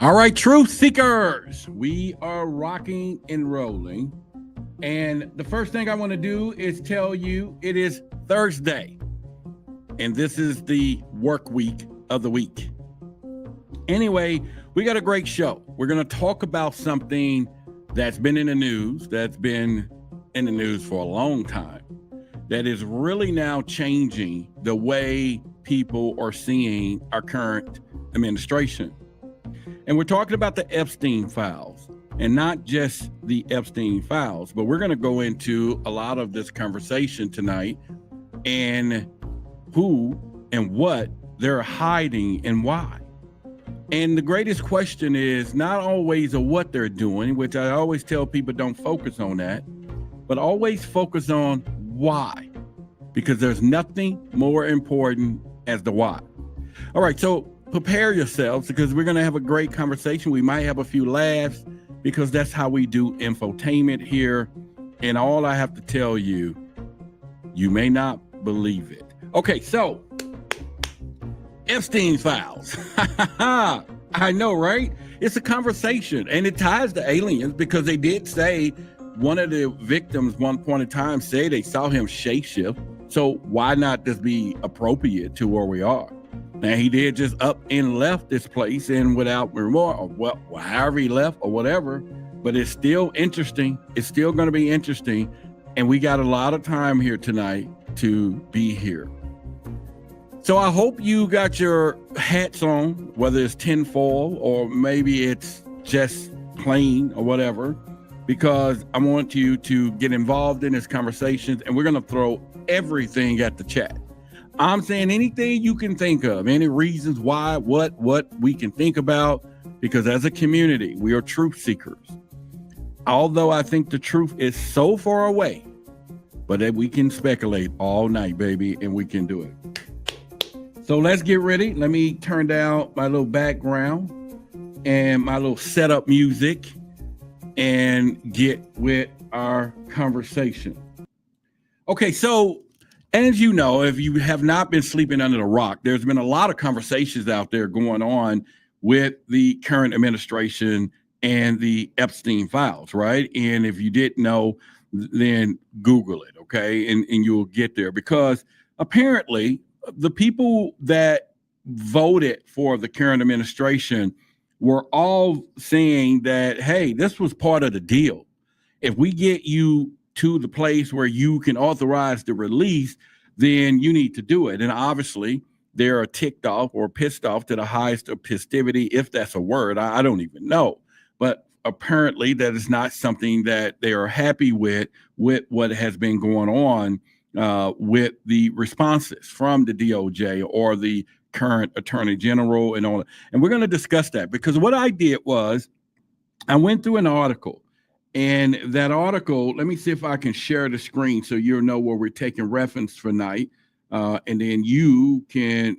All right, truth seekers, we are rocking and rolling. And the first thing I want to do is tell you it is Thursday, and this is the work week of the week. Anyway, we got a great show. We're going to talk about something that's been in the news, that's been in the news for a long time, that is really now changing the way people are seeing our current administration. And we're talking about the Epstein files, and not just the Epstein files, but we're going to go into a lot of this conversation tonight and who and what they're hiding and why. And the greatest question is not always of what they're doing, which I always tell people don't focus on that, but always focus on why, because there's nothing more important as the why. All right, so prepare yourselves because we're going to have a great conversation. We might have a few laughs because that's how we do infotainment here. And all I have to tell you, you may not believe it. Okay, so Epstein files. I know, right? It's a conversation, and it ties to aliens because they did say one of the victims one point in time said they saw him shapeshift. So why not just be appropriate to where we are? Now, he did just up and left this place and without remorse, or well, however he left or whatever, but it's still interesting. It's still going to be interesting. And we got a lot of time here tonight to be here. So I hope you got your hats on, whether it's tinfoil or maybe it's just plain or whatever, because I want you to get involved in this conversation, and we're going to throw everything at the chat. I'm saying anything you can think of, any reasons why, what we can think about, because as a community, we are truth seekers. Although I think the truth is so far away, but that we can speculate all night, baby, and we can do it. So let's get ready. Let me turn down my little background and my little setup music and get with our conversation. Okay, so as you know, if you have not been sleeping under the rock, there's been a lot of conversations out there going on with the current administration and the Epstein files, right? And if you didn't know, then Google it, okay? And you'll get there, because apparently the people that voted for the current administration were all saying that, hey, this was part of the deal. If we get you to the place where you can authorize the release, then you need to do it. And obviously, they're ticked off or pissed off to the highest of festivity, if that's a word. I don't even know. But apparently, that is not something that they are happy with what has been going on with the responses from the DOJ or the current Attorney General and all. And we're going to discuss that, because what I did was I went through an article. And that article, let me see if I can share the screen so you'll know where we're taking reference for night. And then you can,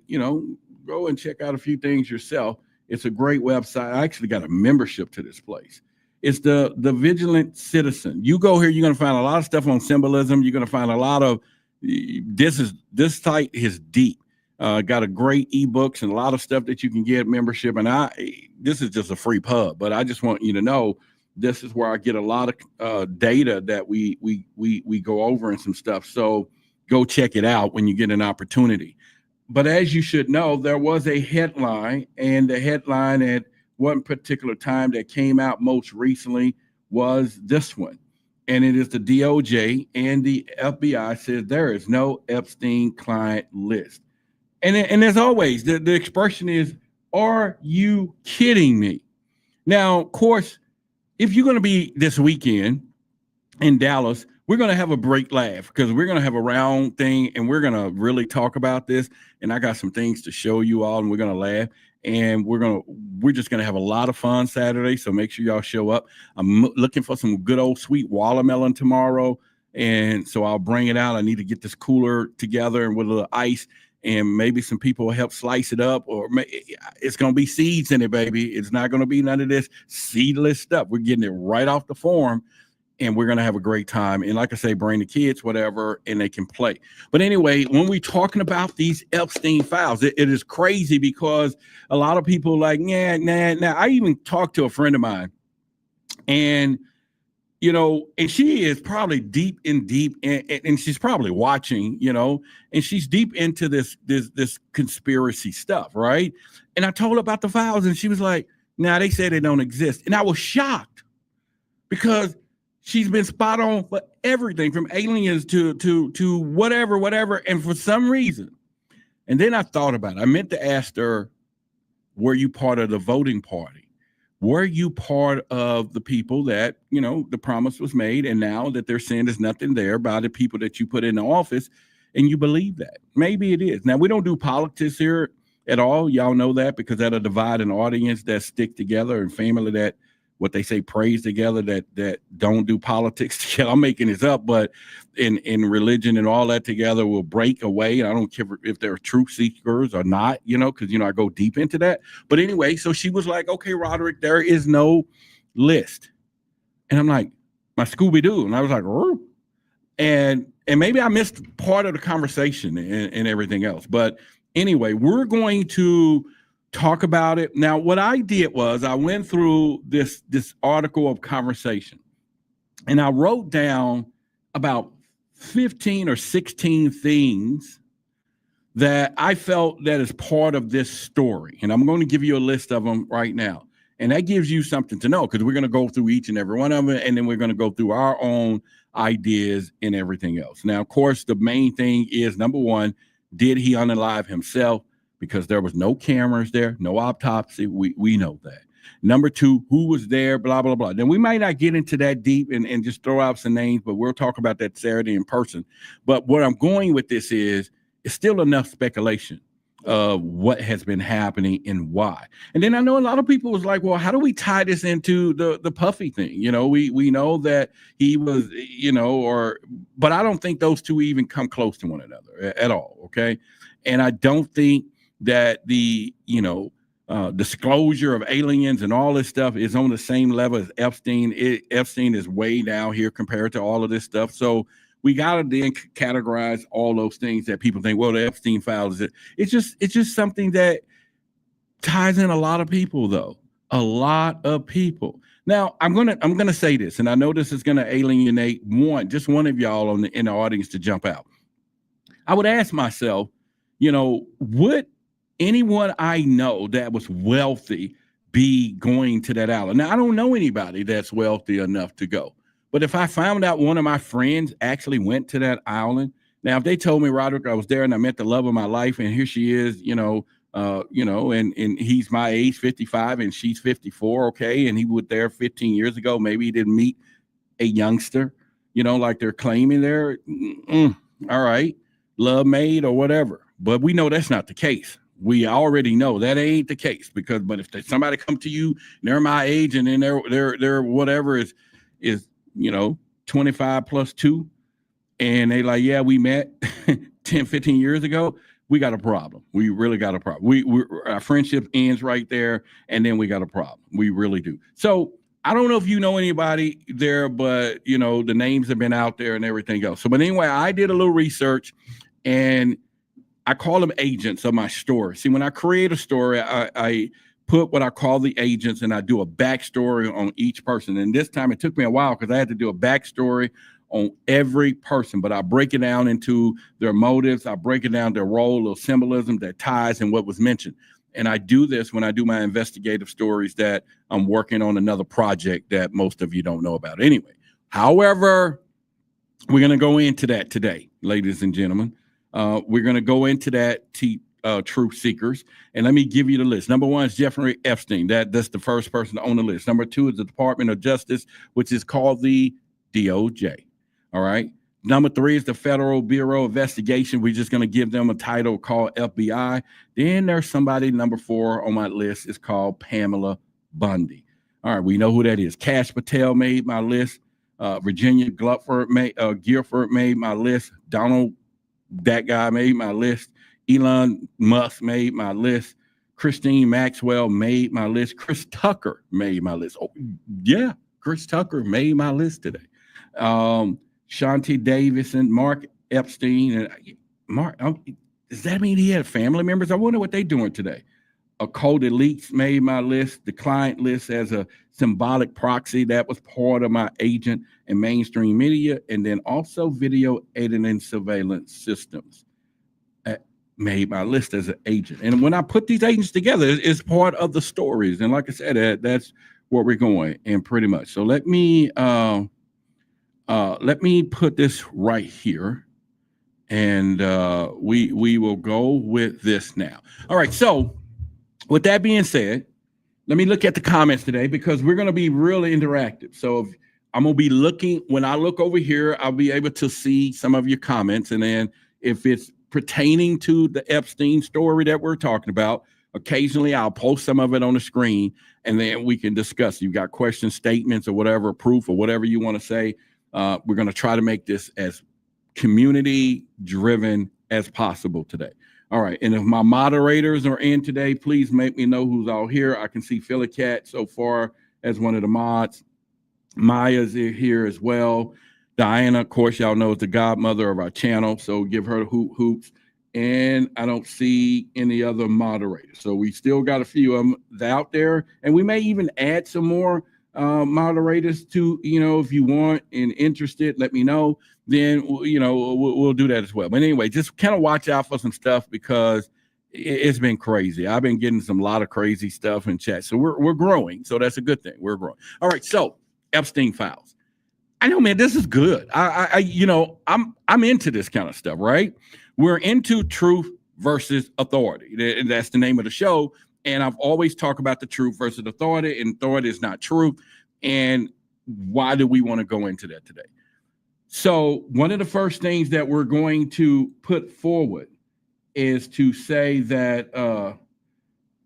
go and check out a few things yourself. It's a great website. I actually got a membership to this place. It's the Vigilant Citizen. You go here, you're going to find a lot of stuff on symbolism. You're going to find a lot of, this site is deep. Got a great ebooks and a lot of stuff that you can get membership. And this is just a free pub, but I just want you to know, this is where I get a lot of data that we go over and some stuff. So go check it out when you get an opportunity. But as you should know, there was a headline, and the headline at one particular time that came out most recently was this one. And it is the DOJ and the FBI says there is no Epstein client list. And as always, the expression is, are you kidding me? Now, of course, if you're going to be this weekend in Dallas, we're going to have a break laugh, because we're going to have a round thing and we're going to really talk about this. And I got some things to show you all, and we're going to laugh, and we're just going to have a lot of fun Saturday. So make sure y'all show up. I'm looking for some good old sweet watermelon tomorrow. And so I'll bring it out. I need to get this cooler together and with a little ice, and maybe some people will help slice it up, or it's going to be seeds in it, baby. It's not going to be none of this seedless stuff. We're getting it right off the farm. and we're going to have a great time. And like I say, bring the kids, whatever, and they can play. But anyway, when we're talking about these Epstein files, it is crazy because a lot of people like, nah. I even talked to a friend of mine, and and she is probably deep, and she's probably watching, and she's deep into this conspiracy stuff, right? And I told her about the files, and she was like, "Nah, they say they don't exist," and I was shocked because she's been spot on for everything from aliens to whatever, and for some reason, and then I thought about it. I meant to ask her, "Were you part of the voting party? Were you part of the people that, the promise was made, and now that they're saying there's nothing there by the people that you put in the office, and you believe that?" Maybe it is. Now, we don't do politics here at all. Y'all know that, because that'll divide an audience that stick together, and family that, what they say, prays together, that don't do politics together. I'm making this up, but in religion and all that together will break away. I don't care if they're truth seekers or not, because I go deep into that. But anyway, so she was like, "Okay, Roderick, there is no list." And I'm like, "My Scooby-Doo." And I was like, "Oh." And maybe I missed part of the conversation and everything else. But anyway, we're going to talk about it. Now, what I did was I went through this article of conversation, and I wrote down about 15 or 16 things that I felt that is part of this story. And I'm going to give you a list of them right now. And that gives you something to know, because we're going to go through each and every one of them, and then we're going to go through our own ideas and everything else. Now, of course, the main thing is, number one, did he unalive himself? Because there was no cameras there, no autopsy. We know that. Number two, who was there, blah, blah, blah. Then we might not get into that deep and just throw out some names, but we'll talk about that Saturday in person. But what I'm going with this is, it's still enough speculation of what has been happening and why. And then I know a lot of people was like, well, how do we tie this into the Puffy thing? We know that he was, but I don't think those two even come close to one another at all. Okay. And I don't think that the, disclosure of aliens and all this stuff is on the same level as Epstein. Epstein is way down here compared to all of this stuff. So we got to then categorize all those things that people think, well, the Epstein files, it's just something that ties in a lot of people, though. A lot of people. Now, I'm gonna say this, and I know this is gonna alienate just one of y'all in the audience to jump out. I would ask myself, would anyone I know that was wealthy be going to that island? Now, I don't know anybody that's wealthy enough to go. But if I found out one of my friends actually went to that island, now if they told me, Roderick, I was there and I met the love of my life, and here she is, and he's my age, 55, and she's 54, okay, and he was there 15 years ago. Maybe he didn't meet a youngster, like they're claiming there. All right, love made or whatever. But we know that's not the case. We already know that ain't the case, but if somebody come to you, they're my age, and then they're whatever is 25 plus 2, and they like, yeah, we met 10, 15 years ago, we got a problem. We really got a problem. Our friendship ends right there, and then we got a problem. We really do. So I don't know if you know anybody there, but the names have been out there and everything else. So, but anyway, I did a little research, and I call them agents of my story. See, when I create a story, I put what I call the agents, and I do a backstory on each person. And this time it took me a while because I had to do a backstory on every person, but I break it down into their motives. I break it down their role, their symbolism, their ties, and what was mentioned. And I do this when I do my investigative stories that I'm working on another project that most of you don't know about anyway. However, we're going to go into that today, ladies and gentlemen. We're going to go into that truth seekers. And let me give you the list. Number one is Jeffery Espstein. That's the first person on the list. Number two is the Department of Justice, which is called the DOJ. All right. Number three is the Federal Bureau of Investigation. We're just going to give them a title called FBI. Then there's somebody, number four on my list, is called Pamela Bundy. All right. We know who that is. Cash Patel made my list. Virginia Gifford made my list. Donald, that guy, made my list. Elon Musk made my list. Christine Maxwell made my list. Chris Tucker made my list. Oh, yeah, Chris Tucker made my list today. Shanti Davison, Mark Epstein, and Mark. Does that mean he had family members? I wonder what they're doing today. Occult elites made my list, the client list as a symbolic proxy. That was part of my agent and mainstream media, and then also video editing surveillance systems made my list as an agent. And when I put these agents together, it's part of the stories. And like I said, that's where we're going, and pretty much. So let me put this right here, and we will go with this now. All right, so with that being said, let me look at the comments today, because we're going to be really interactive. So I'm going to be looking, when I look over here, I'll be able to see some of your comments. And then if it's pertaining to the Epstein story that we're talking about, occasionally I'll post some of it on the screen, and then we can discuss. You've got questions, statements, or whatever, proof, or whatever you want to say. We're going to try to make this as community driven as possible today. All right. And if my moderators are in today, please make me know who's all here. I can see Philly Cat so far as one of the mods. Maya's here as well. Diana, of course, y'all know, is the godmother of our channel, so give her hoops. And I don't see any other moderators. So we still got a few of them out there, and we may even add some more moderators to, if you want and interested, let me know. Then, we'll do that as well. But anyway, just kind of watch out for some stuff, because it's been crazy. I've been getting a lot of crazy stuff in chat. So we're growing. So that's a good thing. We're growing. All right. So Epstein files. I know, man, this is good. I'm into this kind of stuff, right? We're into truth versus authority. That's the name of the show. And I've always talked about the truth versus authority, and authority is not truth. And why do we want to go into that today? So one of the first things that we're going to put forward is to say that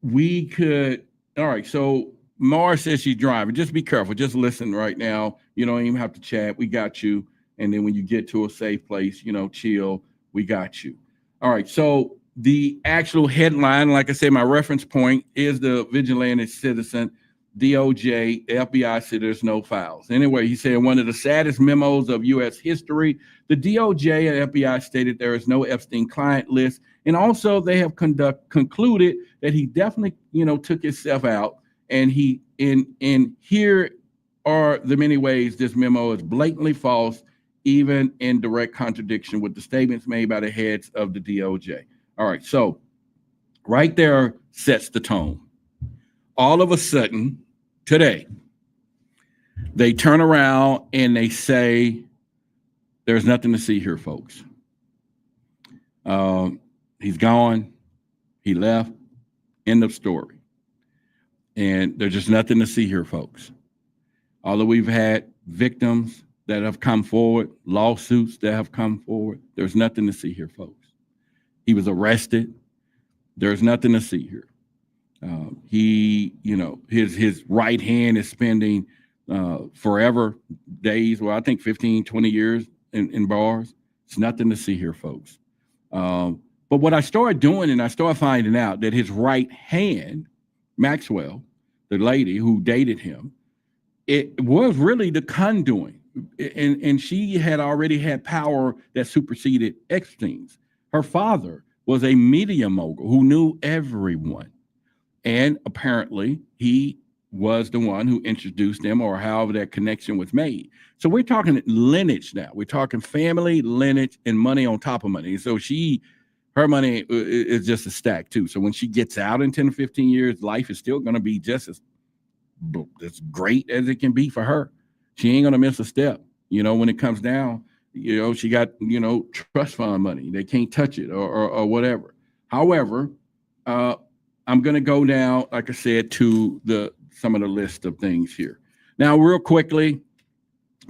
we could, all right, so Mara says she's driving. Just be careful. Just listen right now. You don't even have to chat. We got you. And then when you get to a safe place, chill. We got you. All right. So the actual headline, like I said, my reference point is the vigilante citizen, DOJ, FBI said there's no files. Anyway, he said one of the saddest memos of U.S. history, the DOJ and FBI stated there is no Epstein client list. And also they have concluded that he definitely, took himself out. And here are the many ways this memo is blatantly false, even in direct contradiction with the statements made by the heads of the DOJ. All right, so right there sets the tone. All of a sudden, today, they turn around and they say, there's nothing to see here, folks. He's gone. He left. End of story. And there's just nothing to see here, folks. Although we've had victims that have come forward, lawsuits that have come forward, there's nothing to see here, folks. He was arrested. There's nothing to see here. His right hand is spending forever days, well, I think 15, 20 years in bars. It's nothing to see here, folks. But what I started doing, and I started finding out that his right hand, Maxwell, the lady who dated him, it was really the conduit. And she had already had power that superseded Epstein's. Her father was a media mogul who knew everyone. And apparently he was the one who introduced them, or however that connection was made. So we're talking lineage now. We're talking family, lineage, and money on top of money. So her money is just a stack too. So when she gets out in 10 or 15 years, life is still going to be just as great as it can be for her. She ain't going to miss a step. When it comes down, she got, trust fund money. They can't touch it or whatever. However, I'm going to go down, like I said, to some of the list of things here. Now, real quickly,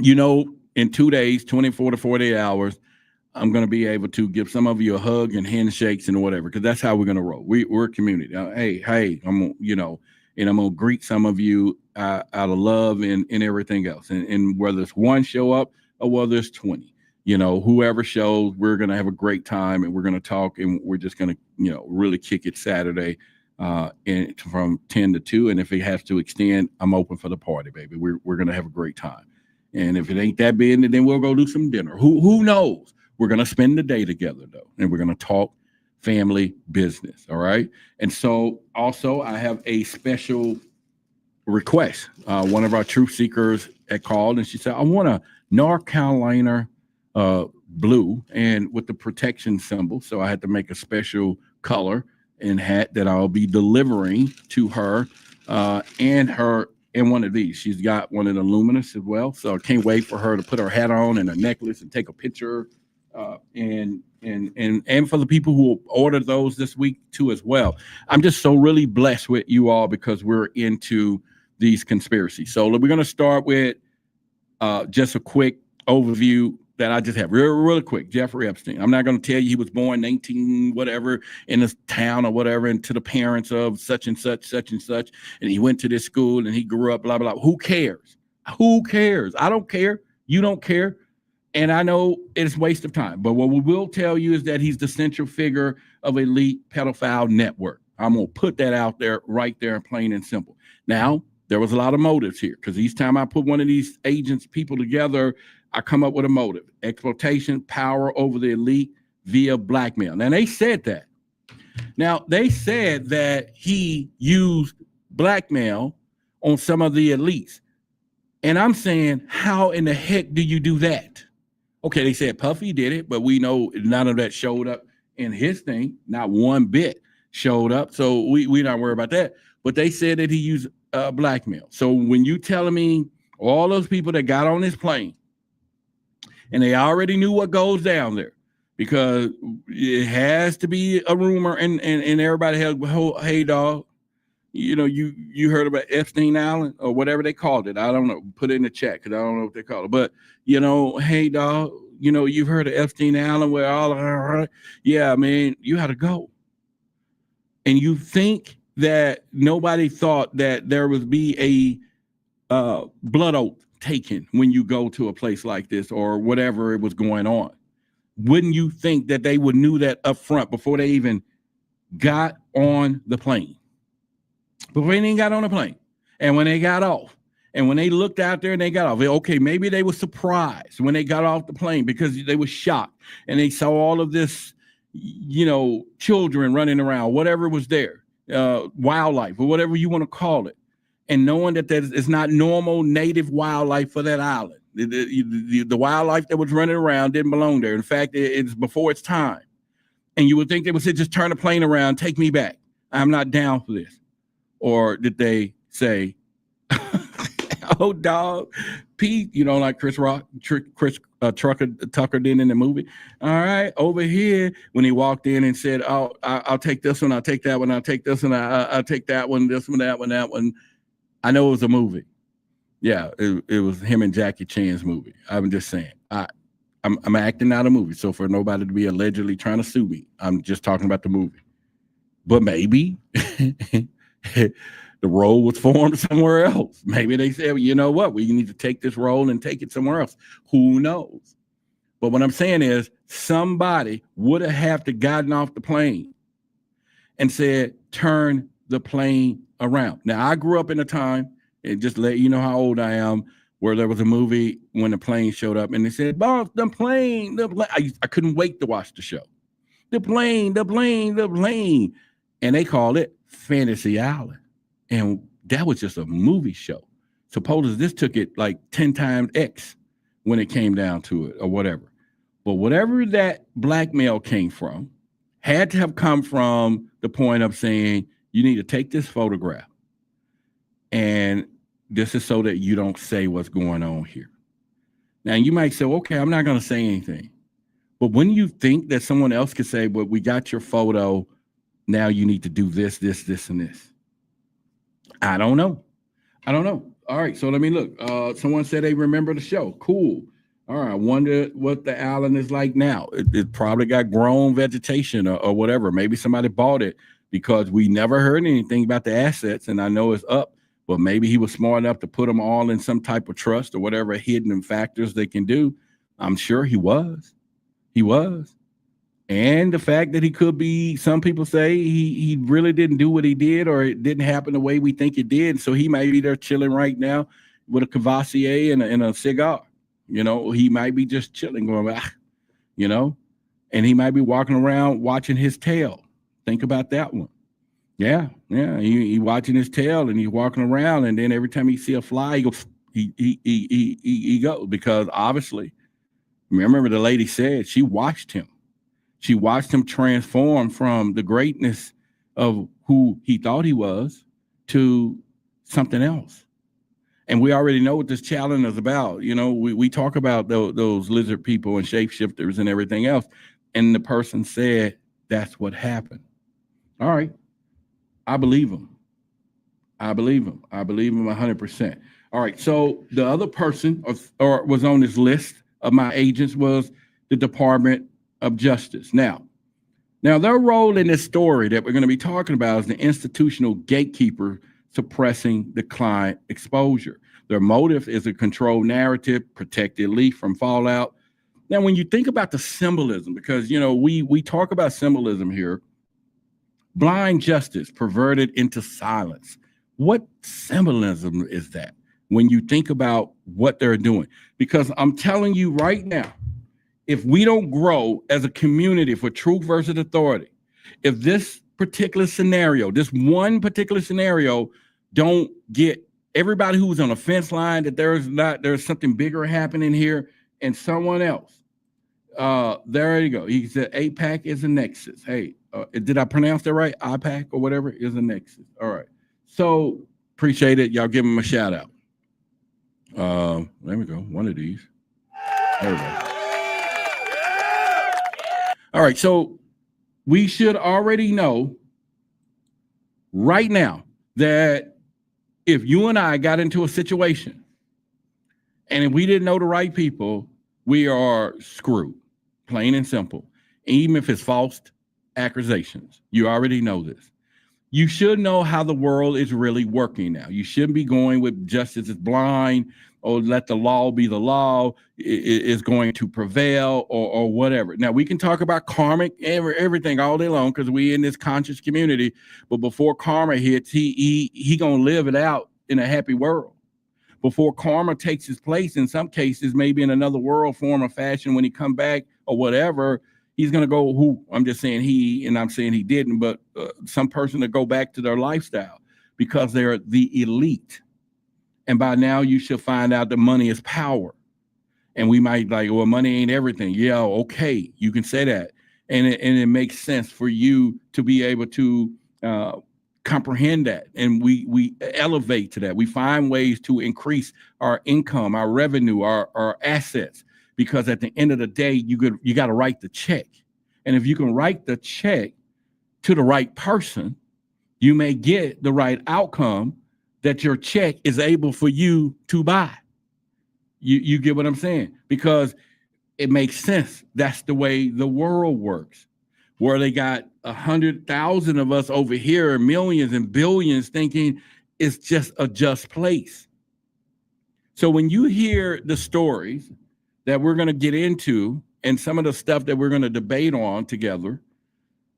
in 2 days, 24 to 48 hours, I'm going to be able to give some of you a hug and handshakes and whatever, because that's how we're going to roll. We're a community. Hey, I'm going to greet some of you out of love and everything else. And whether it's one show up or whether it's 20, whoever shows, we're going to have a great time, and we're going to talk, and we're just going to, really kick it Saturday from 10 to 2. And if it has to extend, I'm open for the party, baby. We're going to have a great time. And if it ain't that big, then we'll go do some dinner. Who knows? We're going to spend the day together, though, and we're going to talk family business. All right. And so also I have a special request. One of our truth seekers had called and she said, I want a North Carolina blue and with the protection symbol. So I had to make a special color and hat that I'll be delivering to her and one of these. She's got one of the luminous as well. So I can't wait for her to put her hat on and a necklace and take a picture. And for the people who ordered those this week too as well. I'm just so really blessed with you all because we're into these conspiracies. So we're going to start with just a quick overview that I just have really quick. Jeffery Espstein. I'm not going to tell you he was born 19 whatever in this town or whatever, and to the parents of such and such, and he went to this school and he grew up, blah, blah, blah. Who cares? Who cares? I don't care. You don't care. And I know it's a waste of time, but what we will tell you is that he's the central figure of elite pedophile network. I'm going to put that out there right there, plain and simple. Now, there was a lot of motives here because each time I put one of these agents, people together, I come up with a motive: exploitation, power over the elite via blackmail. Now, they said that. Now, they said that he used blackmail on some of the elites. And I'm saying, how in the heck do you do that? Okay, they said Puffy did it, but we know none of that showed up in his thing. Not one bit showed up. So we're not worried about that. But they said that he used blackmail. So when you telling me all those people that got on this plane and they already knew what goes down there, because it has to be a rumor and everybody has, hey, dog, you know, you heard about Epstein Island or whatever they called it. I don't know. Put it in the chat because I don't know what they call it. But, you know, hey, dog, you know, you've heard of Epstein Island where all, yeah, man, you had to go. And you think that nobody thought that there would be a blood oath taken when you go to a place like this or whatever it was going on? Wouldn't you think that they would knew that up front before they even got on the plane? Before they even got on the plane. And when they got off, and when they looked out there and they got off, okay, maybe they were surprised when they got off the plane because they were shocked and they saw all of this, you know, children running around, whatever was there, wildlife or whatever you want to call it, and knowing that is not normal native wildlife for that island. The wildlife that was running around didn't belong there. In fact, it's before its time. And you would think they would say, just turn the plane around, take me back. I'm not down for this. Or did they say, oh, dog, Pete, you know, like Chris Tucker did in the movie. All right, over here, when he walked in and said, oh, I'll take this one, I'll take that one, I'll take this one, I'll take that one, this one, that one, that one. I know it was a movie. Yeah, it was him and Jackie Chan's movie. I'm just saying. I'm acting out a movie. So for nobody to be allegedly trying to sue me, I'm just talking about the movie. But maybe the role was formed somewhere else. Maybe they said, well, you know what? We need to take this role and take it somewhere else. Who knows? But what I'm saying is somebody would have to gotten off the plane and said, turn the plane around. Now, I grew up in a time, and just let you know how old I am, where there was a movie when the plane showed up and they said, boss, the plane. I couldn't wait to watch the show. The plane. And they called it Fantasy Island. And that was just a movie show. Suppose this took it like 10 times X when it came down to it or whatever. But whatever that blackmail came from had to have come from the point of saying, you need to take this photograph. And this is so that you don't say what's going on here. Now, you might say, okay, I'm not going to say anything. But when you think that someone else could say, well, we got your photo, now you need to do this, and this. I don't know. All right, so let me look. Someone said they remember the show. Cool. All right, I wonder what the island is like now. It probably got grown vegetation or whatever. Maybe somebody bought it because we never heard anything about the assets, and I know it's up. But maybe he was smart enough to put them all in some type of trust or whatever hidden factors they can do. I'm sure he was. And the fact that he could be, some people say he really didn't do what he did, or it didn't happen the way we think it did. So he might be there chilling right now with a Cavassier and a cigar. You know, he might be just chilling, going, you know, and he might be walking around watching his tail. Think about that one. Yeah. He watching his tail and he's walking around, and then every time he see a fly, he goes, he goes, because obviously, remember the lady said she watched him. She watched him transform from the greatness of who he thought he was to something else. And we already know what this challenge is about. You know, we talk about those lizard people and shapeshifters and everything else. And the person said, that's what happened. All right. I believe him. I believe him 100%. All right. So the other person or was on this list of my agents was the Department of Justice. Now their role in this story that we're going to be talking about is the institutional gatekeeper suppressing the client exposure. Their motive is a controlled narrative, protect the elite from fallout. Now, when you think about the symbolism, because, you know, we talk about symbolism here, blind justice perverted into silence. What symbolism is that when you think about what they're doing? Because I'm telling you right now, if we don't grow as a community for truth versus authority, if this particular scenario, this one particular scenario, don't get everybody who's on a fence line that there's something bigger happening here, and someone else, there you go. He said APAC is a nexus. Hey, did I pronounce that right? IPAC or whatever is a nexus. All right. So appreciate it. Y'all give him a shout out. There we go. One of these. There we go. All right, so we should already know right now that if you and I got into a situation and if we didn't know the right people, we are screwed, plain and simple. Even if it's false accusations, you already know this. You should know how the world is really working now. You shouldn't be going with justice is blind, or let the law be the law, is going to prevail, or whatever. Now, we can talk about karmic everything all day long because we in this conscious community, but before karma hits, he gonna live it out in a happy world. Before karma takes his place, in some cases, maybe in another world, form, or fashion, when he come back or whatever, he's gonna go, I'm just saying he, and I'm saying he didn't, but some person to go back to their lifestyle because they're the elite. And by now you should find out that money is power. And we might like, well, money ain't everything. Yeah, okay, you can say that. And it makes sense for you to be able to comprehend that. And we elevate to that. We find ways to increase our income, our revenue, our assets, because at the end of the day, you got to write the check. And if you can write the check to the right person, you may get the right outcome that your check is able for you to buy. You get what I'm saying? Because it makes sense. That's the way the world works, where they got 100,000 of us over here, millions and billions, thinking it's just a just place. So when you hear the stories that we're going to get into and some of the stuff that we're going to debate on together,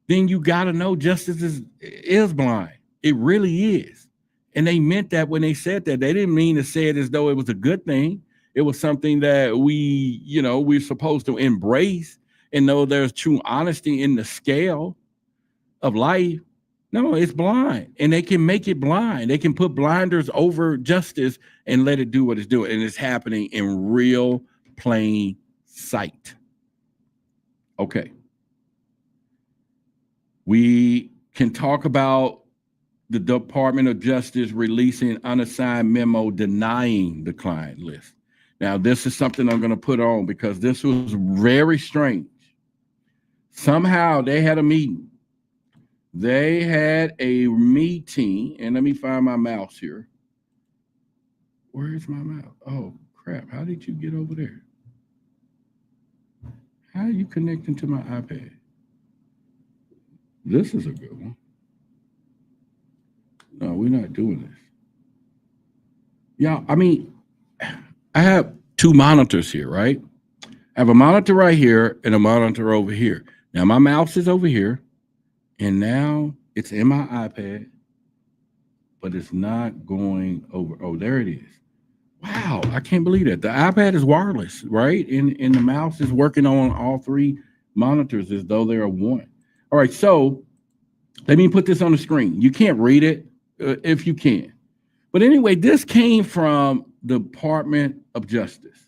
then you got to know justice is blind. It really is. And they meant that when they said that. They didn't mean to say it as though it was a good thing. It was something that we're supposed to embrace and know there's true honesty in the scale of life. No, it's blind. And they can make it blind. They can put blinders over justice and let it do what it's doing. And it's happening in real plain sight. Okay. We can talk about the Department of Justice releasing unassigned memo denying the client list. Now, this is something I'm going to put on because this was very strange. Somehow they had a meeting. They had a meeting, and let me find my mouse here. Where's my mouse? Oh, crap. How did you get over there? How are you connecting to my iPad? This is a good one. No, we're not doing this. Yeah, I mean, I have two monitors here, right? I have a monitor right here and a monitor over here. Now, my mouse is over here, and now it's in my iPad, but it's not going over. Oh, there it is. Wow, I can't believe that. The iPad is wireless, right? And the mouse is working on all three monitors as though they're one. All right, so let me put this on the screen. You can't read it if you can. But anyway, this came from the Department of Justice.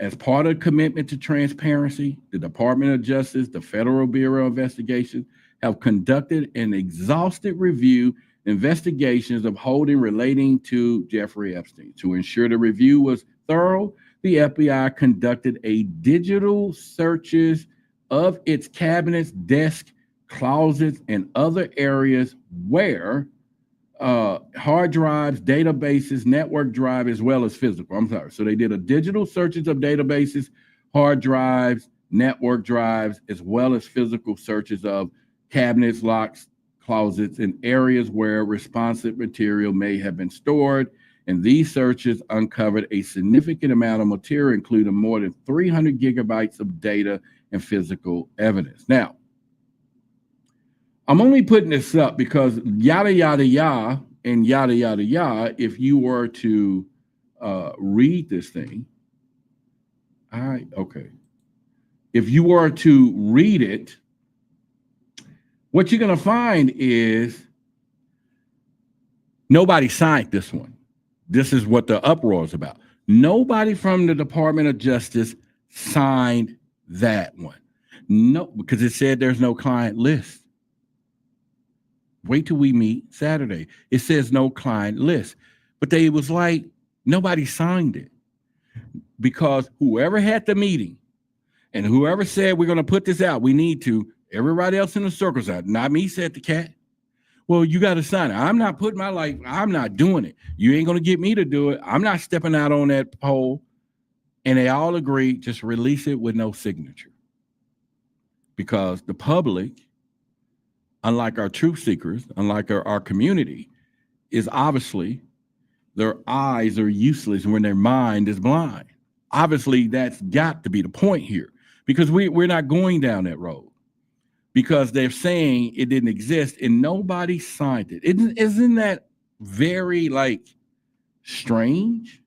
As part of commitment to transparency, the Department of Justice, the Federal Bureau of Investigation have conducted an exhaustive review investigations of holding relating to Jeffrey Epstein. To ensure the review was thorough, the FBI conducted a digital searches of its cabinets, desk, closets, and other areas where hard drives, databases, network drive, as well as physical. I'm sorry. So they did a digital searches of databases, hard drives, network drives, as well as physical searches of cabinets, locks, closets, and areas where responsive material may have been stored. And these searches uncovered a significant amount of material, including more than 300 gigabytes of data and physical evidence. Now, I'm only putting this up because yada, yada, yada, and yada, yada, yada, if you were to read this thing, okay. If you were to read it, what you're going to find is nobody signed this one. This is what the uproar is about. Nobody from the Department of Justice signed that one. No, because it said there's no client list. Wait till we meet Saturday. It says no client list. But they was like, nobody signed it. Because whoever had the meeting and whoever said we're going to put this out, we need to, everybody else in the circle's out. Not me, said the cat. Well, you got to sign it. I'm not putting my life, I'm not doing it. You ain't going to get me to do it. I'm not stepping out on that pole. And they all agreed, just release it with no signature. Because the public, unlike our truth seekers, unlike our community, is obviously their eyes are useless when their mind is blind. Obviously, that's got to be the point here, because we're not going down that road, because they're saying it didn't exist and nobody signed it. Isn't that very strange?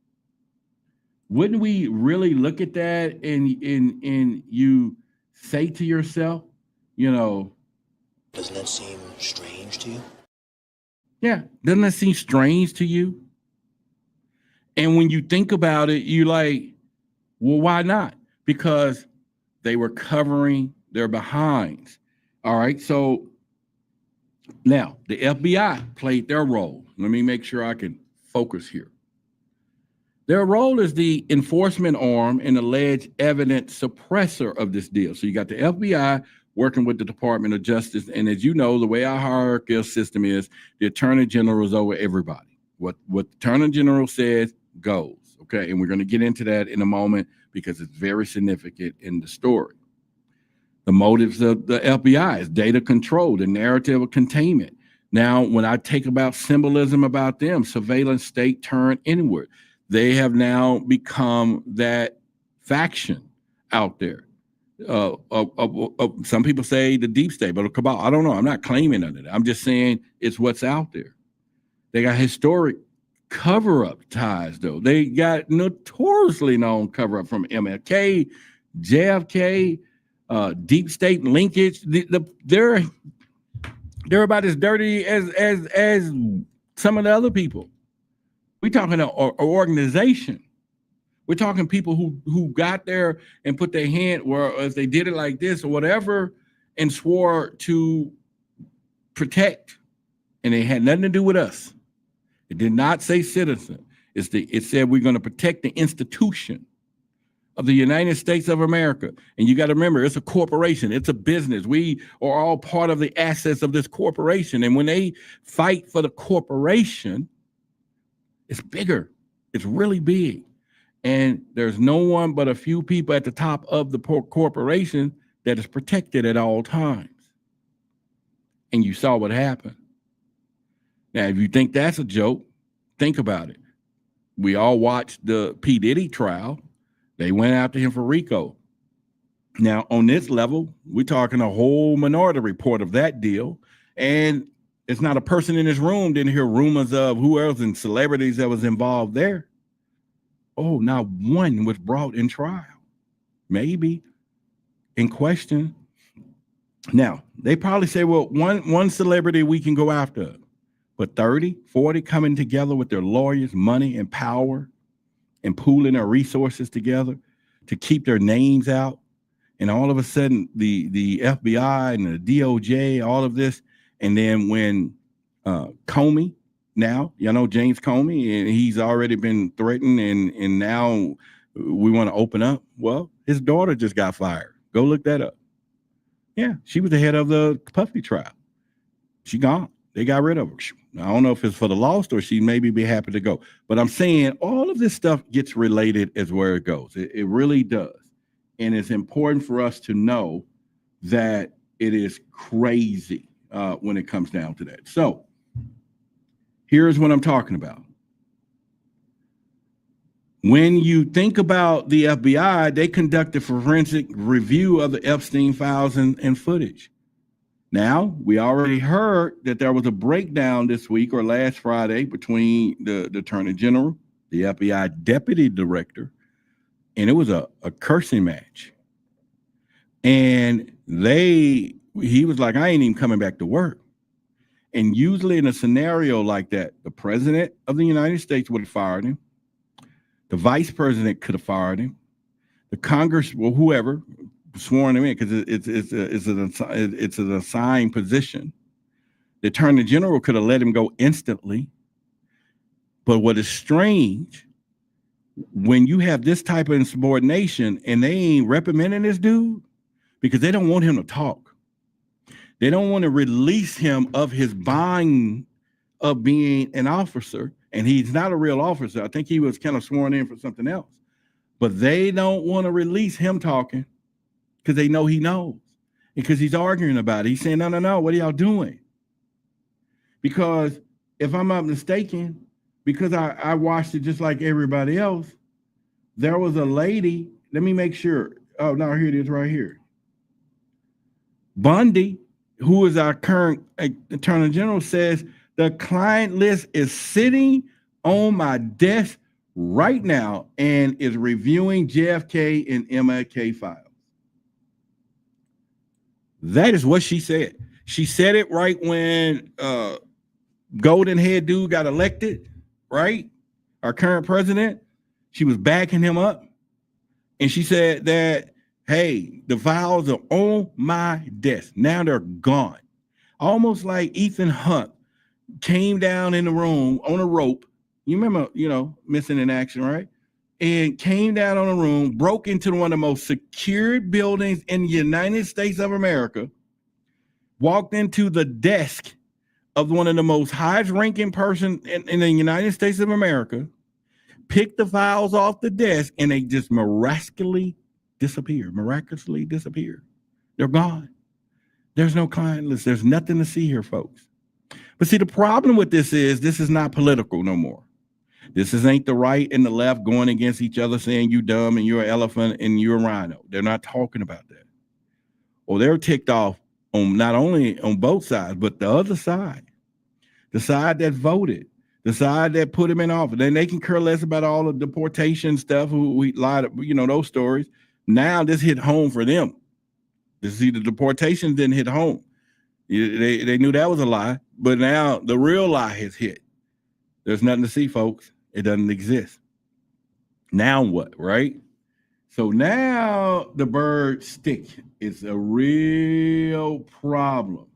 Wouldn't we really look at that and you say to yourself, doesn't that seem strange to you? Yeah, doesn't that seem strange to you? And when you think about it, you like, well, why not? Because they were covering their behinds. All right, so now the FBI played their role. Let me make sure I can focus here. Their role is the enforcement arm and alleged evidence suppressor of this deal. So you got the FBI working with the Department of Justice. And as you know, the way our hierarchical system is, the Attorney General is over everybody. What the Attorney General says goes, okay? And we're going to get into that in a moment because it's very significant in the story. The motives of the FBI is data control, the narrative of containment. Now, when I take about symbolism about them, surveillance state turned inward. They have now become that faction out there. Some people say the deep state, but a cabal. I don't know. I'm not claiming none of that. I'm just saying it's what's out there. They got historic cover-up ties, though. They got notoriously known cover-up from MLK, JFK, deep state linkage. They're about as dirty as some of the other people. We're talking an organization. We're talking people who got there and put their hand, or if they did it like this or whatever, and swore to protect, and it had nothing to do with us. It did not say citizen. It said we're going to protect the institution of the United States of America. And you got to remember, it's a corporation. It's a business. We are all part of the assets of this corporation. And when they fight for the corporation, it's bigger. It's really big. And there's no one but a few people at the top of the corporation that is protected at all times. And you saw what happened. Now, if you think that's a joke, think about it. We all watched the P. Diddy trial. They went after him for RICO. Now, on this level, we're talking a whole Minority Report of that deal. And it's not a person in this room didn't hear rumors of who else and celebrities that was involved there. Oh, not one was brought in trial, maybe in question. Now, they probably say, well, one celebrity we can go after, but 30, 40 coming together with their lawyers, money, and power, and pooling their resources together to keep their names out. And all of a sudden, the FBI and the DOJ, all of this. And then when Comey, now, James Comey, and he's already been threatened, and now we want to open up. Well, his daughter just got fired. Go look that up. Yeah, she was the head of the Puffy trial. She gone. They got rid of her. I don't know if it's for the lost or she maybe be happy to go. But I'm saying all of this stuff gets related as where it goes. It really does. And it's important for us to know that it is crazy when it comes down to that. So here's what I'm talking about. When you think about the FBI, they conducted forensic review of the Epstein files and footage. Now, we already heard that there was a breakdown this week or last Friday between the Attorney General, the FBI Deputy Director, and it was a cursing match. And he was like, I ain't even coming back to work. And usually in a scenario like that, the President of the United States would have fired him. The Vice President could have fired him. The Congress, well, whoever, sworn him in because it's an assigned position. The Attorney General could have let him go instantly. But what is strange, when you have this type of insubordination and they ain't reprimanding this dude because they don't want him to talk. They don't want to release him of his bond of being an officer. And he's not a real officer. I think he was kind of sworn in for something else. But they don't want to release him talking because they know he knows. And because he's arguing about it. He's saying, no, what are y'all doing? Because if I'm not mistaken, because I watched it just like everybody else, there was a lady, let me make sure. Oh, no, here it is right here. Bundy, who is our current Attorney General, says, the client list is sitting on my desk right now and is reviewing JFK and MLK files. That is what she said. She said it right when Golden Head dude got elected, right? Our current president. She was backing him up. And she said that, hey, the files are on my desk. Now they're gone. Almost like Ethan Hunt came down in the room on a rope. You remember, Missing in Action, right? And came down on a room, broke into one of the most secured buildings in the United States of America, walked into the desk of one of the most highest ranking person in the United States of America, picked the files off the desk, and they just miraculously disappeared. They're gone. There's no client list. There's nothing to see here, folks. But see, the problem with this is not political no more. This ain't the right and the left going against each other saying you dumb and you're an elephant and you're a rhino. They're not talking about that. Or they're ticked off on not only on both sides, but the other side. The side that voted, the side that put him in office. Then they can care less about all the deportation stuff, who we lied, those stories. Now this hit home for them. The deportation didn't hit home. They knew that was a lie, but now the real lie has hit. There's nothing to see, folks. It doesn't exist. Now what, right? So now the bird stick is a real problem.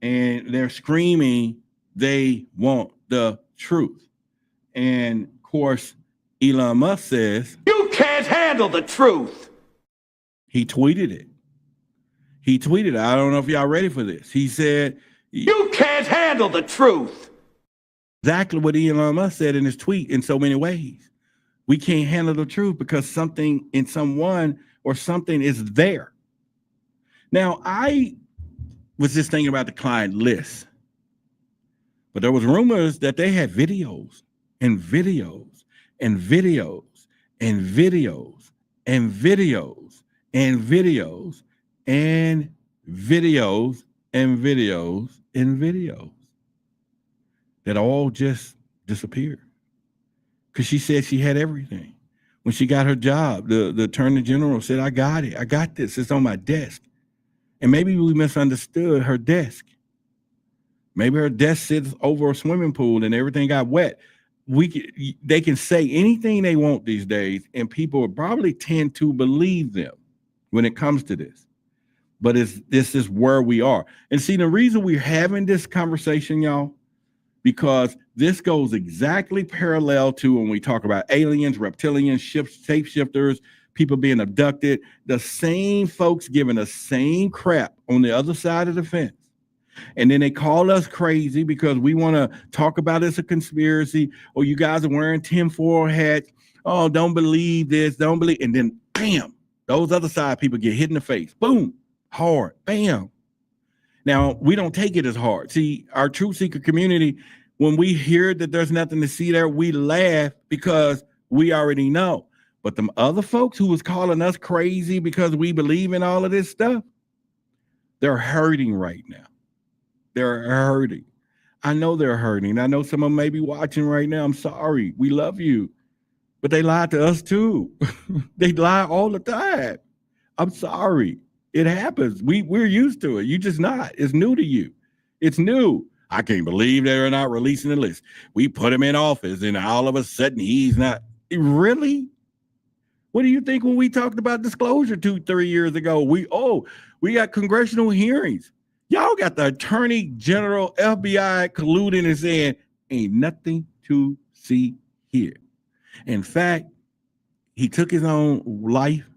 And they're screaming they want the truth. And of course, Elon Musk says, you can't handle the truth. He tweeted it. I don't know if y'all ready for this. He said, you can't handle the truth. Exactly what Elon Musk said in his tweet in so many ways. We can't handle the truth because something in someone or something is there. Now, I was just thinking about the client list, but there was rumors that they had videos and videos and videos and videos and videos and videos and videos and videos and videos that all just disappeared. because she said she had everything. When she got her job, the attorney general said, I got it. I got this. It's on my desk. And maybe we misunderstood her desk. Maybe her desk sits over a swimming pool and everything got wet. They can say anything they want these days, and people will probably tend to believe them when it comes to this. But this is where we are. And see, the reason we're having this conversation, y'all, because this goes exactly parallel to when we talk about aliens, reptilians, shapeshifters, people being abducted, the same folks giving the same crap on the other side of the fence. And then they call us crazy because we want to talk about it's a conspiracy, or you guys are wearing tinfoil hats. Oh, don't believe this, don't believe. And then bam, those other side people get hit in the face. Boom, hard, bam. Now, we don't take it as hard. See, our truth seeker community, when we hear that there's nothing to see there, we laugh because we already know. But them other folks who was calling us crazy because we believe in all of this stuff, they're hurting right now. They're hurting. I know they're hurting. I know some of them may be watching right now. I'm sorry. We love you. But they lied to us too. They lie all the time. I'm sorry. It happens. We're used to it. You just not. It's new to you. It's new. I can't believe they're not releasing the list. We put him in office and all of a sudden he's not. Really? What do you think when we talked about disclosure 2-3 years ago? We got congressional hearings. Y'all got the Attorney General, FBI colluding and saying, ain't nothing to see here. In fact, he took his own life.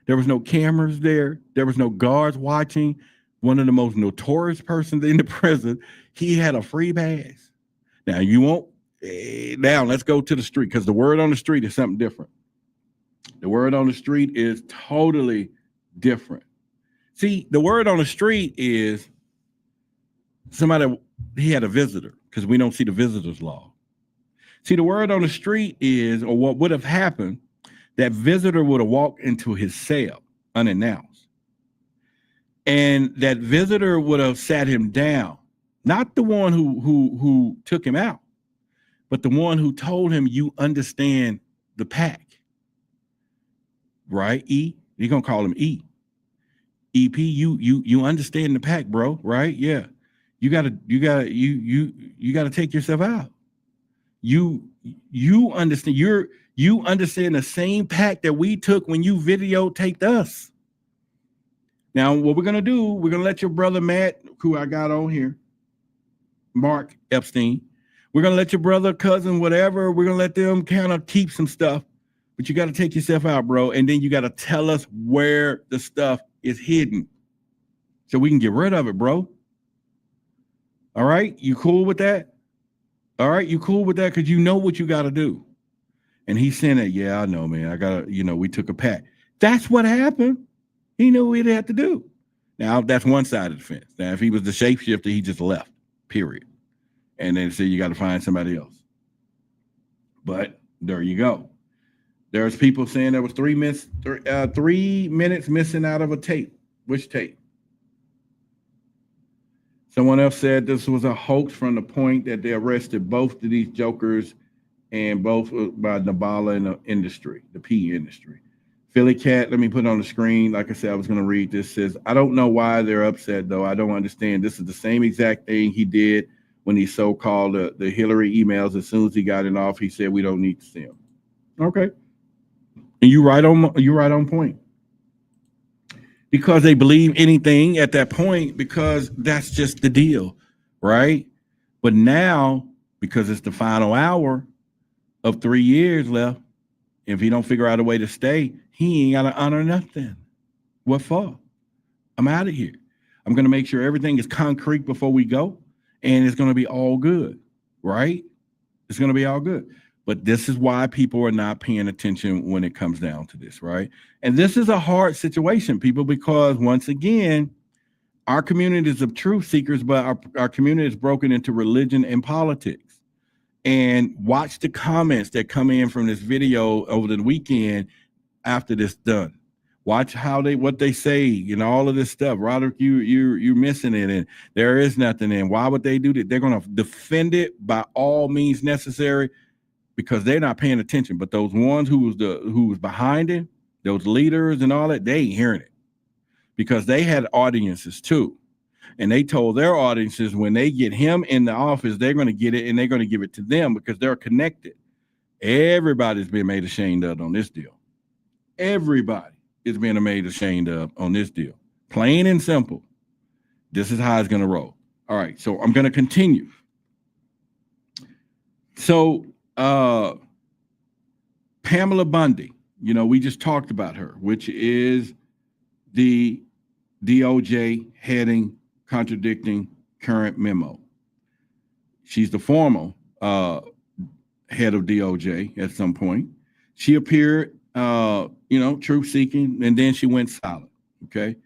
There was no cameras there. There was no guards watching. One of the most notorious persons in the prison, he had a free pass. Now, let's go to the street, because the word on the street is something different. The word on the street is totally different. See, the word on the street is he had a visitor, because we don't see the visitor's log. See, the word on the street is, or what would have happened, that visitor would have walked into his cell unannounced. And that visitor would have sat him down, not the one who took him out, but the one who told him, you understand the pack. Right? E, you're gonna call him E. EP, you understand the pack, bro, right? Yeah. You gotta take yourself out. You understand, you understand the same pack that we took when you videotaped us. Now, what we're gonna do, we're gonna let your brother Matt, who I got on here, Mark Epstein, we're gonna let your brother, cousin, whatever, we're gonna let them kind of keep some stuff, but you got to take yourself out, bro, and then you got to tell us where the stuff is hidden so we can get rid of it, bro. All right, you cool with that? All right, you cool with that? Because you know what you got to do. And he's saying that, yeah, I know, man. I got to, we took a pack. That's what happened. He knew what he had to do. Now, that's one side of the fence. Now, if he was the shapeshifter, he just left, period. And then say you got to find somebody else. But there you go. There's people saying there was 3 minutes missing out of a tape. Which tape? Someone else said this was a hoax from the point that they arrested both of these jokers, and both by Nabala in the industry, the PE industry. Philly Cat, let me put it on the screen. Like I said, I was going to read this. Says, I don't know why they're upset, though. I don't understand. This is the same exact thing he did when he so-called the Hillary emails. As soon as he got it off, he said, we don't need to see them. Okay. And you're right on point. Because they believe anything at that point, because that's just the deal, right? But now, because it's the final hour of 3 years left, if he don't figure out a way to stay, he ain't got to honor nothing. What for? I'm out of here. I'm going to make sure everything is concrete before we go, and it's going to be all good, right? It's going to be all good. But this is why people are not paying attention when it comes down to this, right? And this is a hard situation, people, because once again, our community is of truth seekers, but our community is broken into religion and politics. And watch the comments that come in from this video over the weekend after this done. Watch what they say and all of this stuff. Roderick, you're missing it, and there is nothing. And why would they do that? They're going to defend it by all means necessary. because they're not paying attention. But those ones who was behind it, those leaders and all that, they ain't hearing it because they had audiences too. And they told their audiences when they get him in the office, they're going to get it and they're going to give it to them because they're connected. Everybody's been made ashamed of on this deal. Everybody is being made ashamed of on this deal. Plain and simple. This is how it's going to roll. All right, so I'm going to continue. So Pamela Bundy, we just talked about her, which is the DOJ heading contradicting current memo. She's the former head of DOJ at some point. She appeared, truth seeking, and then she went silent. Okay.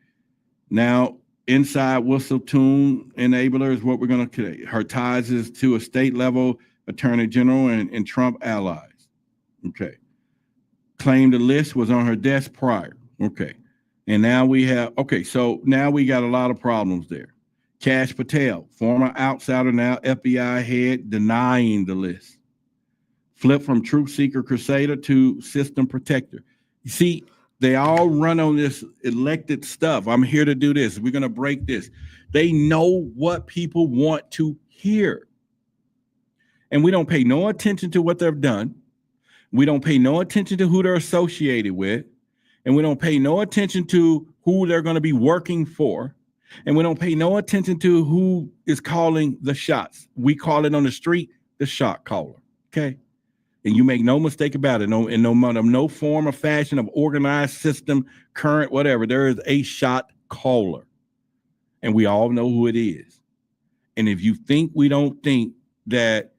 Now, inside whistle tune enabler is what we're going to. Her ties is to a state level attorney general and Trump allies. Okay. Claimed the list was on her desk prior. Okay. And now we have, so now we got a lot of problems there. Kash Patel, former outsider, now FBI head, denying the list. Flip from truth seeker crusader to system protector. You see, they all run on this elected stuff. I'm here to do this. We're going to break this. They know what people want to hear. And we don't pay no attention to what they've done. We don't pay no attention to who they're associated with. And we don't pay no attention to who they're going to be working for. And we don't pay no attention to who is calling the shots. We call it on the street, the shot caller. Okay. And you make no mistake about it. In no form or fashion of organized system, current, whatever, there is a shot caller. And we all know who it is. And if you think we don't think that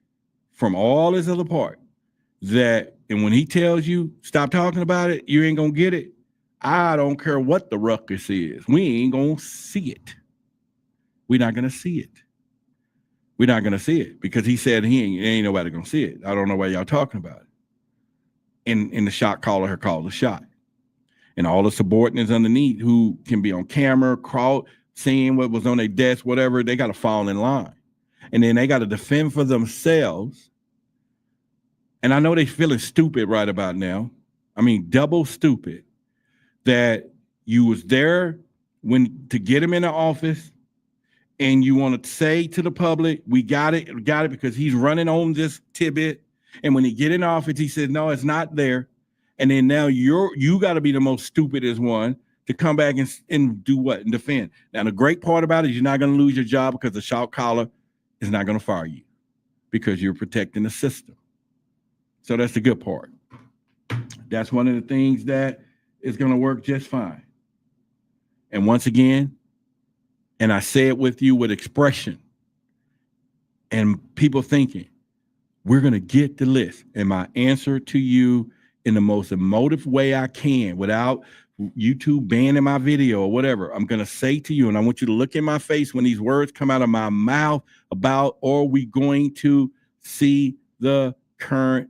from all this other part, that, and when he tells you stop talking about it, you ain't gonna get it. I don't care what the ruckus is. We ain't gonna see it. We're not gonna see it. We're not gonna see it because he said ain't nobody gonna see it. I don't know why y'all talking about it. And the shot caller her called the shot. And all the subordinates underneath who can be on camera, crowd, seeing what was on their desk, whatever, they gotta fall in line. And then they gotta defend for themselves. And I know they feeling stupid right about now. I mean, double stupid that you was there to get him in the office and you want to say to the public, we got it because he's running on this tidbit. And when he get in office, he says, no, it's not there. And then now you got to be the most stupidest one to come back and do what? And defend. Now, the great part about it is you're not going to lose your job because the shot caller is not going to fire you because you're protecting the system. So that's the good part. That's one of the things that is going to work just fine. And once again, and I say it with you with expression and people thinking, we're going to get the list. And my answer to you in the most emotive way I can without YouTube banning my video or whatever, I'm going to say to you, and I want you to look in my face when these words come out of my mouth about, are we going to see the current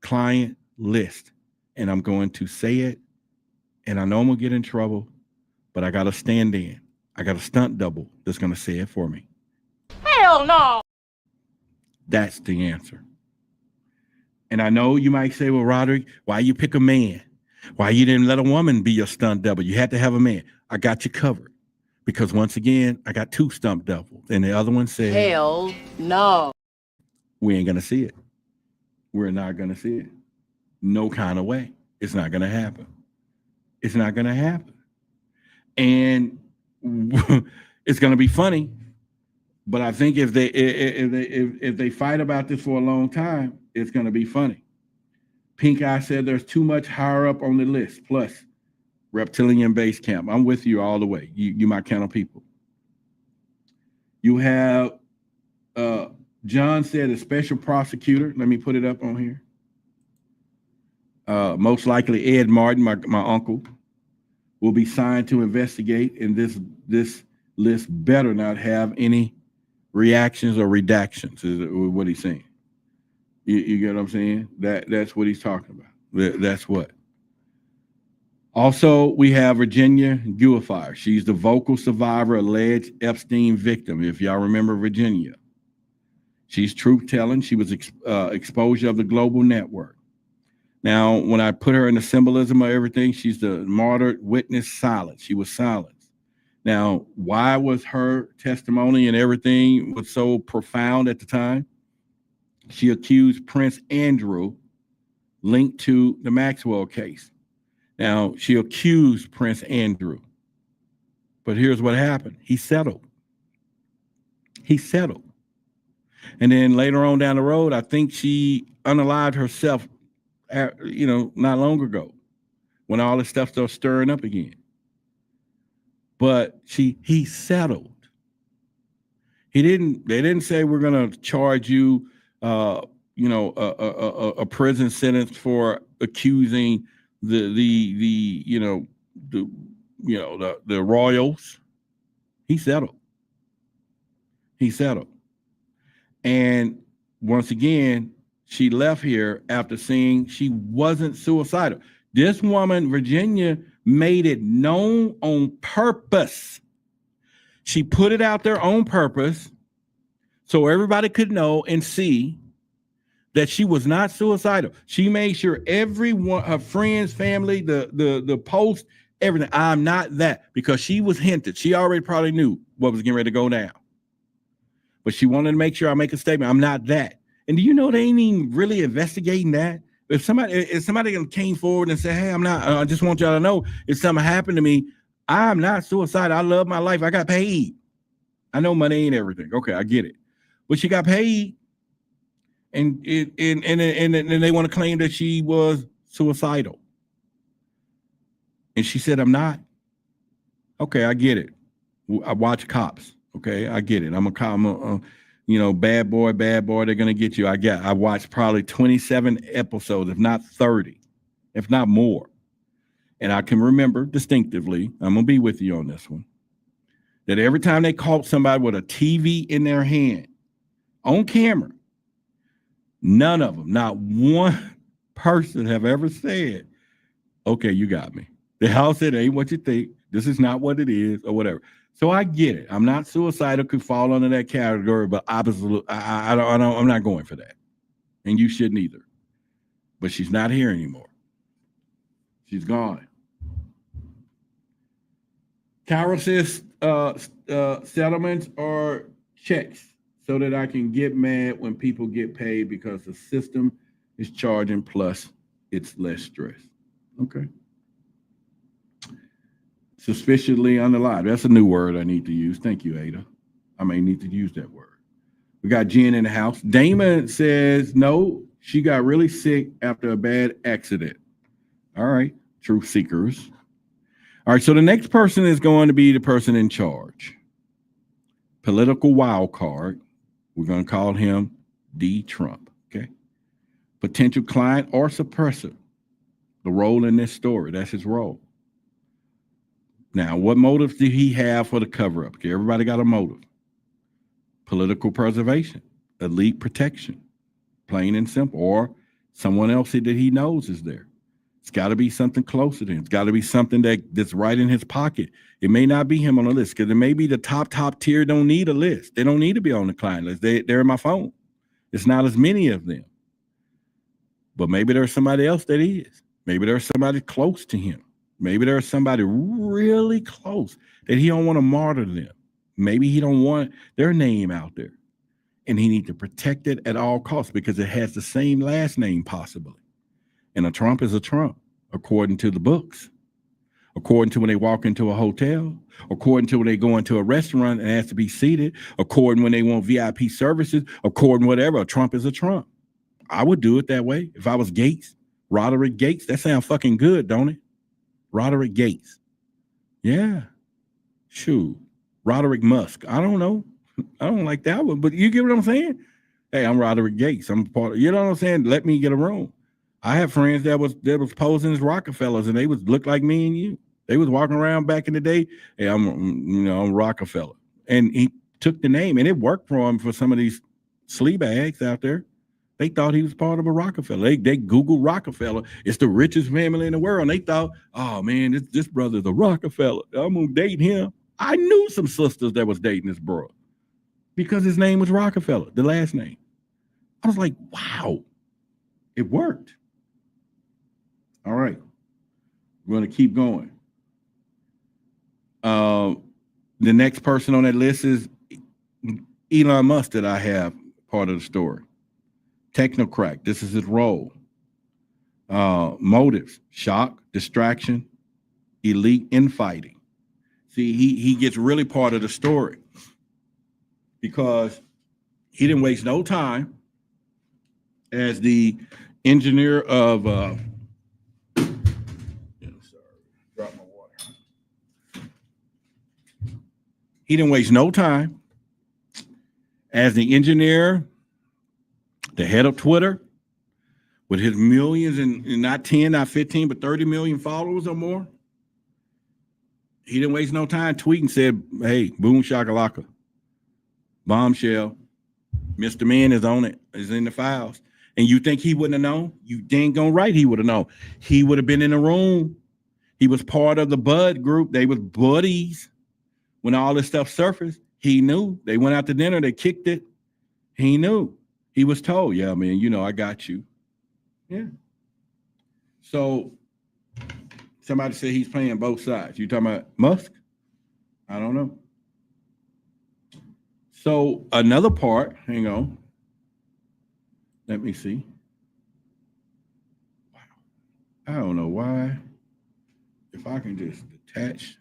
client list? And I'm going to say it, and I know I'm going to get in trouble, but I got to stand in. I got a stunt double that's going to say it for me. Hell no. That's the answer. And I know you might say, well, Roderick, why you pick a man? Why you didn't let a woman be your stunt double? You had to have a man. I got you covered. Because once again, I got two stunt doubles. And the other one said, Hell no. We ain't going to see it. We're not going to see it. No kind of way. It's not going to happen. It's not going to happen. And it's going to be funny. But I think if they fight about this for a long time, it's going to be funny. Pink Eye said there's too much higher up on the list. Plus, reptilian base camp. I'm with you all the way. You might count on people. You have John said a special prosecutor. Let me put it up on here. Most likely Ed Martin, my uncle, will be signed to investigate, and this list better not have any reactions or redactions, is what he's saying. You get what I'm saying? That's what he's talking about. That's what. Also, we have Virginia Guilfire. She's the vocal survivor, alleged Epstein victim. If y'all remember Virginia, She's truth-telling. She was exposure of the global network. Now, when I put her in the symbolism of everything, she's the martyred witness silent. She was silenced. Now, why was her testimony and everything was so profound at the time? She accused Prince Andrew linked to the Maxwell case. Now, she accused Prince Andrew. But here's what happened. He settled. He settled. And then later on down the road, I think she unalived herself, not long ago when all this stuff started stirring up again. But he settled. They didn't say we're going to charge you, a prison sentence for accusing the royals. He settled. And once again, she left here after seeing she wasn't suicidal. This woman, Virginia, made it known on purpose. She put it out there on purpose so everybody could know and see that she was not suicidal. She made sure everyone, her friends, family, the post, everything, I'm not that, because she was hinted. She already probably knew what was getting ready to go down. But she wanted to make sure I make a statement. I'm not that. And do you know they ain't even really investigating that? If somebody came forward and said, hey, I'm not, I just want y'all to know if something happened to me, I'm not suicidal. I love my life. I got paid. I know money ain't everything. Okay, I get it. But she got paid. And they want to claim that she was suicidal. And she said, I'm not. Okay, I get it. I watch Cops. Okay, I get it. I'm a cop. Bad boy. They're gonna get you. I watched probably 27 episodes, if not 30, if not more. And I can remember distinctively, I'm gonna be with you on this one, that every time they caught somebody with a TV in their hand on camera, none of them, not one person have ever said, okay, you got me. They all said, it ain't what you think. This is not what it is, or whatever. So I get it. I'm not suicidal, could fall under that category, but absolutely, I'm not going for that. And you shouldn't either. But she's not here anymore. She's gone. Kyra says settlements are checks so that I can get mad when people get paid because the system is charging, plus it's less stress. Okay. Suspiciously unalive. That's a new word I need to use. Thank you, Ada. I may need to use that word. We got Jen in the house. Damon says, no, she got really sick after a bad accident. All right, truth seekers. All right, so the next person is going to be the person in charge. Political wild card. We're going to call him D. Trump, okay? Potential client or suppressor. The role in this story, that's his role. Now, what motives did he have for the cover-up? Okay, everybody got a motive. Political preservation, elite protection, plain and simple, or someone else that he knows is there. It's got to be something closer to him. It's got to be something that's right in his pocket. It may not be him on the list, because it may be the top tier don't need a list. They don't need to be on the client list. They're in my phone. It's not as many of them. But maybe there's somebody else that is. Maybe there's somebody close to him. Maybe there's somebody really close that he don't want to martyr them. Maybe he don't want their name out there. And he needs to protect it at all costs because it has the same last name possibly. And a Trump is a Trump, according to the books. According to when they walk into a hotel, according to when they go into a restaurant and ask to be seated, according when they want VIP services, according whatever, a Trump is a Trump. I would do it that way if I was Gates. Roderick Gates, that sounds fucking good, don't it? Roderick Gates. Yeah. Shoot. Roderick Musk. I don't know. I don't like that one, but you get what I'm saying? Hey, I'm Roderick Gates. I'm part of, you know what I'm saying? Let me get a room. I have friends that was posing as Rockefellers, and they was look like me and you. They was walking around back in the day. Hey, I'm Rockefeller. And he took the name, and it worked for him for some of these sleaze bags out there. They thought he was part of a Rockefeller. They Googled Rockefeller. It's the richest family in the world. And they thought, oh, man, this brother's a Rockefeller. I'm going to date him. I knew some sisters that was dating this bro. because his name was Rockefeller, the last name. I was like, wow, it worked. All right, we're going to keep going. The next person on that list is Elon Musk that I have part of the story. Technocrat, this is his role. Motives, shock, distraction, elite infighting. See, he gets really part of the story because he didn't waste no time as the engineer of drop my water. He didn't waste no time as the engineer, the head of Twitter, with his millions and not 10, not 15, but 30 million followers or more. He didn't waste no time tweeting, said, hey, boom shakalaka, bombshell, Mr. Man is on it, is in the files. And you think he wouldn't have known? You dang gone right he would have known. He would have been in the room. He was part of the Bud group. They was buddies when all this stuff surfaced. He knew. They went out to dinner. They kicked it. He knew. He was told, yeah, man, you know, I got you. Yeah. So somebody said he's playing both sides. You talking about Musk? I don't know. So another part, hang on. Let me see. Wow. I don't know why. If I can just detach,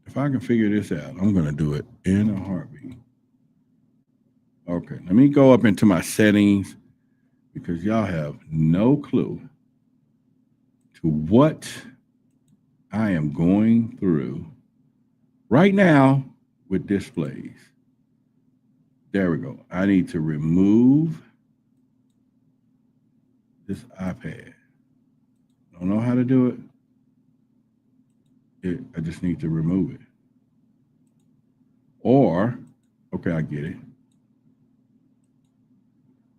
if I can figure this out, I'm going to do it in a heartbeat. Okay, let me go up into my settings because y'all have no clue to what I am going through right now with displays. There we go. I need to remove this iPad. Don't know how to do it. I just need to remove it. Or, okay, I get it.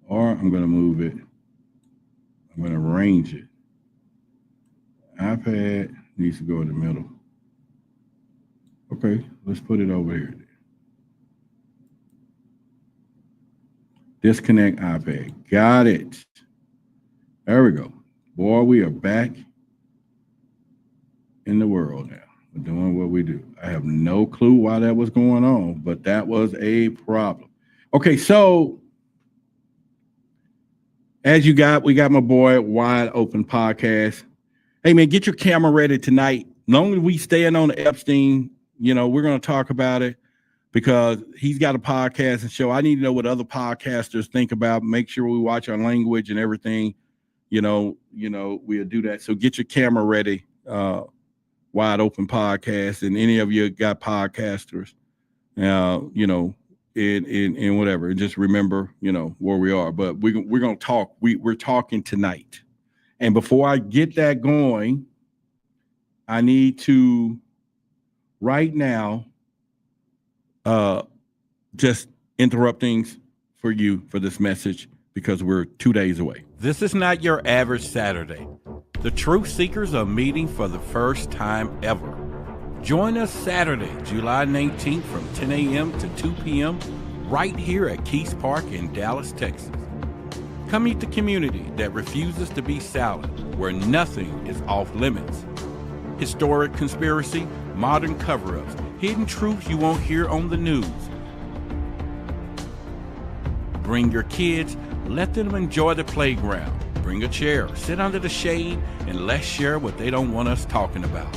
Or I'm going to move it. I'm going to arrange it. iPad needs to go in the middle. Okay, let's put it over here. Disconnect iPad. Got it. There we go. Boy, we are back in the world now. We're doing what we do. I have no clue why that was going on, but that was a problem. Okay, so as we got my boy Wide Open Podcast. Hey man, get your camera ready tonight. Long as we staying on the Epstein, you know, we're going to talk about it because he's got a podcast and show. I need to know what other podcasters think about. Make sure we watch our language and everything. You know, we'll do that. So get your camera ready. Wide Open Podcast, and any of you got podcasters, you know, in whatever. And just remember, you know, where we are. But we're gonna talk. We're talking tonight. And before I get that going, I need to right now just interrupt things for you for this message because we're 2 days away. This is not your average Saturday. The truth seekers are meeting for the first time ever. Join us Saturday, July 19th from 10 a.m. to 2 p.m. right here at Keys Park in Dallas, Texas. Come meet the community that refuses to be silent, where nothing is off limits. Historic conspiracy, modern cover-ups, hidden truths you won't hear on the news. Bring your kids, let them enjoy the playground. Bring a chair, sit under the shade, and let's share what they don't want us talking about.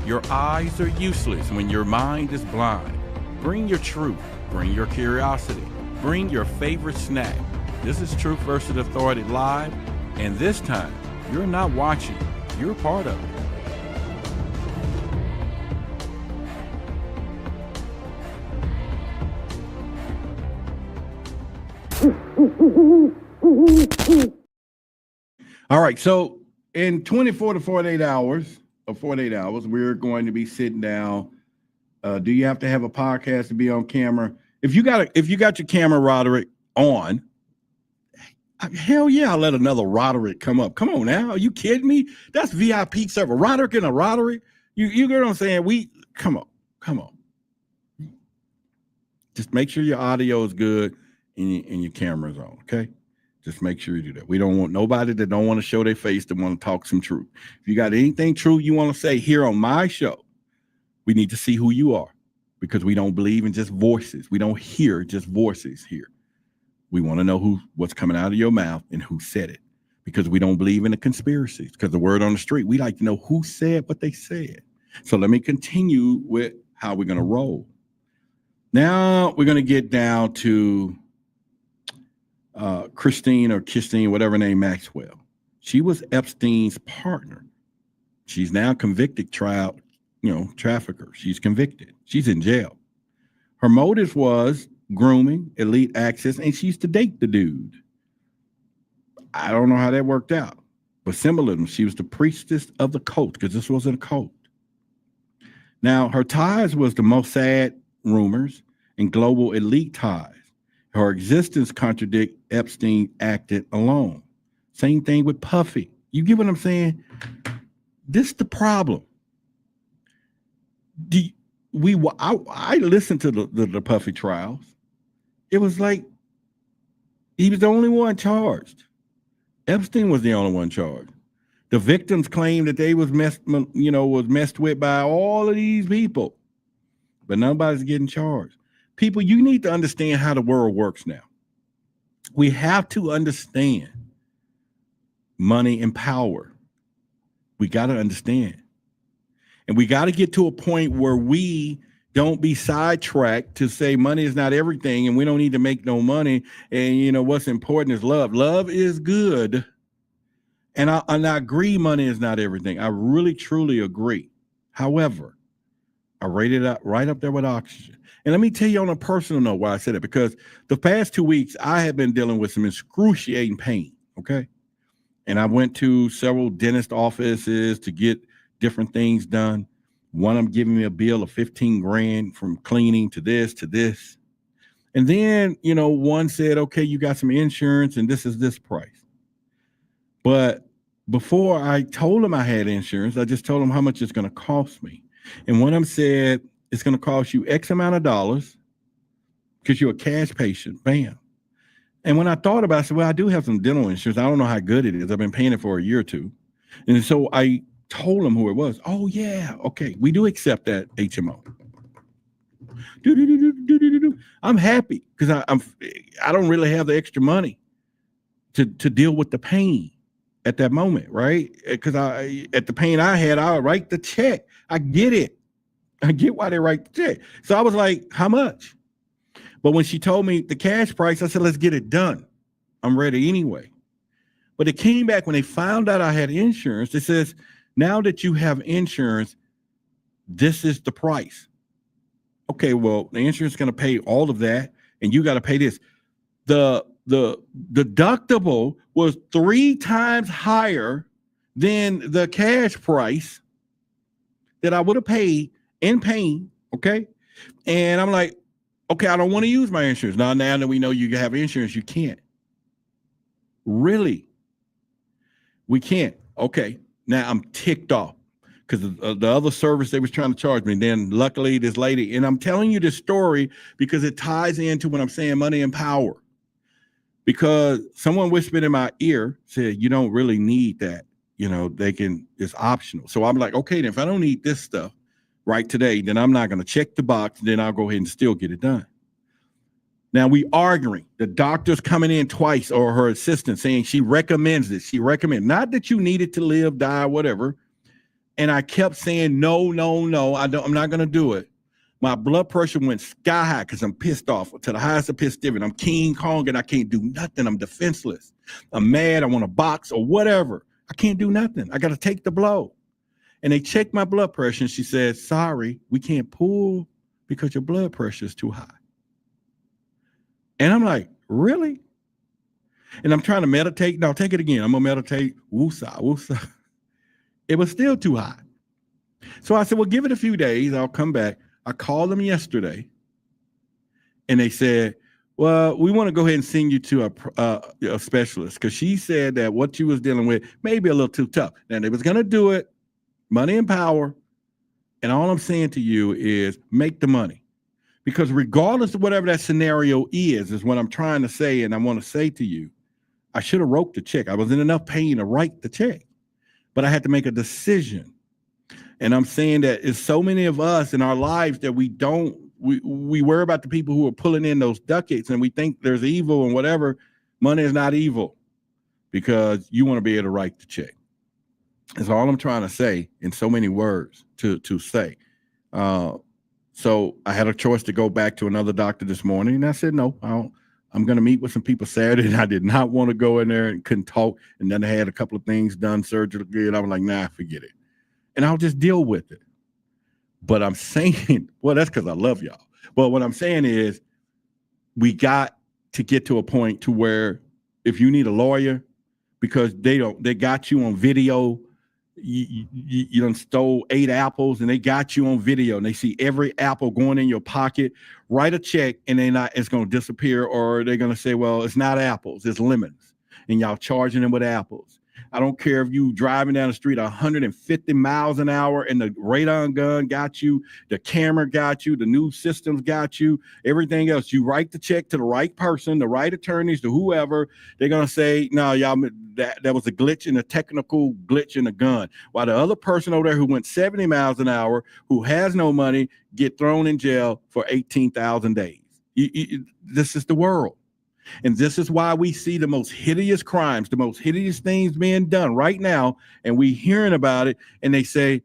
Your eyes are useless when your mind is blind. Bring your truth, bring your curiosity, bring your favorite snack. This is Truth versus Authority Live, and this time, you're not watching, you're part of it. All right, so in 24 to 48 hours, we're going to be sitting down. Do you have to have a podcast to be on camera? If you got your camera, Roderick, on, hell yeah, I'll let another Roderick come up. Come on now, are you kidding me? That's VIP server. Roderick and a Roderick. You get what I'm saying? Come on. Just make sure your audio is good and your camera's on, okay? Just make sure you do that. We don't want nobody that don't want to show their face to want to talk some truth. If you got anything true you want to say here on my show, we need to see who you are, because we don't believe in just voices. We don't hear just voices here. We want to know what's coming out of your mouth and who said it, because we don't believe in the conspiracies, because the word on the street, we like to know who said what they said. So let me continue with how we're going to roll. Now we're going to get down to Christine, whatever her name, Maxwell. She was Epstein's partner. She's now convicted trafficker. She's convicted. She's in jail. Her motive was grooming, elite access, and she used to date the dude. I don't know how that worked out, but symbolism, she was the priestess of the cult, because this wasn't a cult. Now, her ties was the Mossad rumors and global elite ties. Her existence contradict Epstein acted alone. Same thing with Puffy. You get what I'm saying? This is the problem. I listened to the Puffy trials. It was like he was the only one charged. Epstein was the only one charged. The victims claimed that they was messed with by all of these people, but nobody's getting charged. People, you need to understand how the world works now. We have to understand money and power. We got to understand. And we got to get to a point where we don't be sidetracked to say money is not everything and we don't need to make no money. And, what's important is love. Love is good. And I agree money is not everything. I really, truly agree. However, I rated it right up there with oxygen. And let me tell you on a personal note why I said it, because the past 2 weeks, I have been dealing with some excruciating pain, okay? And I went to several dentist offices to get different things done. One of them giving me a bill of 15 grand from cleaning to this. And then, one said, okay, you got some insurance and this is this price. But before I told them I had insurance, I just told them how much it's going to cost me. And one of them said, it's going to cost you X amount of dollars because you're a cash patient. Bam. And when I thought about it, I said, well, I do have some dental insurance. I don't know how good it is. I've been paying it for a year or two. And so I told them who it was. Oh, yeah. Okay. We do accept that HMO. I'm happy because I don't really have the extra money to deal with the pain at that moment, right? Because at the pain I had, I write the check. I get it. I get why they write the check. So I was like, how much? But when she told me the cash price, I said, let's get it done. I'm ready anyway. But it came back when they found out I had insurance. It says, now that you have insurance, this is the price. Okay, well, the insurance is going to pay all of that, and you got to pay this. The deductible was 3 times higher than the cash price that I would have paid in pain, okay? And I'm like, okay, I don't want to use my insurance. Now that we know you have insurance, you can't. Really? We can't. Okay, now I'm ticked off because the other service they was trying to charge me. Then luckily this lady, and I'm telling you this story because it ties into when I'm saying money and power. Because someone whispered in my ear, said, you don't really need that. It's optional. So I'm like, okay, then if I don't need this stuff right today, then I'm not going to check the box. Then I'll go ahead and still get it done. Now we arguing. The doctor's coming in twice, or her assistant saying she recommends this. She recommends, not that you need it to live, die, whatever. And I kept saying, no, I'm not going to do it. My blood pressure went sky high because I'm pissed off to the highest of festivity. I'm King Kong and I can't do nothing. I'm defenseless. I'm mad. I want to box or whatever. I can't do nothing. I got to take the blow. And they checked my blood pressure and she said, sorry, we can't pull because your blood pressure is too high. And I'm like, really? And I'm trying to meditate. No, take it again. I'm going to meditate. Woosah, woosah. It was still too high. So I said, well, give it a few days. I'll come back. I called them yesterday and they said, well, we want to go ahead and send you to a specialist because she said that what you was dealing with may be a little too tough. Now, they was going to do it, money and power. And all I'm saying to you is make the money Because regardless of whatever that scenario is what I'm trying to say. And I want to say to you, I should have wrote the check. I was in enough pain to write the check, but I had to make a decision. And I'm saying that it's so many of us in our lives that we worry about the people who are pulling in those ducats, and we think there's evil and whatever. Money is not evil, because you want to be able to write the check. That's all I'm trying to say in so many words to say. So I had a choice to go back to another doctor this morning, and I said, no, I'm going to meet with some people Saturday, and I did not want to go in there and couldn't talk. And then I had a couple of things done surgically, and I was like, nah, forget it. And I'll just deal with it. But I'm saying, well, that's because I love y'all. But what I'm saying is we got to get to a point to where if you need a lawyer, because they got you on video, you done stole 8 apples and they got you on video and they see every apple going in your pocket, write a check and it's going to disappear, or they're going to say, well, it's not apples, it's lemons, and y'all charging them with apples. I don't care if you driving down the street 150 miles an hour and the radar gun got you, the camera got you, the new systems got you, everything else. You write the check to the right person, the right attorneys, to whoever. They're going to say, no, y'all, that was a glitch in a technical glitch in the gun. While the other person over there who went 70 miles an hour, who has no money, get thrown in jail for 18,000 days. This is the world. And this is why we see the most hideous crimes, the most hideous things being done right now. And we hearing about it. And they say,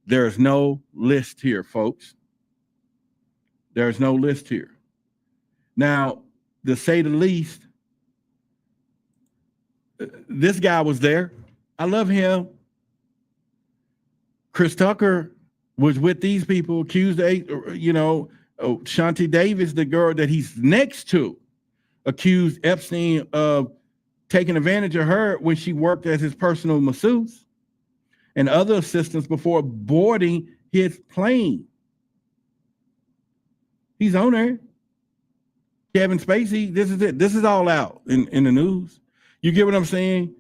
there's no list here, folks. There's no list here. Now, to say the least, this guy was there. I love him. Chris Tucker was with these people, accused, Shanti Davis, the girl that he's next to, accused Epstein of taking advantage of her when she worked as his personal masseuse and other assistants before boarding his plane. He's on there. Kevin Spacey, this is it. This is all out in the news. You get what I'm saying?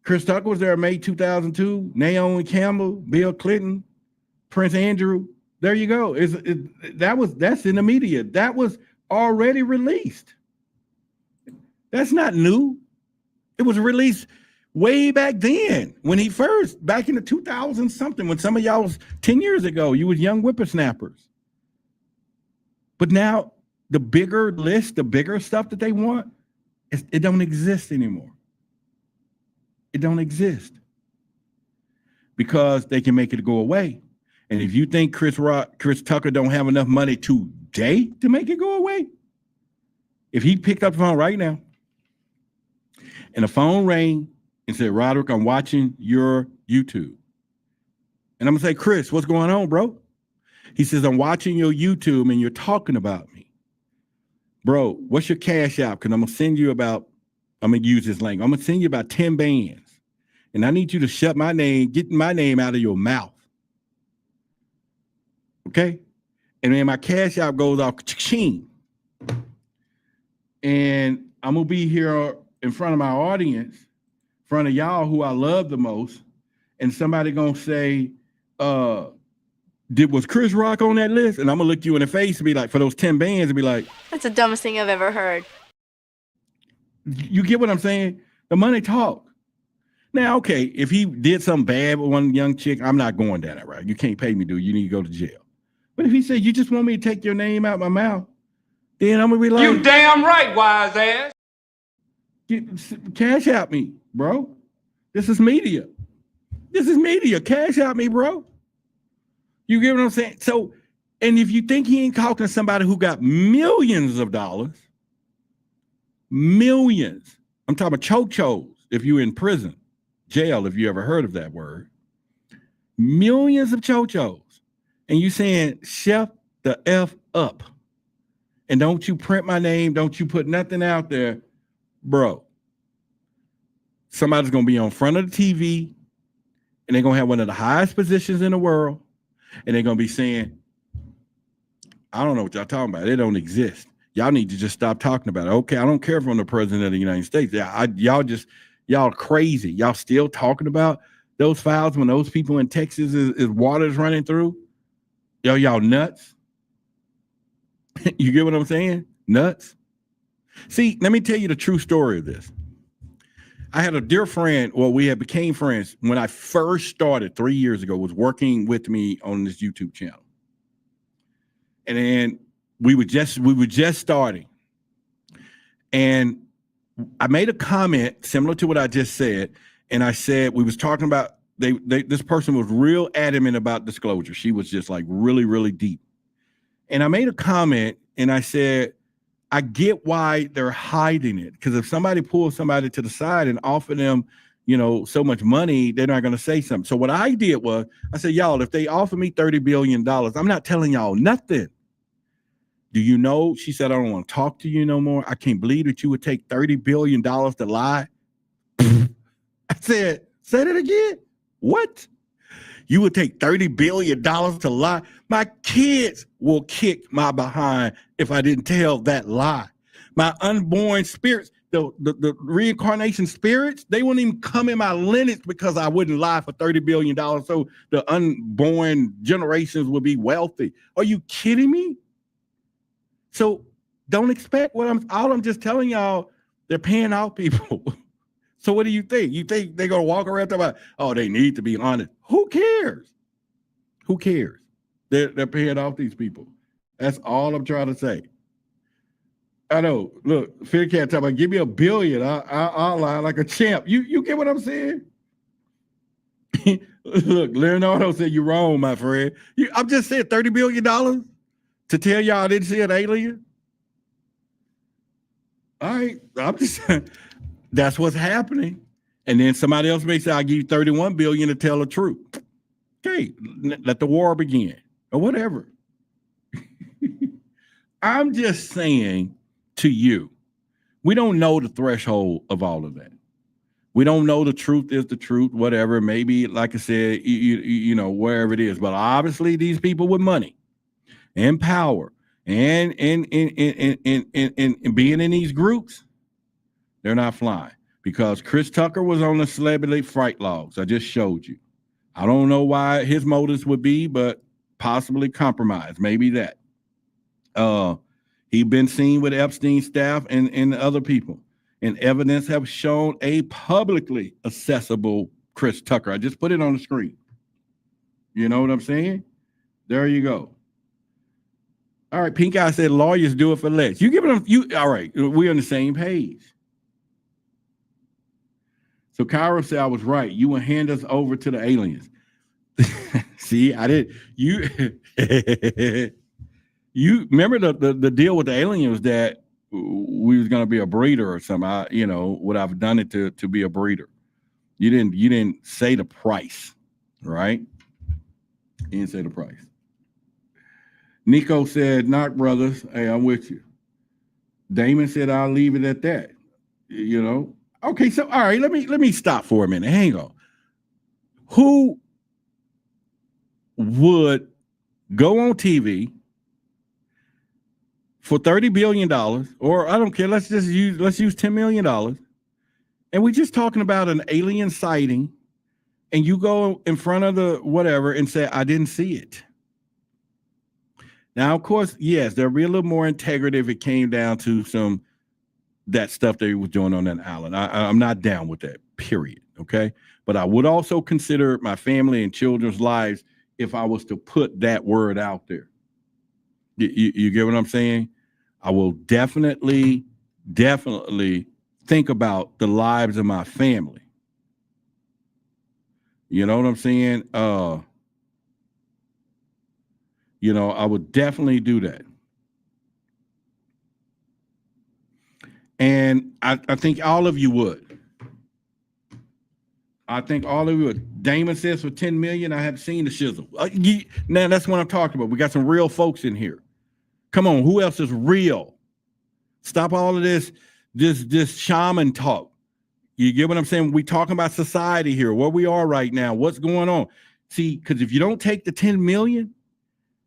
Chris Tucker was there in May 2002. Naomi Campbell, Bill Clinton, Prince Andrew. There you go. That's in the media. That was already released. That's not new. It was released way back then when he first, back in the 2000 something, when some of y'all was 10 years ago, you was young whippersnappers. But now the bigger list, the bigger stuff that they want, it don't exist anymore. It don't exist because they can make it go away. And if you think Chris Tucker don't have enough money today to make it go away, if he picked up the phone right now and the phone rang and said, Roderick, I'm watching your YouTube. And I'm gonna say, Chris, what's going on, bro? He says, I'm watching your YouTube and you're talking about me. Bro, what's your cash app? Because I'm gonna use this link. I'm gonna send you about 10 bands. And I need you to get my name out of your mouth. Okay? And then my cash app goes off, ching. And I'm gonna be here in front of my audience, in front of y'all who I love the most, and somebody gonna say, was Chris Rock on that list? And I'm gonna look you in the face and be like, for those 10 bands, and be like, That's the dumbest thing I've ever heard. You get what I'm saying? The money talk. Now, okay, if he did something bad with one young chick, I'm not going down that route. You can't pay me, dude. You need to go to jail. But if he said, you just want me to take your name out my mouth, then I'm gonna be like, You damn right, wise ass. Cash out me, bro. This is media. This is media. Cash out me, bro. You get what I'm saying? So, and if you think he ain't talking to somebody who got millions of dollars, millions. I'm talking about choke-chos if you're in prison, jail, if you ever heard of that word. Millions of choke-chos. And you saying, shut the F up. And don't you print my name. Don't you put nothing out there. Bro, somebody's going to be on front of the TV and they're going to have one of the highest positions in the world. And they're going to be saying, I don't know what y'all talking about. It don't exist. Y'all need to just stop talking about it. Okay, I don't care if I'm the president of the United States. Y'all crazy. Y'all still talking about those files when those people in Texas is water's running through? Y'all nuts? You get what I'm saying? Nuts. See, let me tell you the true story of this. I had a dear friend, well, we had became friends when I first started 3 years ago, was working with me on this YouTube channel. And then we were just starting. And I made a comment similar to what I just said. And I said, we was talking about, this person was real adamant about disclosure. She was just like really, really deep. And I made a comment and I said, I get why they're hiding it. Because if somebody pulls somebody to the side and offer them, so much money, they're not going to say something. So what I did was, I said, y'all, if they offer me $30 billion, I'm not telling y'all nothing. Do you know? She said, I don't want to talk to you no more. I can't believe that you would take $30 billion to lie. I said, say that again. What? You would take $30 billion to lie? My kids will kick my behind if I didn't tell that lie. My unborn spirits, the reincarnation spirits, they wouldn't even come in my lineage because I wouldn't lie for $30 billion. So the unborn generations would be wealthy. Are you kidding me? So don't expect I'm just telling y'all, they're paying out people. So what do you think? You think they're going to walk around talking about, oh, they need to be honest. Who cares? Who cares? They're paying off these people. That's all I'm trying to say. I know. Look, Fear Cat talking about, give me $1 billion. I'll lie like a champ. You get what I'm saying? Look, Leonardo said you're wrong, my friend. I'm just saying $30 billion to tell y'all I didn't see an alien. All right. I'm just saying. That's what's happening. And then somebody else may say, I'll give you $31 billion to tell the truth. Okay, let the war begin or whatever. I'm just saying to you, we don't know the threshold of all of that. We don't know the truth is the truth, whatever. Maybe, like I said, wherever it is. But obviously these people with money and power and being in these groups, they're not flying because Chris Tucker was on the celebrity fright logs. I just showed you. I don't know why his motives would be, but possibly compromise. Maybe that. He'd been seen with Epstein staff and other people. And evidence have shown a publicly accessible Chris Tucker. I just put it on the screen. You know what I'm saying? There you go. All right, Pink Eye said lawyers do it for less. You giving them all right, we're on the same page. So Kyra said I was right. You will hand us over to the aliens. See, I did. You remember the deal with the aliens that we was gonna be a breeder or something. Would I've done it to be a breeder. You didn't say the price, right? You didn't say the price. Nico said, knock brothers. Hey, I'm with you. Damon said I'll leave it at that. Okay, so all right, let me stop for a minute. Hang on. Who would go on TV for $30 billion, or I don't care, let's use $10 million, and we're just talking about an alien sighting, and you go in front of the whatever and say, I didn't see it. Now, of course, yes, there'll be a little more integrity if it came down to that stuff that he was doing on that island. I'm not down with that, period. Okay. But I would also consider my family and children's lives if I was to put that word out there. You get what I'm saying? I will definitely think about the lives of my family. You know what I'm saying? I would definitely do that. And I think all of you would. I think all of you would. Damon says for 10 million, I have seen the shizzle. Now that's what I'm talking about. We got some real folks in here. Come on, who else is real? Stop all of this shaman talk. You get what I'm saying? We talking about society here, where we are right now, what's going on. See, because if you don't take the 10 million,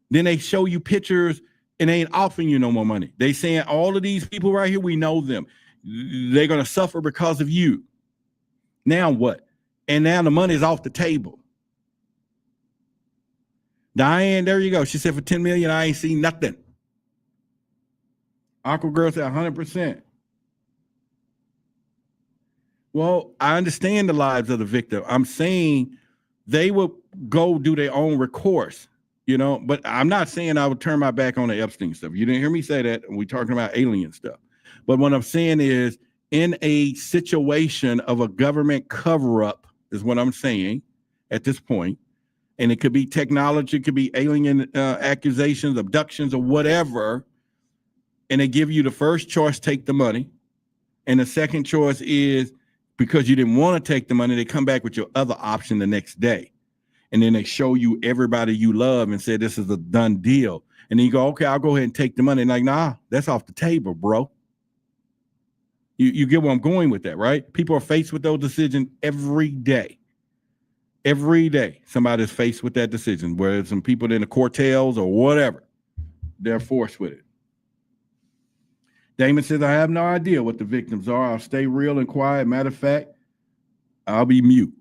then they show you pictures and they ain't offering you no more money. They saying all of these people right here, we know them. They're going to suffer because of you. Now what? And now the money is off the table. Diane, there you go. She said for 10 million, I ain't seen nothing. Aqua Girl said 100%. Well, I understand the lives of the victim. I'm saying they would go do their own recourse, but I'm not saying I would turn my back on the Epstein stuff. You didn't hear me say that. We're talking about alien stuff. But what I'm saying is, in a situation of a government cover-up is what I'm saying at this point. And it could be technology, it could be alien accusations, abductions, or whatever. And they give you the first choice, take the money. And the second choice is, because you didn't want to take the money, they come back with your other option the next day. And then they show you everybody you love and say, this is a done deal. And then you go, okay, I'll go ahead and take the money. And like, nah, that's off the table, bro. You get where I'm going with that, right? People are faced with those decisions every day. Every day, somebody's faced with that decision, whether it's some people in the cartels or whatever. They're forced with it. Damon says, I have no idea what the victims are. I'll stay real and quiet. Matter of fact, I'll be mute.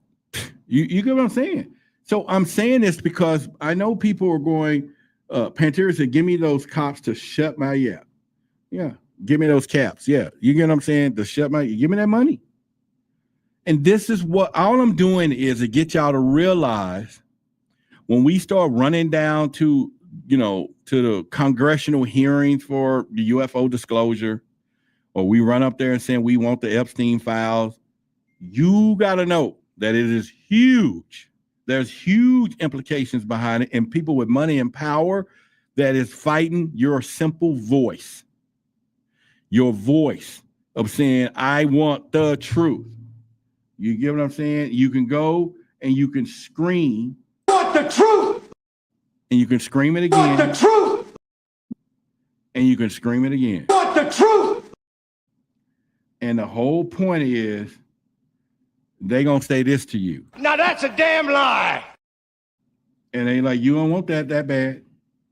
You get what I'm saying? So I'm saying this because I know people are going, Pantera said, give me those cops to shut my yap. Yeah, give me those caps. Yeah, you get what I'm saying? To shut my, give me that money. And this is what, all I'm doing is to get y'all to realize when we start running down to the congressional hearings for the UFO disclosure, or we run up there and saying we want the Epstein files, you got to know that it is huge. There's huge implications behind it, and people with money and power that is fighting your simple voice. Your voice of saying, I want the truth. You get what I'm saying? You can go and you can scream. Want the truth! And you can scream it again. Want the truth! And you can scream it again. Want the truth! And the whole point is, they gonna say this to you. Now that's a damn lie! And they like, you don't want that bad.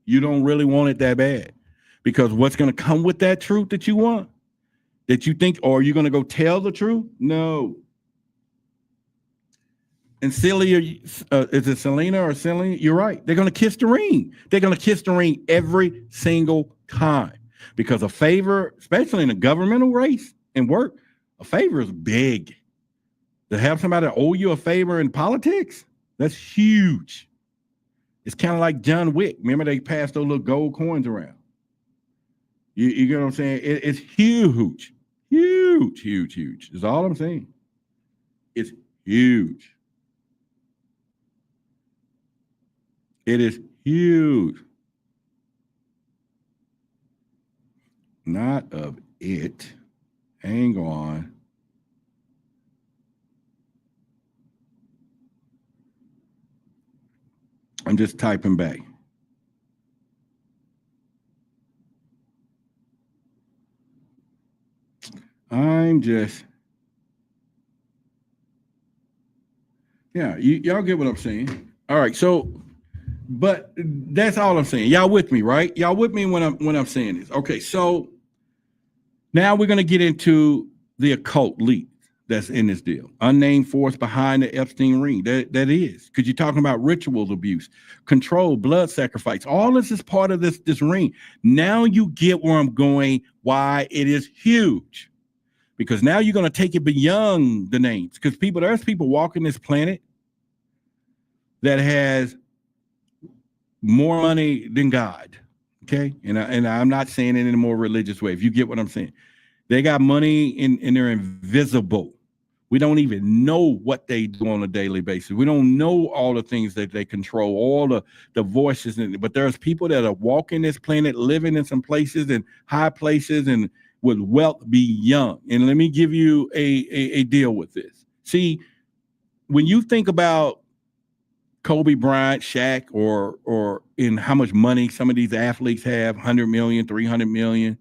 You don't really want it that bad. Because what's gonna come with that truth that you want? That you think, or are you gonna go tell the truth? No. And Celia, is it Selena or Celia? You're right. They're going to kiss the ring. They're going to kiss the ring every single time. Because a favor, especially in a governmental race and work, a favor is big. To have somebody owe you a favor in politics, that's huge. It's kind of like John Wick. Remember they passed those little gold coins around. You get what I'm saying? It's huge. Huge, huge, huge. Is all I'm saying. It's huge. It is huge. Not of it. Hang on. I'm just typing back. Y'all get what I'm saying. All right, so but that's all I'm saying. Y'all with me, right? Y'all with me when I'm saying this. Okay, so now we're gonna get into the occult leak that's in this deal. Unnamed force behind the Epstein ring. That is, because you're talking about ritual abuse, control, blood sacrifice. All this is part of this ring. Now you get where I'm going, why it is huge. Because now you're gonna take it beyond the names. Because there's people walking this planet that has more money than God, okay? And I'm not saying it in a more religious way, if you get what I'm saying. They got money and they're invisible. We don't even know what they do on a daily basis. We don't know all the things that they control, all the voices. But there's people that are walking this planet, living in some places and high places and with wealth beyond. And let me give you a deal with this. See, when you think about Kobe Bryant, Shaq, or in how much money some of these athletes have, 100 million, 300 million,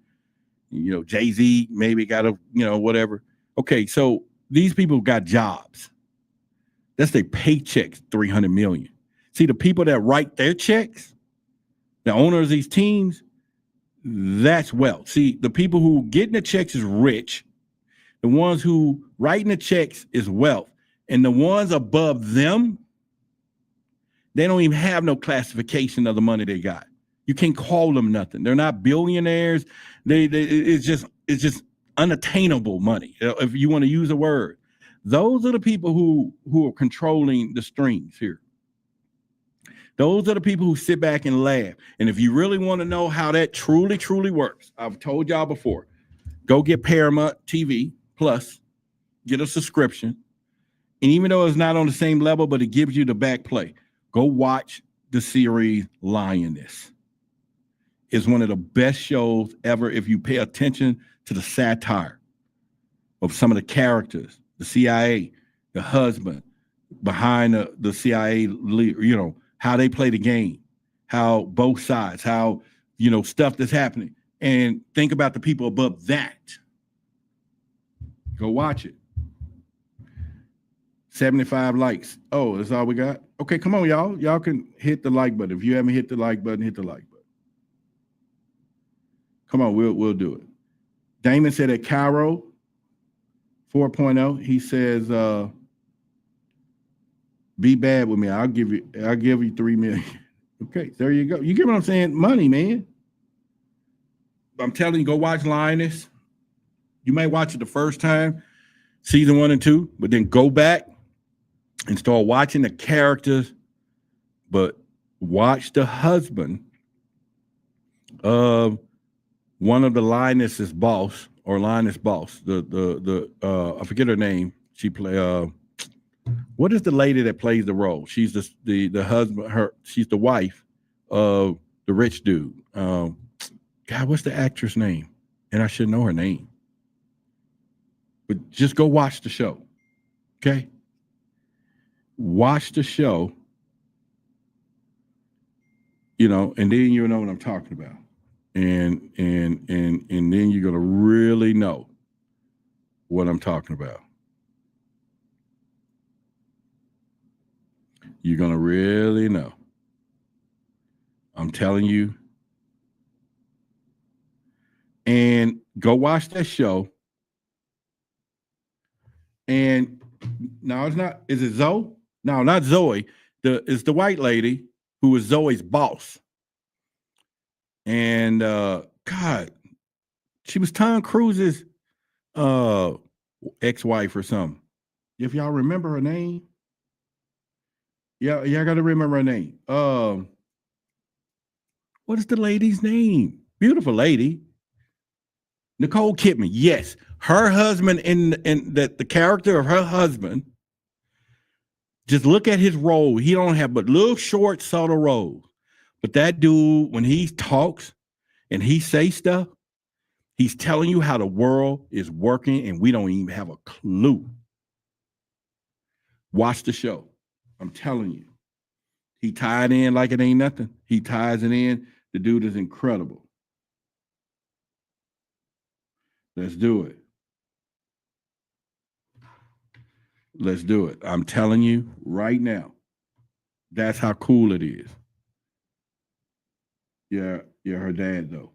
Jay-Z maybe got whatever. Okay, so these people got jobs. That's their paychecks, 300 million. See, the people that write their checks, the owners of these teams, that's wealth. See, the people who getting the checks is rich. The ones who writing the checks is wealth. And the ones above them, they don't even have no classification of the money they got. You can't call them nothing. They're not billionaires. It's just unattainable money. If you want to use a word, those are the people who are controlling the strings here. Those are the people who sit back and laugh. And if you really want to know how that truly works, I've told y'all before, go get Paramount TV Plus, get a subscription. And even though it's not on the same level, but it gives you the back play, go watch the series Lioness. It's one of the best shows ever if you pay attention to the satire of some of the characters, the CIA, the husband behind the CIA, how they play the game, how both sides, how, stuff that's happening. And think about the people above that. Go watch it. 75 likes. Oh, that's all we got? Okay, come on, y'all. Y'all can hit the like button. If you haven't hit the like button, hit the like button. Come on, we'll do it. Damon said at Cairo 4.0, he says, be bad with me. I'll give you $3 million. Okay, there you go. You get what I'm saying? Money, man. I'm telling you, go watch Lioness. You may watch it the first time, season 1 and 2, but then go back and start watching the characters, but watch the husband of one of the Lioness's boss or Lioness boss. I forget her name. She play what is the lady that plays the role? She's the husband, she's the wife of the rich dude. God, what's the actress name? And I should know her name. But just go watch the show. Okay? Watch the show. And then you'll know what I'm talking about. And then you're gonna really know what I'm talking about. You're gonna really know. I'm telling you. And go watch that show. And no, it's not. Is it Zoe? No, not Zoe. It's the white lady who is Zoe's boss. And God, she was Tom Cruise's ex-wife or something. If y'all remember her name, y'all got to remember her name. What is the lady's name? Beautiful lady, Nicole Kidman. Yes, her husband in the character of her husband. Just look at his role. He don't have but little short, subtle roles. But that dude, when he talks and he says stuff, he's telling you how the world is working and we don't even have a clue. Watch the show. I'm telling you. He tied in like it ain't nothing. He ties it in. The dude is incredible. Let's do it. Let's do it. I'm telling you right now. That's how cool it is. Yeah, her dad, though.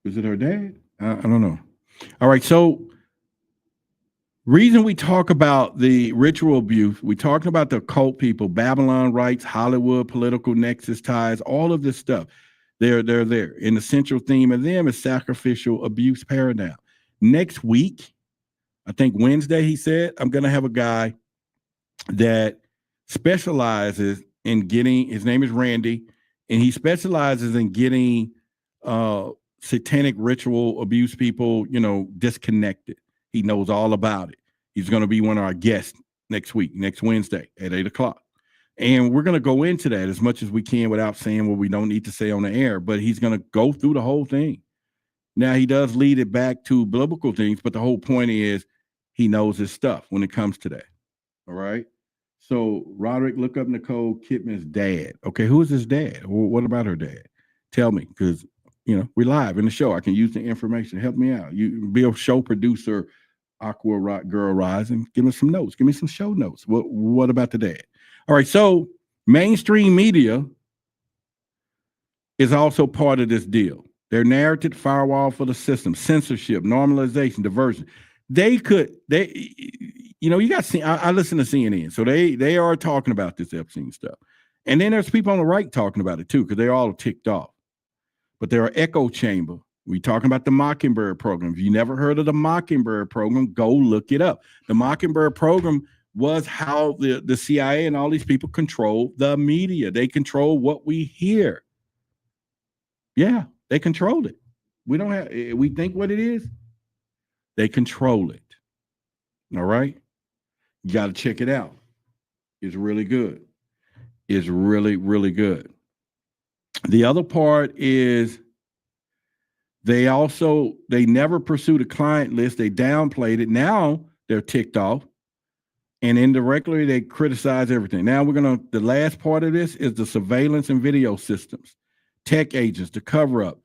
Is it her dad? I don't know. All right, so reason we talk about the ritual abuse, we talking about the occult people, Babylon rights, Hollywood, political nexus ties, all of this stuff. They're there. And the central theme of them is sacrificial abuse paradigm. Next week, I think Wednesday, he said, I'm going to have a guy that specializes in getting, his name is Randy, and he specializes in getting satanic ritual abuse people, disconnected. He knows all about it. He's going to be one of our guests next week, next Wednesday at 8:00. And we're going to go into that as much as we can without saying what we don't need to say on the air, but he's going to go through the whole thing. Now, he does lead it back to biblical things, but the whole point is he knows his stuff when it comes to that. All right? So, Roderick, look up Nicole Kidman's dad. Okay, who is his dad? What about her dad? Tell me, because, we're live in the show. I can use the information. Help me out. You be a show producer, Aqua Rock Girl Rising. Give me some notes. Give me some show notes. What about the dad? All right, so mainstream media is also part of this deal. Their narrative firewall for the system, censorship, normalization, diversion. You got, I listen to CNN, so they are talking about this Epstein stuff. And then there's people on the right talking about it too, because they're all ticked off. But there are echo chamber. We talking about the Mockingbird program. If you never heard of the Mockingbird program, go look it up. The Mockingbird program was how the CIA and all these people control the media. They control what we hear. Yeah, they control it. We think what it is. They control it. All right. You got to check it out. It's really good. It's really, really good. The other part is they never pursued a client list. They downplayed it. Now they're ticked off. And indirectly, they criticize everything. Now the last part of this is the surveillance and video systems, tech agents to cover up,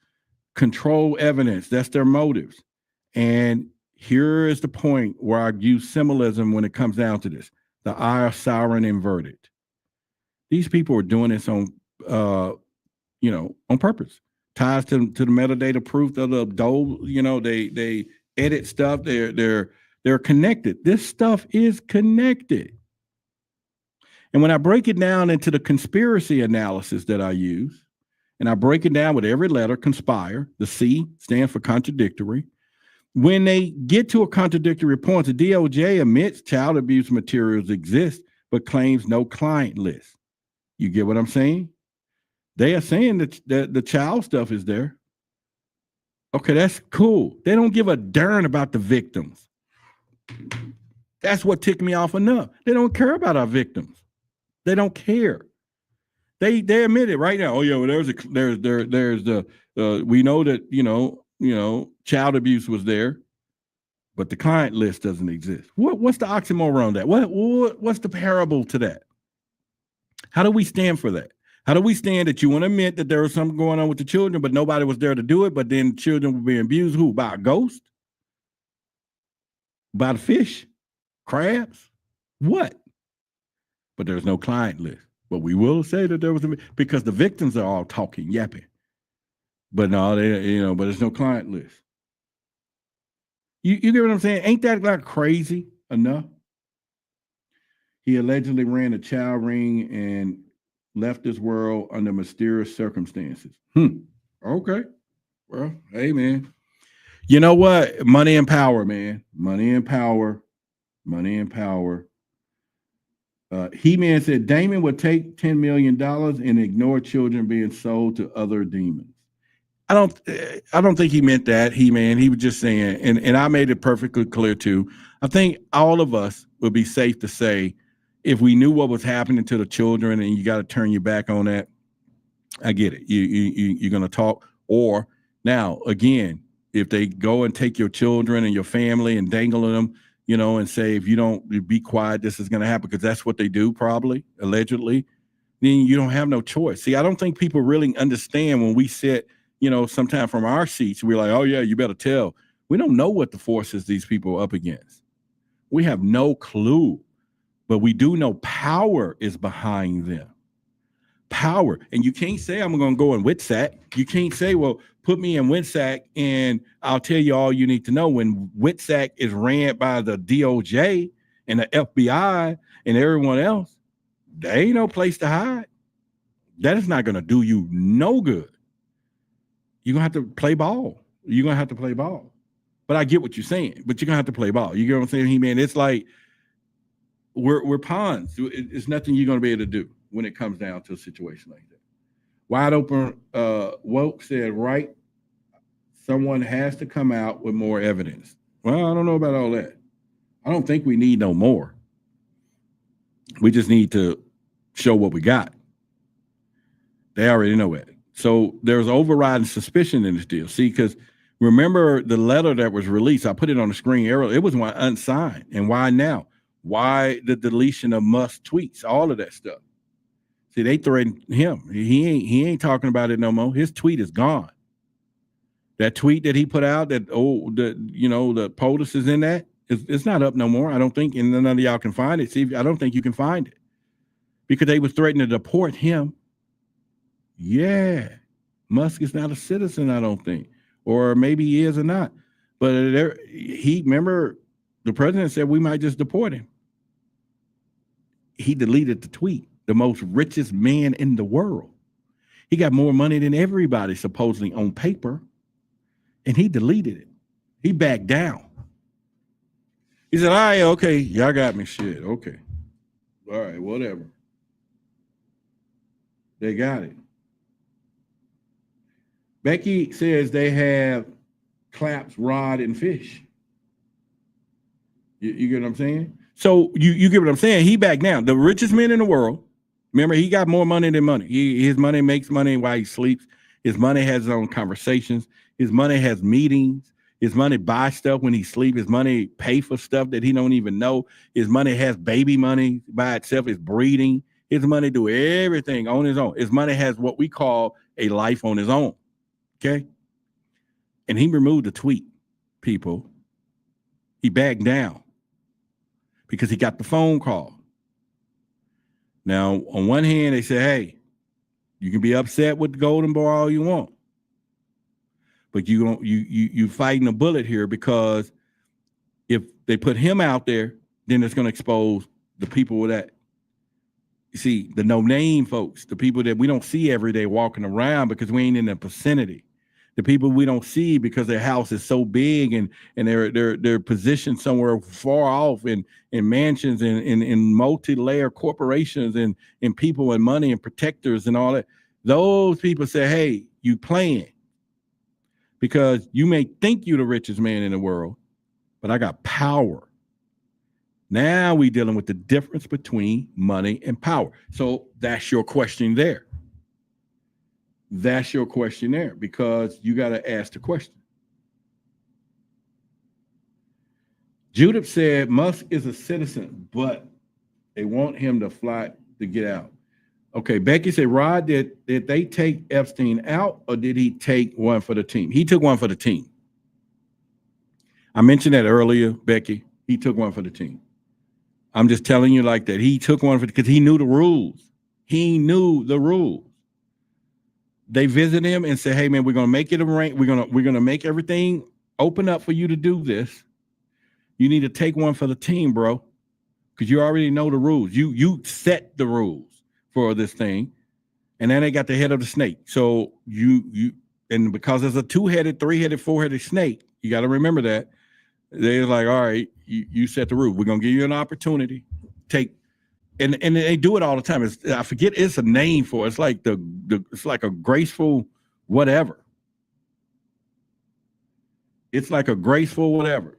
control evidence. That's their motives. And here is the point where I use symbolism when it comes down to this. The eye of Sauron inverted. These people are doing this on purpose. Ties to the metadata proof of the dole. They edit stuff. They're connected. This stuff is connected. And when I break it down into the conspiracy analysis that I use, and I break it down with every letter, conspire, the C stands for contradictory. When they get to a contradictory point, the DOJ admits child abuse materials exist, but claims no client list. You get what I'm saying? They are saying that the child stuff is there. Okay, that's cool. They don't give a darn about the victims. That's what ticked me off enough. They don't care about our victims. They don't care. They admit it right now. Oh yeah, well, there's the we know that child abuse was there, but the client list doesn't exist. What's the oxymoron on that? What's the parable to that? How do we stand for that? How do we stand that you want to admit that there was something going on with the children, but nobody was there to do it, but then children were being abused? Who? By a ghost? By the fish? Crabs? What? But there's no client list. But we will say that there was because the victims are all talking, yapping. But no, but there's no client list. You get what I'm saying? Ain't that like crazy enough? He allegedly ran a child ring and left this world under mysterious circumstances. Okay. Well, hey, man. You know what? Money and power, man. Money and power. Money and power. He-Man said Damon would take $10 million and ignore children being sold to other demons. I don't think he meant that, He-Man. He was just saying, and I made it perfectly clear too. I think all of us would be safe to say, if we knew what was happening to the children and you got to turn your back on that, I get it. You're going to talk. Or now, again, if they go and take your children and your family and dangle them, and say, if you don't be quiet, this is going to happen, because that's what they do, probably, allegedly, then you don't have no choice. See, I don't think people really understand when we sit, sometime from our seats, we're like, oh, yeah, you better tell. We don't know what the forces these people are up against. We have no clue. But we do know power is behind them. Power. And you can't say, I'm going to go in WITSAC. You can't say, well, put me in WITSAC and I'll tell you all you need to know. When WITSAC is ran by the DOJ and the FBI and everyone else, there ain't no place to hide. That is not going to do you no good. You're going to have to play ball. You're going to have to play ball. But I get what you're saying. But you're going to have to play ball. You get what I'm saying, He-Man? It's like, we're pawns. It's nothing you're going to be able to do when it comes down to a situation like that. Wide open. Woke said, right, someone has to come out with more evidence. Well, I don't know about all that. I don't think we need no more. We just need to show what we got. They already know it. So there's overriding suspicion in this deal. See, because remember the letter that was released, I put it on the screen earlier. It was one unsigned. And why now? Why the deletion of Musk's tweets? All of that stuff. See, they threatened him. He ain't talking about it no more. His tweet is gone. That tweet that he put out, that the POTUS is in that, it's not up no more. I don't think, and none of y'all can find it. See, I don't think you can find it because they was threatening to deport him. Yeah, Musk is not a citizen, I don't think, or maybe he is or not. But remember, the president said we might just deport him. He deleted the tweet. the most richest man in the world. He got more money than everybody supposedly on paper, and he deleted it. He backed down. He said, all right, okay, y'all got me, shit, okay. All right, whatever. They got it. Becky says they have claps, rod, and fish. You get what I'm saying? So you get what I'm saying? He backed down. The richest man in the world. Remember, he got more money than money. His money makes money while he sleeps. His money has his own conversations. His money has meetings. His money buys stuff when he sleeps. His money pay for stuff that he don't even know. His money has baby money by itself. It's breeding. His money do everything on his own. His money has what we call a life on his own. Okay? And he removed the tweet, people. He backed down because he got the phone call. Now, on one hand, they say, hey, you can be upset with the Golden Boy all you want. But you fighting a bullet here, because if they put him out there, then it's going to expose the people that, you see, the no-name folks, the people that we don't see every day walking around because we ain't in the vicinity. The people we don't see because their house is so big and they're positioned somewhere far off in mansions and in multi-layer corporations and people and money and protectors and all that. Those people say, hey, you playing. Because you may think you're the richest man in the world, but I got power. Now we dealing with the difference between money and power. So that's your question there. That's your question there, because you got to ask the question. Judith said Musk is a citizen, but they want him to fly to get out. Okay, Becky said, Rod, did they take Epstein out, or did he take one for the team? He took one for the team. I mentioned that earlier, Becky. He took one for the team. I'm just telling you like that. He took one for because he knew the rules. He knew the rules. They visited him and said, hey, man, we're going to make it a rank. We're going to make everything open up for you to do this. You need to take one for the team, bro, because you already know the rules. You set the rules for this thing, and then they got the head of the snake. So and because there's a 2-headed, 3-headed, 4-headed snake, you got to remember that. They're like, all right, you set the rule. We're gonna give you an opportunity. Take, and they do it all the time. I forget it's a name for it. It's like it's like a graceful whatever. It's like a graceful whatever,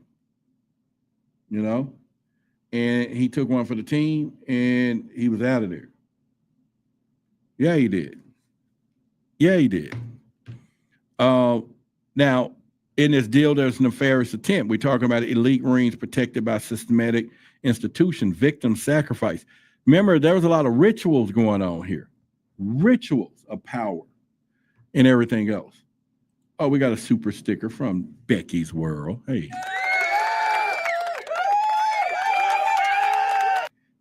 you know. And he took one for the team, and he was out of there. Yeah, he did. Yeah, he did. Now, in this deal, there's nefarious attempt. We're talking about elite Marines protected by systematic institution, victim sacrifice. Remember, there was a lot of rituals going on here. Rituals of power and everything else. Oh, we got a super sticker from Becky's World. Hey.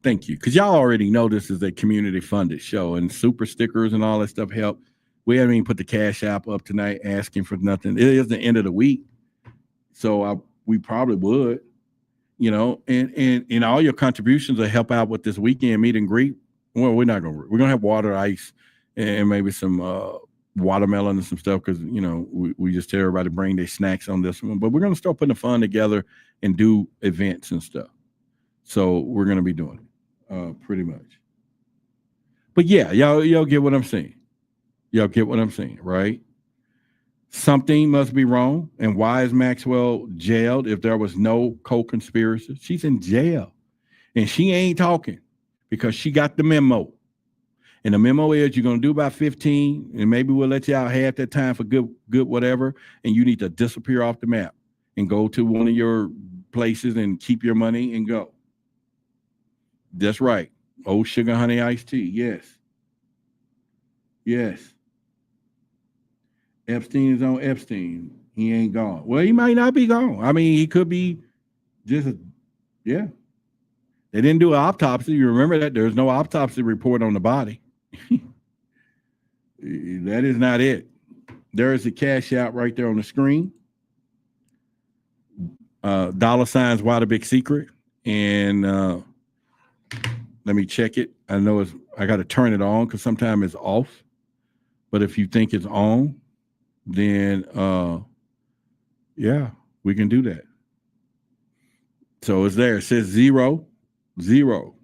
Thank you. Because y'all already know this is a community-funded show, and super stickers and all that stuff help. We haven't even put the Cash App up tonight asking for nothing. It is the end of the week, so we probably would, you know, and all your contributions will help out with this weekend meet and greet. Well, we're going to have water, ice, and maybe some watermelon and some stuff because, you know, we just tell everybody to bring their snacks on this one. But we're going to start putting the fun together and do events and stuff. So we're going to be doing it pretty much. But yeah, y'all get what I'm saying. Y'all get what I'm saying, right? Something must be wrong. And why is Maxwell jailed if there was no co-conspirator? She's in jail. And she ain't talking because she got the memo. And the memo is you're going to do about 15, and maybe we'll let you out half that time for good whatever, and you need to disappear off the map and go to one of your places and keep your money and go. That's right. Old sugar honey iced tea. Yes. Yes. Epstein is on Epstein. He ain't gone. Well, he might not be gone. I mean, he could be just, yeah. They didn't do an autopsy. You remember that? There's no autopsy report on the body. That is not it. There is a cash out right there on the screen. $, why the big secret? And let me check it. I know it's I got to turn it on because sometimes it's off. But if you think it's on, then yeah, we can do that. So it's there. It says 0, 0.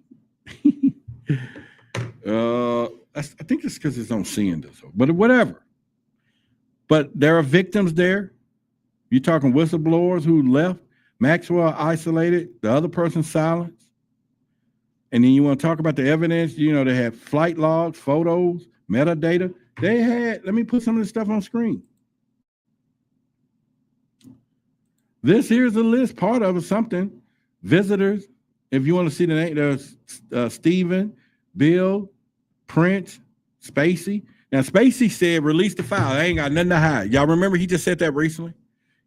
I think it's because it's on seeing this, but whatever. But there are victims there. You're talking whistleblowers who left, Maxwell isolated, the other person silenced. And then you want to talk about the evidence, you know, they had flight logs, photos, metadata. They had, let me put some of this stuff on screen. This here's a list, part of it, something. Visitors, if you want to see the name, there's Stephen, Bill, Prince, Spacey. Now, Spacey said, release the file. I ain't got nothing to hide. Y'all remember he just said that recently?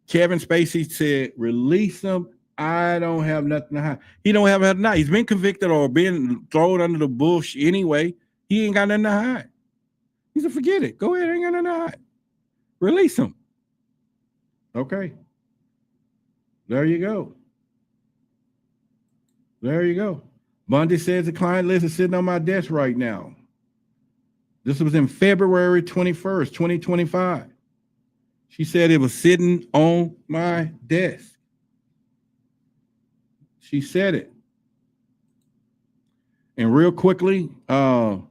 Kevin Spacey said, release them. I don't have nothing to hide. He don't have nothing to hide. He's been convicted or been thrown under the bush anyway. He ain't got nothing to hide. He said, forget it. Go ahead. Ain't got nothing to hide. Release him. Okay. There you go. There you go. Bundy says the client list is sitting on my desk right now. This was in February 21st, 2025. She said it was sitting on my desk. She said it. And real quickly, so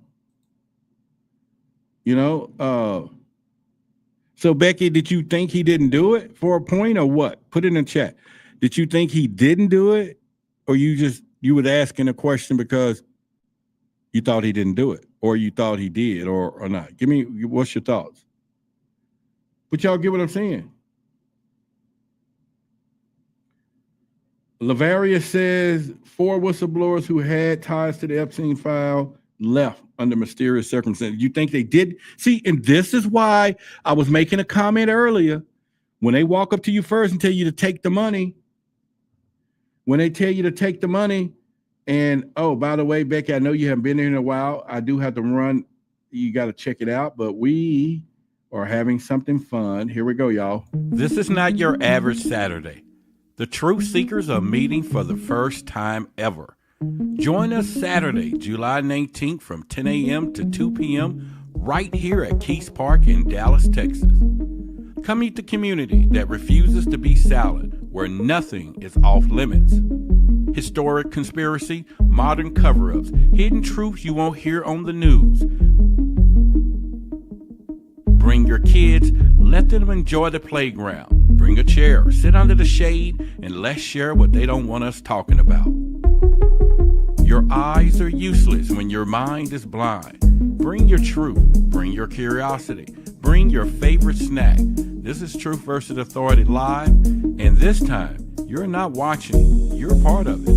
Becky, did you think he didn't do it for a point or what? Put it in the chat. Did you think he didn't do it? Or you were asking a question because you thought he didn't do it, or you thought he did, or not? What's your thoughts? But y'all get what I'm saying. Lavaria says 4 whistleblowers who had ties to the Epstein file left under mysterious circumstances. You think they did? See, and this is why I was making a comment earlier. When they walk up to you first and tell you to take the money, and oh, by the way, Becky, I know you haven't been here in a while. I do have to run. You got to check it out, but we are having something fun. Here we go, y'all. This is not your average Saturday. The truth seekers are meeting for the first time ever. Join us Saturday, July 19th from 10 a.m. to 2 p.m. right here at Keys Park in Dallas, Texas. Come meet the community that refuses to be silent, where nothing is off limits. Historic conspiracy, modern cover-ups, hidden truths you won't hear on the news. Bring your kids, let them enjoy the playground. Bring a chair, sit under the shade, and let's share what they don't want us talking about. Your eyes are useless when your mind is blind. Bring your truth, bring your curiosity, bring your favorite snack. This is Truth versus Authority Live, and this time, you're not watching, you're part of it.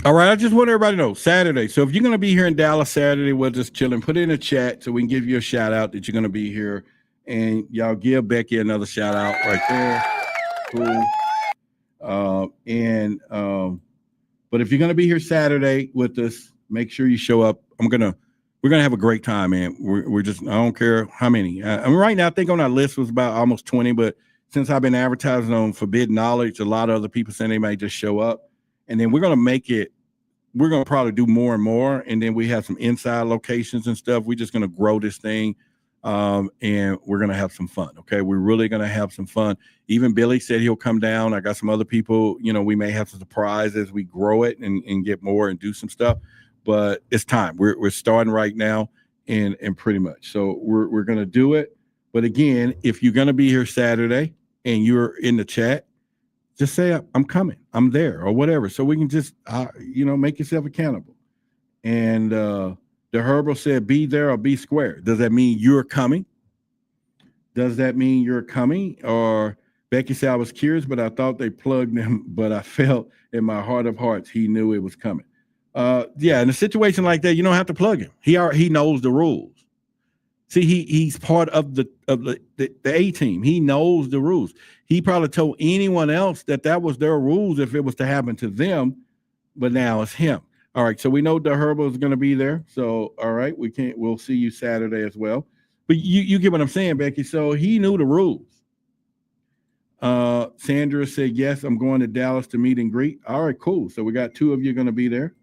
All right, I just want everybody to know, Saturday. So if you're going to be here in Dallas Saturday, we're just chilling. Put it in the chat so we can give you a shout out that you're going to be here. And y'all give Becky another shout out right there. Cool. But if you're going to be here Saturday with us, make sure you show up. We're going to have a great time, man. We're just, I don't care how many. Right now, I think on our list was about almost 20, but since I've been advertising on Forbidden Knowledge, a lot of other people saying they might just show up. And then we're going to make it, we're going to probably do more and more. And then we have some inside locations and stuff. We're just going to grow this thing. And we're going to have some fun. Okay. We're really going to have some fun. Even Billy said he'll come down. I got some other people, we may have some surprises as we grow it and get more and do some stuff, but it's time. We're starting right now and pretty much. So we're going to do it. But again, if you're going to be here Saturday and you're in the chat, just say, I'm coming, I'm there or whatever. So we can just, make yourself accountable. And, the Herbal said, be there or be square. Does that mean you're coming? Does that mean you're coming? Or Becky said, I was curious, but I thought they plugged him, but I felt in my heart of hearts, he knew it was coming. Yeah, in a situation like that, you don't have to plug him. He knows the rules. See, he's part of the A team. He knows the rules. He probably told anyone else that was their rules if it was to happen to them, but now it's him. All right, so we know the Herbal is going to be there. So, all right, we'll see you Saturday as well. But you get what I'm saying, Becky. So he knew the rules. Sandra said, yes, I'm going to Dallas to meet and greet. All right, cool. So we got 2 of you going to be there.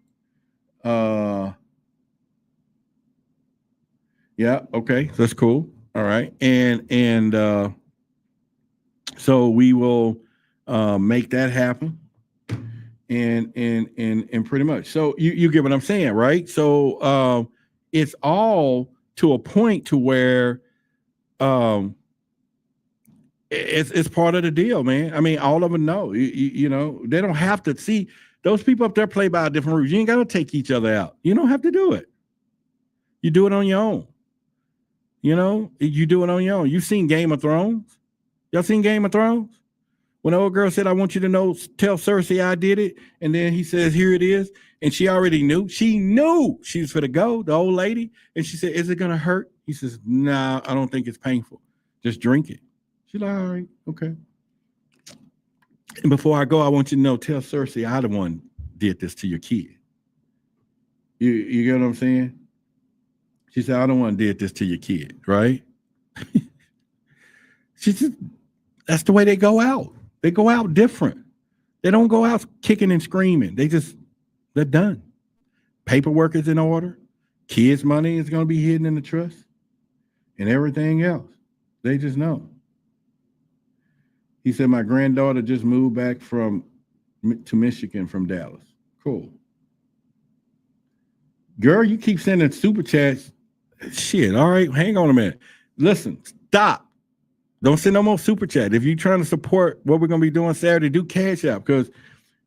Yeah, okay, that's cool. All right. And so we will make that happen. And pretty much. So you get what I'm saying, right? So it's all to a point to where it's part of the deal, man. I mean, all of them know. You know, they don't have to see those people up there play by a different rules. You ain't got to take each other out. You don't have to do it. You do it on your own. You know, you do it on your own. You've seen Game of Thrones. Y'all seen Game of Thrones? When the old girl said, I want you to know, tell Cersei I did it. And then he says, here it is. And she already knew. She knew she was for to go, the old lady. And she said, is it going to hurt? He says, nah, I don't think it's painful. Just drink it. She's like, all right, okay. And before I go, I want you to know, tell Cersei I the one did this to your kid. You get what I'm saying? She said, I don't want to did this to your kid, right? She said, that's the way they go out. They go out different. They don't go out kicking and screaming. They're done. Paperwork is in order. Kids' money is going to be hidden in the trust and everything else. They just know. He said, my granddaughter just moved back to Michigan from Dallas. Cool. Girl, you keep sending super chats. Shit, all right, hang on a minute. Listen, stop. Don't send no more super chat. If you're trying to support what we're going to be doing Saturday, do Cash App because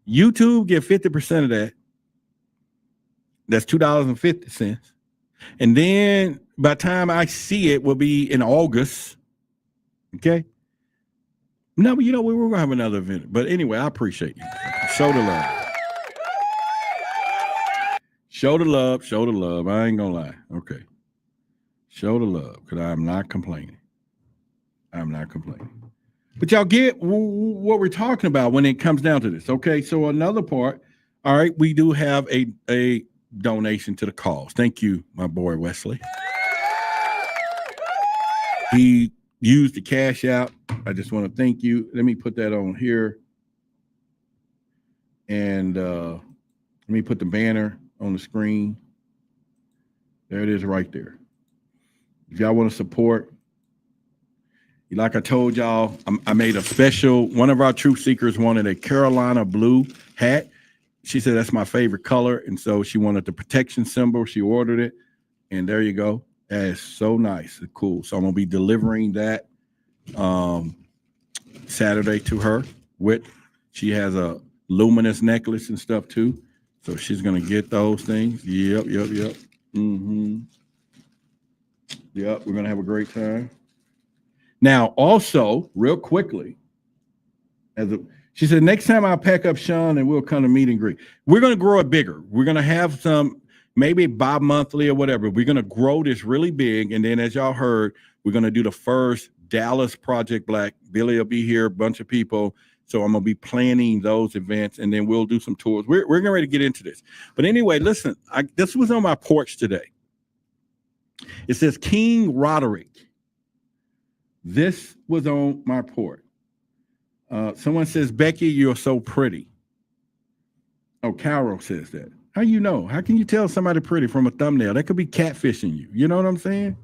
YouTube get 50% of that. That's $2.50. And then by the time I see it will be in August. Okay. No, but you know, we're going to have another event. But anyway, I appreciate you. Show the love. Show the love. Show the love. I ain't going to lie. Okay. Show the love because I'm not complaining. I'm not complaining. But y'all get what we're talking about when it comes down to this. Okay, so another part, all right, we do have a donation to the cause. Thank you, my boy Wesley. He used the Cash App. I just want to thank you. Let me put that on here. And let me put the banner on the screen. There it is right there. If y'all want to support, like I told y'all, I made a special. One of our truth seekers wanted a Carolina blue hat. She said that's my favorite color. And so she wanted the protection symbol. She ordered it. And there you go. That's so nice. Cool. So I'm going to be delivering that Saturday to her. She has a luminous necklace and stuff too. So she's going to get those things. Yep. Mm-hmm. Yep. We're going to have a great time. Now, also, real quickly, she said, next time I'll pack up Sean and we'll come to meet and greet. We're going to grow it bigger. We're going to have some, maybe bi-monthly or whatever. We're going to grow this really big. And then as y'all heard, we're going to do the first Dallas Project Black. Billy will be here, a bunch of people. So I'm going to be planning those events and then we'll do some tours. We're getting ready to get into this. But anyway, listen, this was on my porch today. It says King Roderick. This was on my porch. Someone says, Becky, you're so pretty. Oh, Carol says that. How you know? How can you tell somebody pretty from a thumbnail? That could be catfishing you. You know what I'm saying?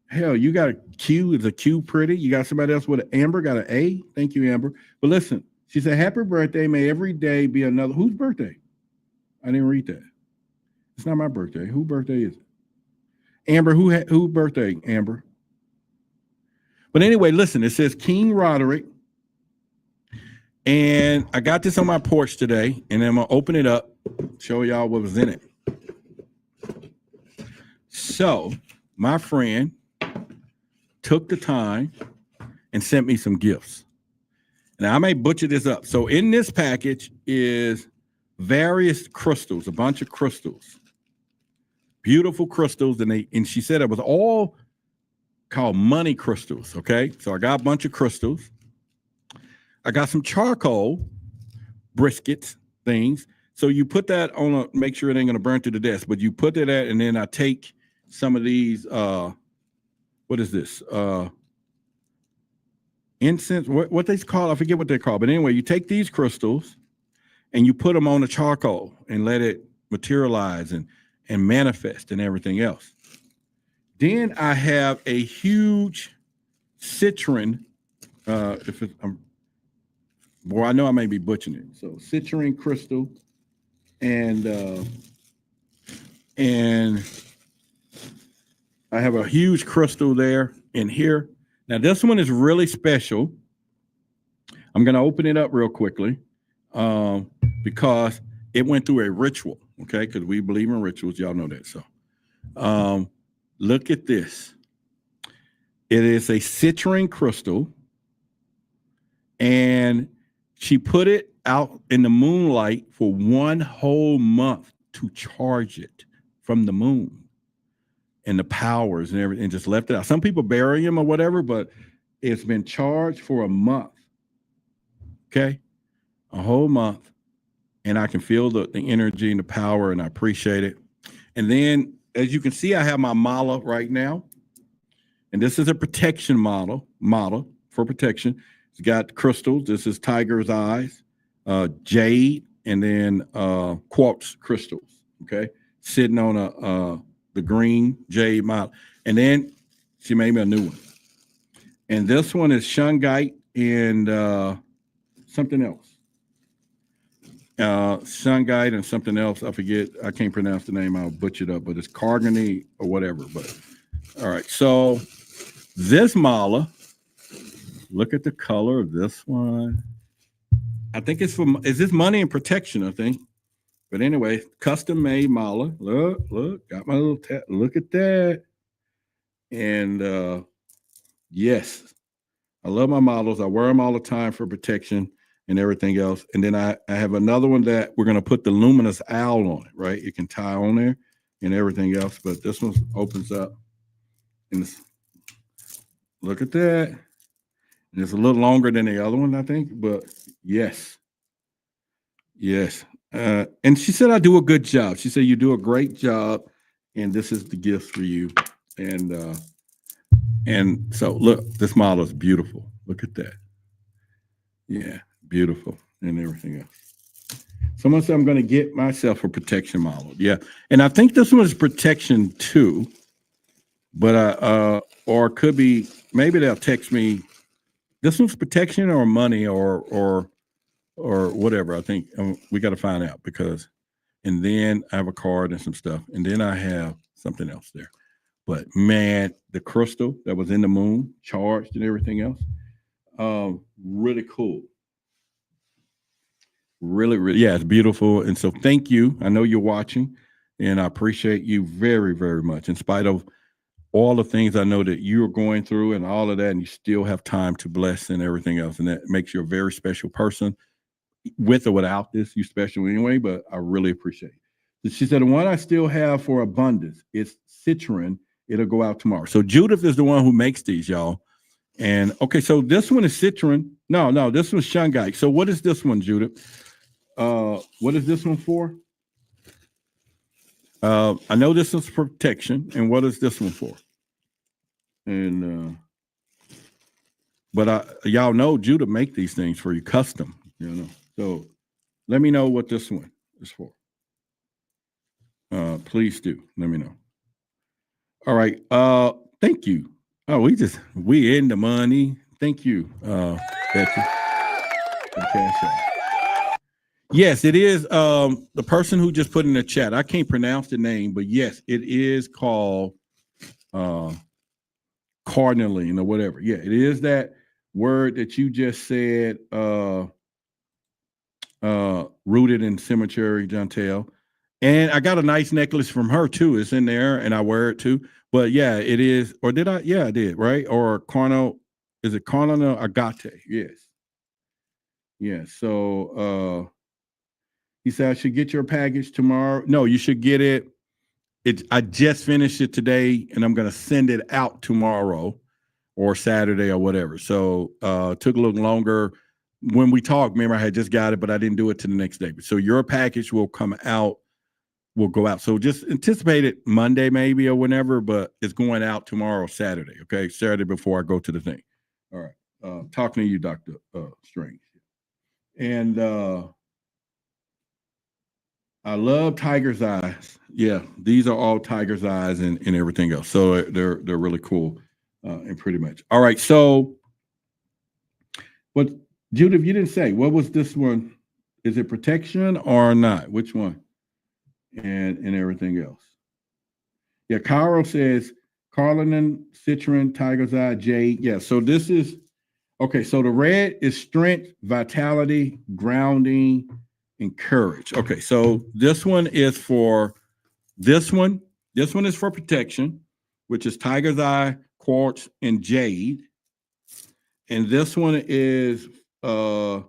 Hell, you got a Q. Is a Q pretty? You got somebody else with an Amber, got an A? Thank you, Amber. But listen, she said, happy birthday. May every day be another. Whose birthday? I didn't read that. It's not my birthday. Whose birthday is it? Amber, who birthday, Amber? But anyway, listen, it says King Roderick. And I got this on my porch today, and I'm going to open it up, show y'all what was in it. So my friend took the time and sent me some gifts. Now, I may butcher this up. So in this package is various crystals, a bunch of crystals, beautiful crystals. And she said it was all called money crystals. Okay. So I got a bunch of crystals. I got some charcoal briskets things. So you put that on make sure it ain't going to burn to the desk, but you put that at, and then I take some of these what is this? Incense, what they call, I forget what they call, but anyway, you take these crystals and you put them on the charcoal and let it materialize and manifest and everything else. Then I have a huge citrine, I know I may be butchering it. So citrine crystal and I have a huge crystal there in here. Now this one is really special. I'm going to open it up real quickly because it went through a ritual, okay? Because we believe in rituals. Y'all know that. So look at this. It is a citrine crystal, and she put it out in the moonlight for 1 whole month to charge it from the moon and the powers and everything, and just left it out. Some people bury them or whatever, but it's been charged for a month. Okay, a whole month, and I can feel the energy and the power, and I appreciate it. And then, as you can see, I have my mala right now, and this is a protection mala for protection. It's got crystals. This is tiger's eyes, jade, and then quartz crystals. Okay, sitting on the green jade mala, and then she made me a new one. And this one is shungite and something else. Shungite and something else. I forget. I can't pronounce the name. I'll butcher it up, but it's Cargany or whatever. But all right. So this mala, look at the color of this one. I think it's is this money and protection, I think. But anyway, custom made mala. Look, got my little look at that. And yes, I love my models. I wear them all the time for protection and everything else. And then I have another one that we're going to put the luminous owl on it, right? You can tie on there and everything else. But this one opens up. And look at that. And it's a little longer than the other one, I think. But yes. Yes. And she said, I do a good job. She said, you do a great job. And this is the gift for you. And so look, this model is beautiful. Look at that. Yeah, beautiful and everything else. Someone said I'm going to get myself a protection model. Yeah. And I think this one is protection too. But or it could be, maybe they'll text me. This one's protection or money or whatever. I think we got to find out because, and then I have a card and some stuff, and then I have something else there. But man, the crystal that was in the moon, charged and everything else, really cool. Really, really, yeah, it's beautiful. And so thank you. I know you're watching, and I appreciate you very, very much. In spite of all the things I know that you're going through and all of that, and you still have time to bless and everything else. And that makes you a very special person. With or without this, you're special anyway, but I really appreciate it. She said, the one I still have for abundance is citrine. It'll go out tomorrow. So Judith is the one who makes these, y'all. And okay, so this one is citrine. No, this one's shungite. So what is this one, Judith? What is this one for? I know this is protection. And what is this one for? And but y'all know Judith make these things for you custom, you know. So let me know what this one is for. Please do. Let me know. All right. Thank you. Oh, we in the money. Thank you, Betty. Yes, it is. The person who just put in the chat, I can't pronounce the name, but yes, it is called carnelian or whatever. Yeah, it is that word that you just said, rooted in cemetery, Jontel. And I got a nice necklace from her too. It's in there and I wear it too. But yeah, it is. Or did I? Yeah, I did. Right. Or carnal. Is it carnal agate? Yes. Yeah. So he said I should get your package tomorrow. No, you should get it. I just finished it today and I'm going to send it out tomorrow or Saturday or whatever. So it took a little longer. When we talked, remember I had just got it, but I didn't do it to the next day. So your package will come out will go out. So just anticipate it Monday maybe or whenever, but it's going out tomorrow, Saturday. Okay, Saturday before I go to the thing. All right, talking to you, Dr. Strange. And I love Tiger's eyes. Yeah, these are all Tiger's eyes and everything else. So they're really cool and pretty much. All right, so what, Judith, you didn't say, what was this one? Is it protection or not? Which one? And everything else. Yeah, Cairo says Carlin, Citron, Tiger's Eye, Jade. Yeah, so this is, okay, so the red is strength, vitality, grounding, and courage. Okay, so this one is for this one. This one is for protection, which is Tiger's Eye, Quartz, and Jade. And this one is the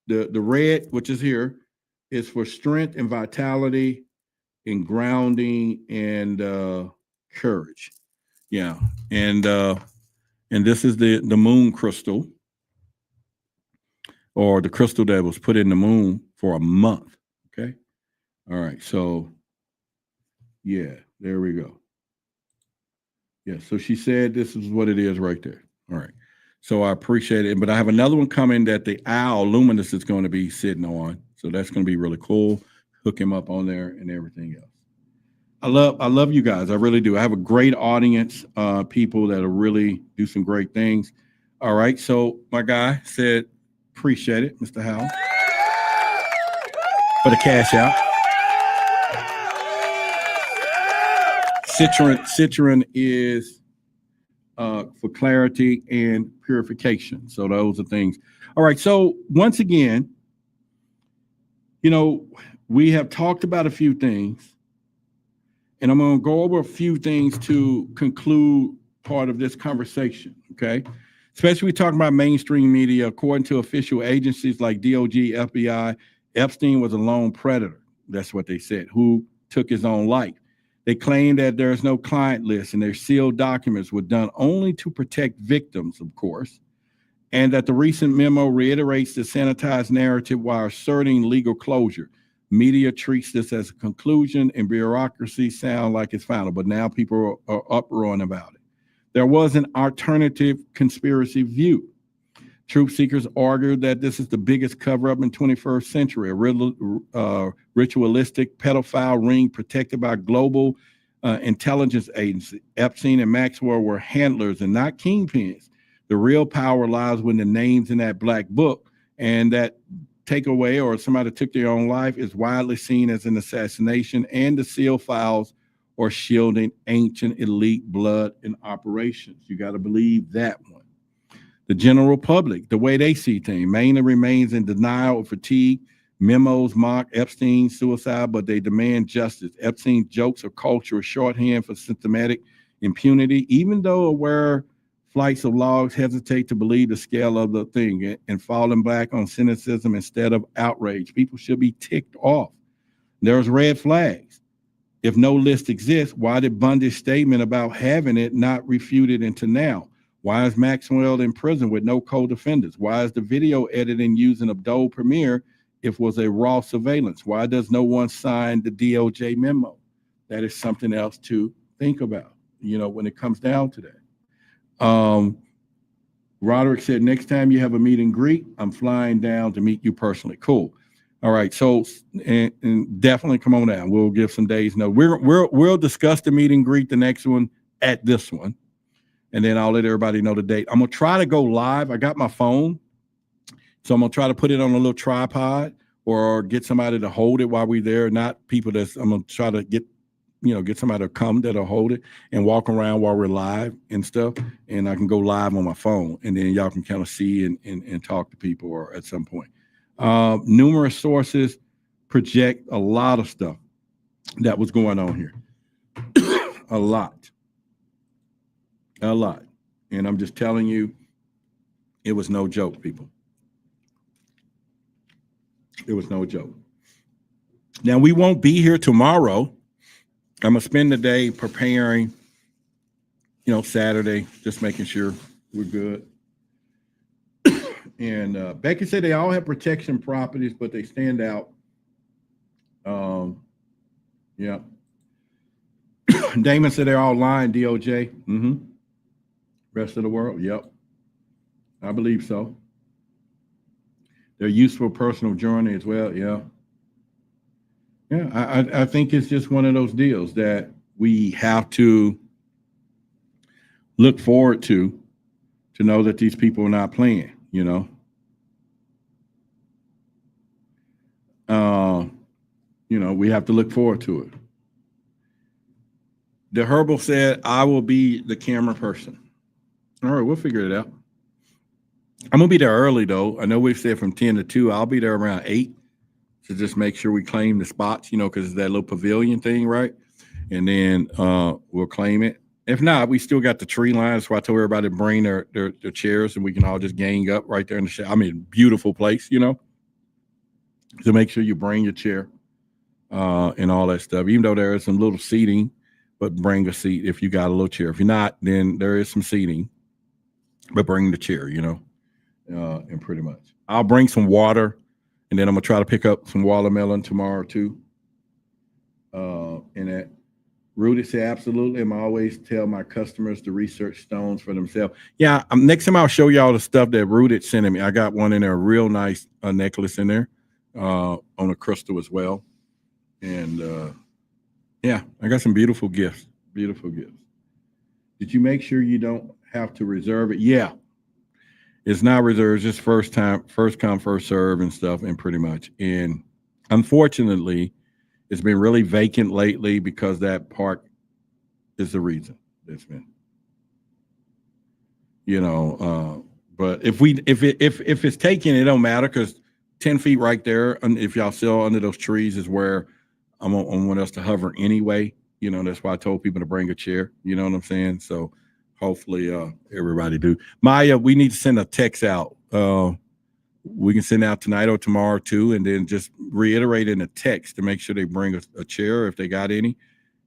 red, which is here, is for strength and vitality and grounding and courage. Yeah. And this is the moon crystal, or the crystal that was put in the moon for a month. Okay. All right. So yeah, there we go. Yeah. So she said this is what it is right there. All right. So I appreciate it. But I have another one coming that the owl luminous is going to be sitting on. So that's going to be really cool. Hook him up on there and everything else. I love you guys. I really do. I have a great audience, people that'll really do some great things. All right. So my guy said, appreciate it, Mr. Howell, for the cash out. Citron is for clarity and purification. So those are things. All right. So once again, we have talked about a few things. And I'm going to go over a few things to conclude part of this conversation, okay? Especially we talking about mainstream media. According to official agencies like DOJ, FBI, Epstein was a lone predator. That's what they said, who took his own life. They claim that there's no client list and their sealed documents were done only to protect victims, of course, and that the recent memo reiterates the sanitized narrative while asserting legal closure. Media treats this as a conclusion and bureaucracy sound like it's final, but now people are uproaring about it. There was an alternative conspiracy view. Truth seekers argued that this is the biggest cover-up in 21st century, a ritualistic pedophile ring protected by global intelligence agency. Epstein and Maxwell were handlers and not kingpins. The real power lies when the names in that black book, and that takeaway or somebody took their own life is widely seen as an assassination, and the seal files or shielding ancient elite blood and operations. You got to believe that one. The general public, the way they see things, mainly remains in denial or fatigue. Memos mock Epstein's suicide, but they demand justice. Epstein's jokes are cultural shorthand for systematic impunity, even though aware flights of logs hesitate to believe the scale of the thing and falling back on cynicism instead of outrage. People should be ticked off. There's red flags. If no list exists, why did Bundy's statement about having it not refuted until now? Why is Maxwell in prison with no co-defendants? Why is the video editing using Adobe Premiere if it was a raw surveillance? Why does no one sign the DOJ memo? That is something else to think about, when it comes down to that. Roderick said, next time you have a meet and greet, I'm flying down to meet you personally. Cool. All right. So, and definitely come on down. We'll give some days. No, we'll discuss the meet and greet, the next one at this one. And then I'll let everybody know the date. I'm going to try to go live. I got my phone. So I'm going to try to put it on a little tripod or get somebody to hold it while we're there. Not people I'm going to try to get somebody to come that'll hold it and walk around while we're live and stuff. And I can go live on my phone, and then y'all can kind of see and talk to people or at some point. Numerous sources project a lot of stuff that was going on here. A lot. And I'm just telling you, it was no joke, people. It was no joke. Now, we won't be here tomorrow. I'm going to spend the day preparing, Saturday, just making sure we're good. And Becky said they all have protection properties, but they stand out. Yeah. Damon said they're all lying, DOJ. Mm-hmm. Rest of the world, yep. I believe so. They're useful personal journey as well, yeah. Yeah, I think it's just one of those deals that we have to look forward to know that these people are not playing, you know. We have to look forward to it. The Herbal said, I will be the camera person. All right, we'll figure it out. I'm going to be there early, though. I know we said from 10 to 2. I'll be there around 8 to just make sure we claim the spots, because it's that little pavilion thing, right? And then we'll claim it. If not, we still got the tree line. So I told everybody to bring their chairs and we can all just gang up right there in the shade. I mean, beautiful place, So make sure you bring your chair and all that stuff, even though there is some little seating, but bring a seat if you got a little chair. If you're not, then there is some seating, but bring the chair, and pretty much. I'll bring some water, and then I'm going to try to pick up some watermelon tomorrow too. And that Rudy said, absolutely. I'm always tell my customers to research stones for themselves. Yeah, next time I'll show y'all the stuff that Rudy sent me. I got one in there, a real nice necklace in there on a crystal as well. And yeah, I got some beautiful gifts. Beautiful gifts. Did you make sure you don't have to reserve it? Yeah. It's not reserved, it's just first come, first serve and stuff, and pretty much. And unfortunately, it's been really vacant lately because that park is the reason it's been. But if it's taken, it don't matter because 10 feet right there, and if y'all still under those trees is where I want us to hover anyway. That's why I told people to bring a chair. You know what I'm saying? So hopefully everybody do. Maya, we need to send a text out. We can send out tonight or tomorrow too, and then just reiterate in a text to make sure they bring a chair if they got any,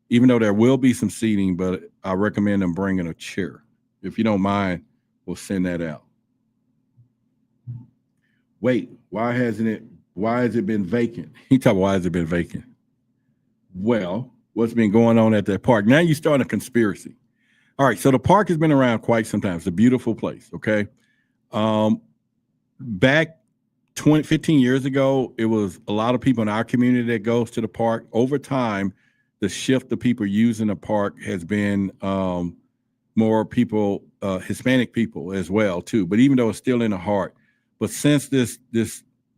even though there will be some seating, but I recommend them bringing a chair. If you don't mind, we'll send that out. Wait, why has it been vacant? He talked, why has it been vacant? Well, what's been going on at that park? Now you start a conspiracy. All right, so the park has been around quite some time. It's a beautiful place, okay? Back 15 years ago, it was a lot of people in our community that goes to the park. Over time, the shift of people using the park has been more people, Hispanic people as well, too. But even though it's still in the heart, but since this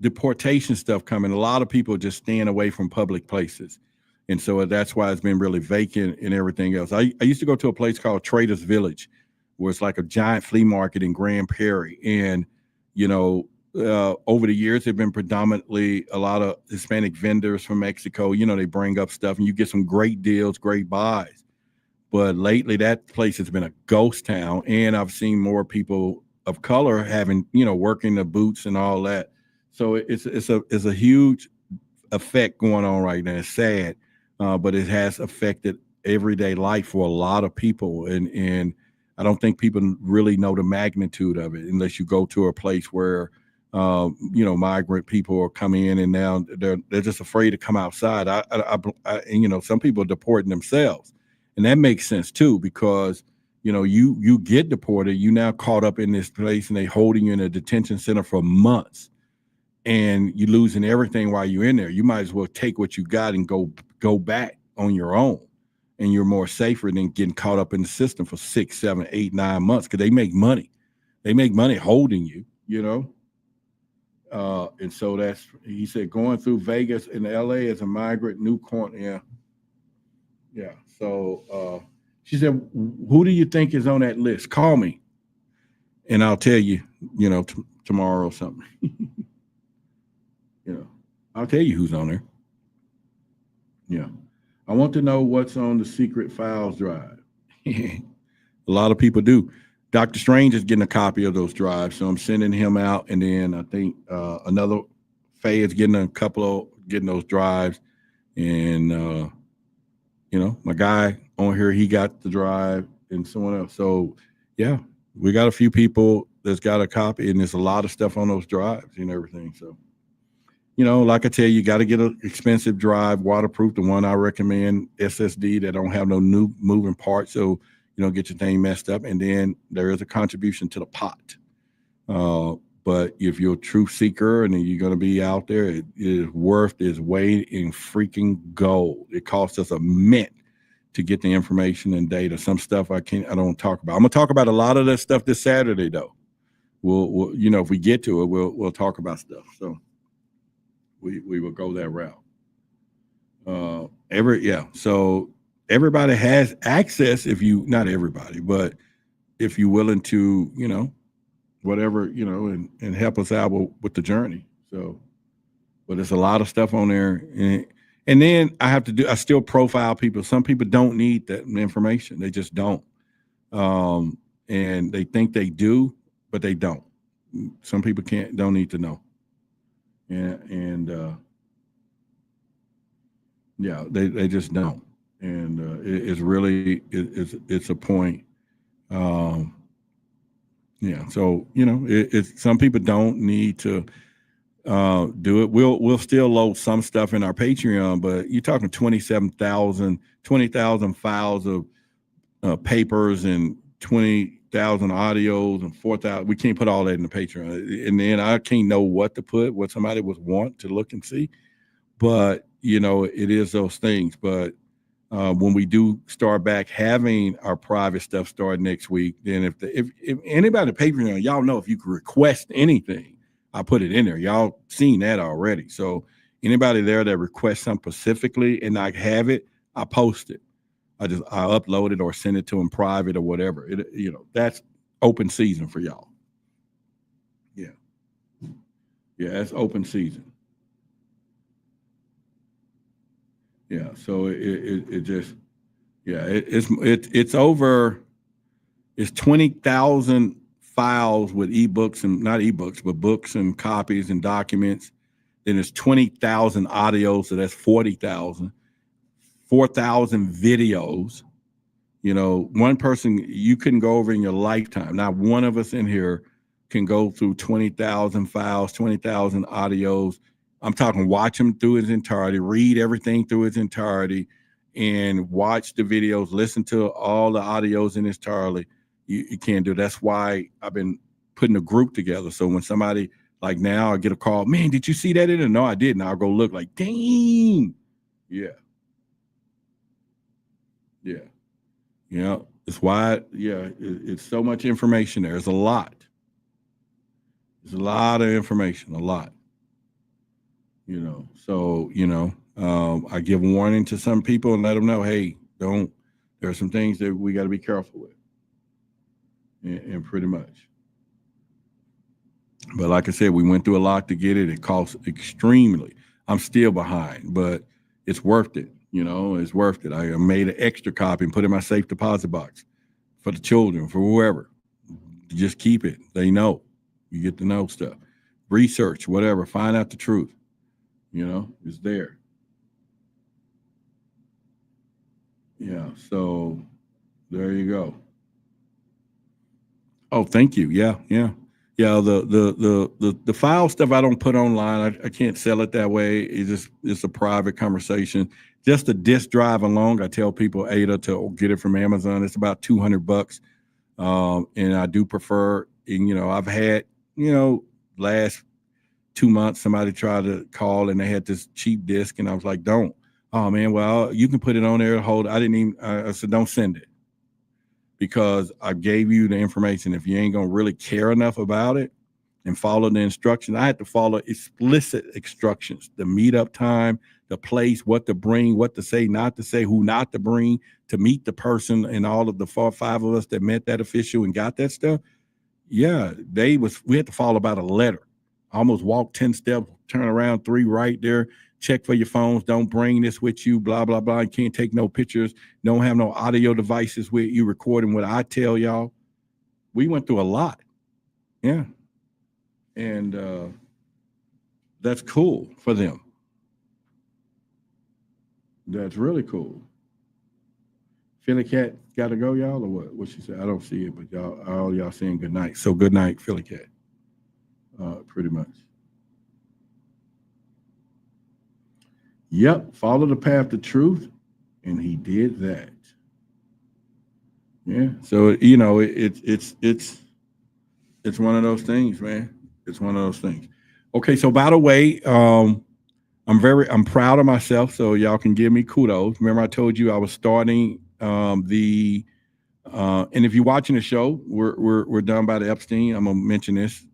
deportation stuff coming, a lot of people are just staying away from public places. And so that's why it's been really vacant and everything else. I used to go to a place called Traders Village, where it's like a giant flea market in Grand Prairie. And, over the years, there have been predominantly a lot of Hispanic vendors from Mexico. They bring up stuff and you get some great deals, great buys. But lately, that place has been a ghost town. And I've seen more people of color having, working the booths and all that. So it's a huge effect going on right now. It's sad. But it has affected everyday life for a lot of people. And I don't think people really know the magnitude of it unless you go to a place where, migrant people are coming in and now they're just afraid to come outside. Some people are deporting themselves. And that makes sense, too, because, you get deported. You now caught up in this place and they holding you in a detention center for months. And you're losing everything while you're in there. You might as well take what you got and go back on your own. And you're more safer than getting caught up in the system for 6, 7, 8, 9 months because they make money. They make money holding you, And so he said, going through Vegas and LA as a migrant, new corner. Yeah. Yeah. So she said, who do you think is on that list? Call me. And I'll tell you, tomorrow or something. I'll tell you who's on there. Yeah. I want to know what's on the secret files drive. A lot of people do. Dr. Strange is getting a copy of those drives, so I'm sending him out. And then I think another Faye is getting those drives. And, my guy on here, he got the drive and someone else. So, yeah, we got a few people that's got a copy, and there's a lot of stuff on those drives and everything. So, like I tell you, got to get an expensive drive, waterproof. The one I recommend, SSD, that don't have no new moving parts, so you don't get your thing messed up. And then there is a contribution to the pot. But if you're a truth seeker and you're going to be out there, it is worth its weight in freaking gold. It costs us a mint to get the information and data. Some stuff I don't talk about. I'm gonna talk about a lot of that stuff this Saturday, though. We'll if we get to it, we'll talk about stuff. So we will go that route. So everybody has access. Not everybody, but if you're willing to, whatever, and help us out with the journey. So, but there's a lot of stuff on there. And then I still profile people. Some people don't need that information. They just don't. And they think they do, but they don't. Some people don't need to know. They just don't. And it's really, it's a point. So, it's some people don't need to do it. We'll still load some stuff in our Patreon, but you're talking 20,000 files of papers and 20,000 audios and 4,000. We can't put all that in the Patreon. And then I can't know what to put, what somebody would want to look and see. But, it is those things. But when we do start back having our private stuff start next week, then if anybody Patreon, y'all know if you can request anything, I put it in there. Y'all seen that already. So anybody there that requests something specifically and I have it, I post it. I upload it or send it to them private or whatever. That's open season for y'all. Yeah. Yeah, that's open season. Yeah, so it's over. It's 20,000 files with ebooks and not ebooks, but books and copies and documents. Then there's 20,000 audios, so that's 40,000. 4,000 videos. One person you couldn't go over in your lifetime. Not one of us in here can go through 20,000 files, 20,000 audios. I'm talking watch them through its entirety, read everything through its entirety, and watch the videos, listen to all the audios in its entirety. You can't do it. That's why I've been putting a group together. So when somebody, like now, I get a call, man, did you see that in it? No, I didn't. I'll go look like, dang. Yeah. Yeah. It's why, it's so much information there. There's a lot. There's a lot of information, a lot. So, I give warning to some people and let them know, hey, there are some things that we got to be careful with. And pretty much. But like I said, we went through a lot to get it. It costs extremely. I'm still behind, but it's worth it. It's worth it. I made an extra copy and put it in my safe deposit box for the children, for whoever. Just keep it. They know. You get to know stuff. Research, whatever. Find out the truth. It's there. Yeah, so there you go. Oh, thank you. Yeah. The file stuff I don't put online. I can't sell it that way. It's a private conversation. Just a disk drive alone. I tell people Ada to get it from Amazon. It's about $200. And I do prefer. And, I've had last 2 months somebody tried to call and they had this cheap disk and I was like, don't. Oh man, well you can put it on there. Hold. I said don't send it. Because I gave you the information. If you ain't going to really care enough about it and follow the instructions, I had to follow explicit instructions, the meetup time, the place, what to bring, what to say, not to say, who not to bring, to meet the person, and all of the 4 or 5 of us that met that official and got that stuff. Yeah, we had to follow about a letter. I almost walked 10 steps, turn around, 3 right there. Check for your phones. Don't bring this with you, blah, blah, blah. You can't take no pictures. Don't have no audio devices with you recording what I tell y'all. We went through a lot. Yeah. And that's cool for them. That's really cool. Philly Cat got to go, y'all, or what? What she said? I don't see it, but all y'all saying good night. So good night, Philly Cat. Pretty much. Yep, follow the path to truth, and he did that. Yeah, so it's one of those things, man. It's one of those things. Okay, so by the way, I'm proud of myself, so y'all can give me kudos. Remember, I told you I was starting and if you're watching the show, we're done by the Epstein. I'm gonna mention this,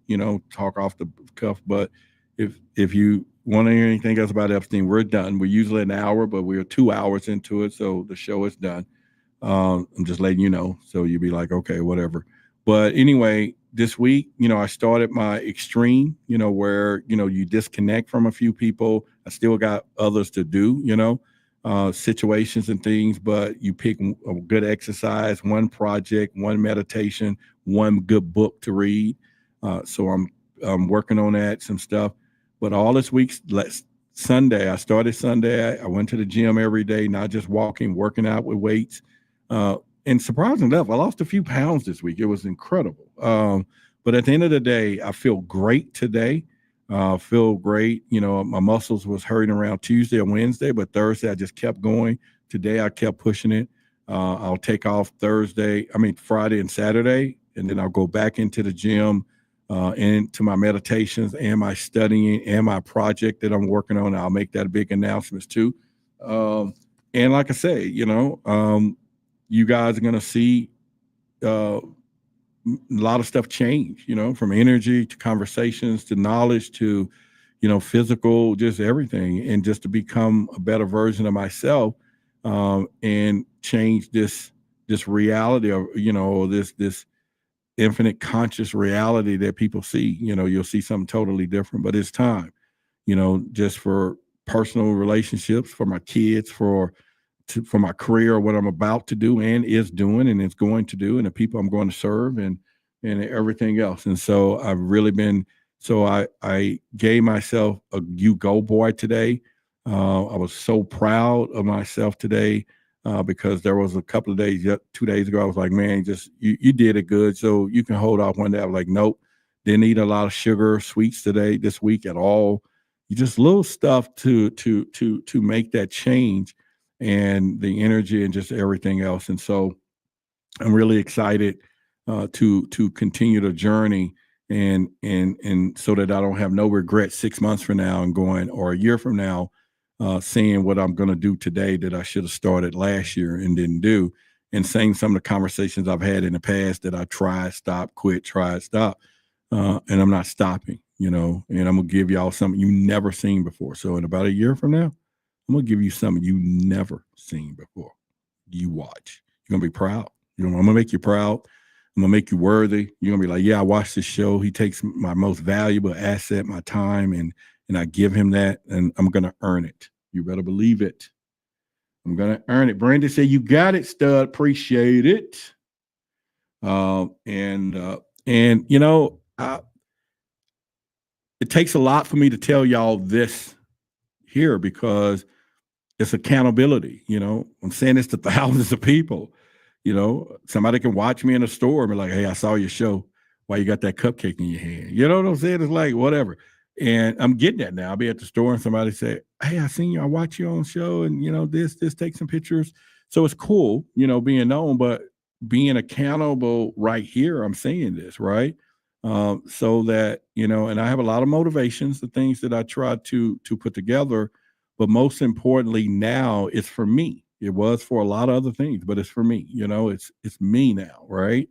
talk off the cuff. But if you want to hear anything else about Epstein, we're done. We're usually an hour, but we're 2 hours into it, so the show is done. I'm just letting you know, so you'll be like, okay, whatever. But anyway, this week, I started my extreme, where, you disconnect from a few people. I still got others to do, situations and things, but you pick a good exercise, one project, one meditation, one good book to read. So I'm working on that, some stuff. But all this week, Sunday, I started Sunday. I went to the gym every day, not just walking, working out with weights. And surprisingly enough, I lost a few pounds this week. It was incredible. But at the end of the day, I feel great today. Feel great. My muscles was hurting around Tuesday or Wednesday, but Thursday I just kept going. Today I kept pushing it. I'll take off Friday and Saturday, and then I'll go back into the gym, into my meditations and my studying and my project that I'm working on. I'll make that a big announcement too. And like I say, you guys are going to see a lot of stuff change, from energy to conversations to knowledge to, physical, just everything. And just to become a better version of myself and change this reality of, this infinite conscious reality that people see. You'll see something totally different, but it's time, just for personal relationships, for my kids, for my career, what I'm about to do and is doing and is going to do, and the people I'm going to serve and everything else. And so I've really been, I gave myself a you go boy today. I was so proud of myself today because there was a couple of days, 2 days ago, I was like, man, just you did it good. So you can hold off one day. I was like, nope, didn't eat a lot of sugar, sweets this week at all. You just little stuff to make that change. And the energy and just everything else. And so I'm really excited to continue the journey and so that I don't have no regret 6 months from now and going, or a year from now, seeing what I'm going to do today that I should have started last year and didn't do, and saying some of the conversations I've had in the past that I tried, stop, quit, tried, stop. And I'm not stopping, and I'm going to give y'all something you never seen before. So in about a year from now, I'm going to give you something you never seen before. You watch. You're going to be proud. I'm going to make you proud. I'm going to make you worthy. You're going to be like, yeah, I watched this show. He takes my most valuable asset, my time, and I give him that, and I'm going to earn it. You better believe it. I'm going to earn it. Brandon said, you got it, stud. Appreciate it. It takes a lot for me to tell y'all this here because it's accountability. I'm saying this to thousands of people. Somebody can watch me in a store and be like, hey, I saw your show. Why you got that cupcake in your hand? You know what I'm saying? It's like, whatever. And I'm getting that now. I'll be at the store and somebody say, hey, I seen you. I watch you on show and, this, take some pictures. So it's cool, being known, but being accountable right here, I'm saying this, right? So that, and I have a lot of motivations, the things that I try to put together. But most importantly, now it's for me. It was for a lot of other things, but it's for me. It's me now, right?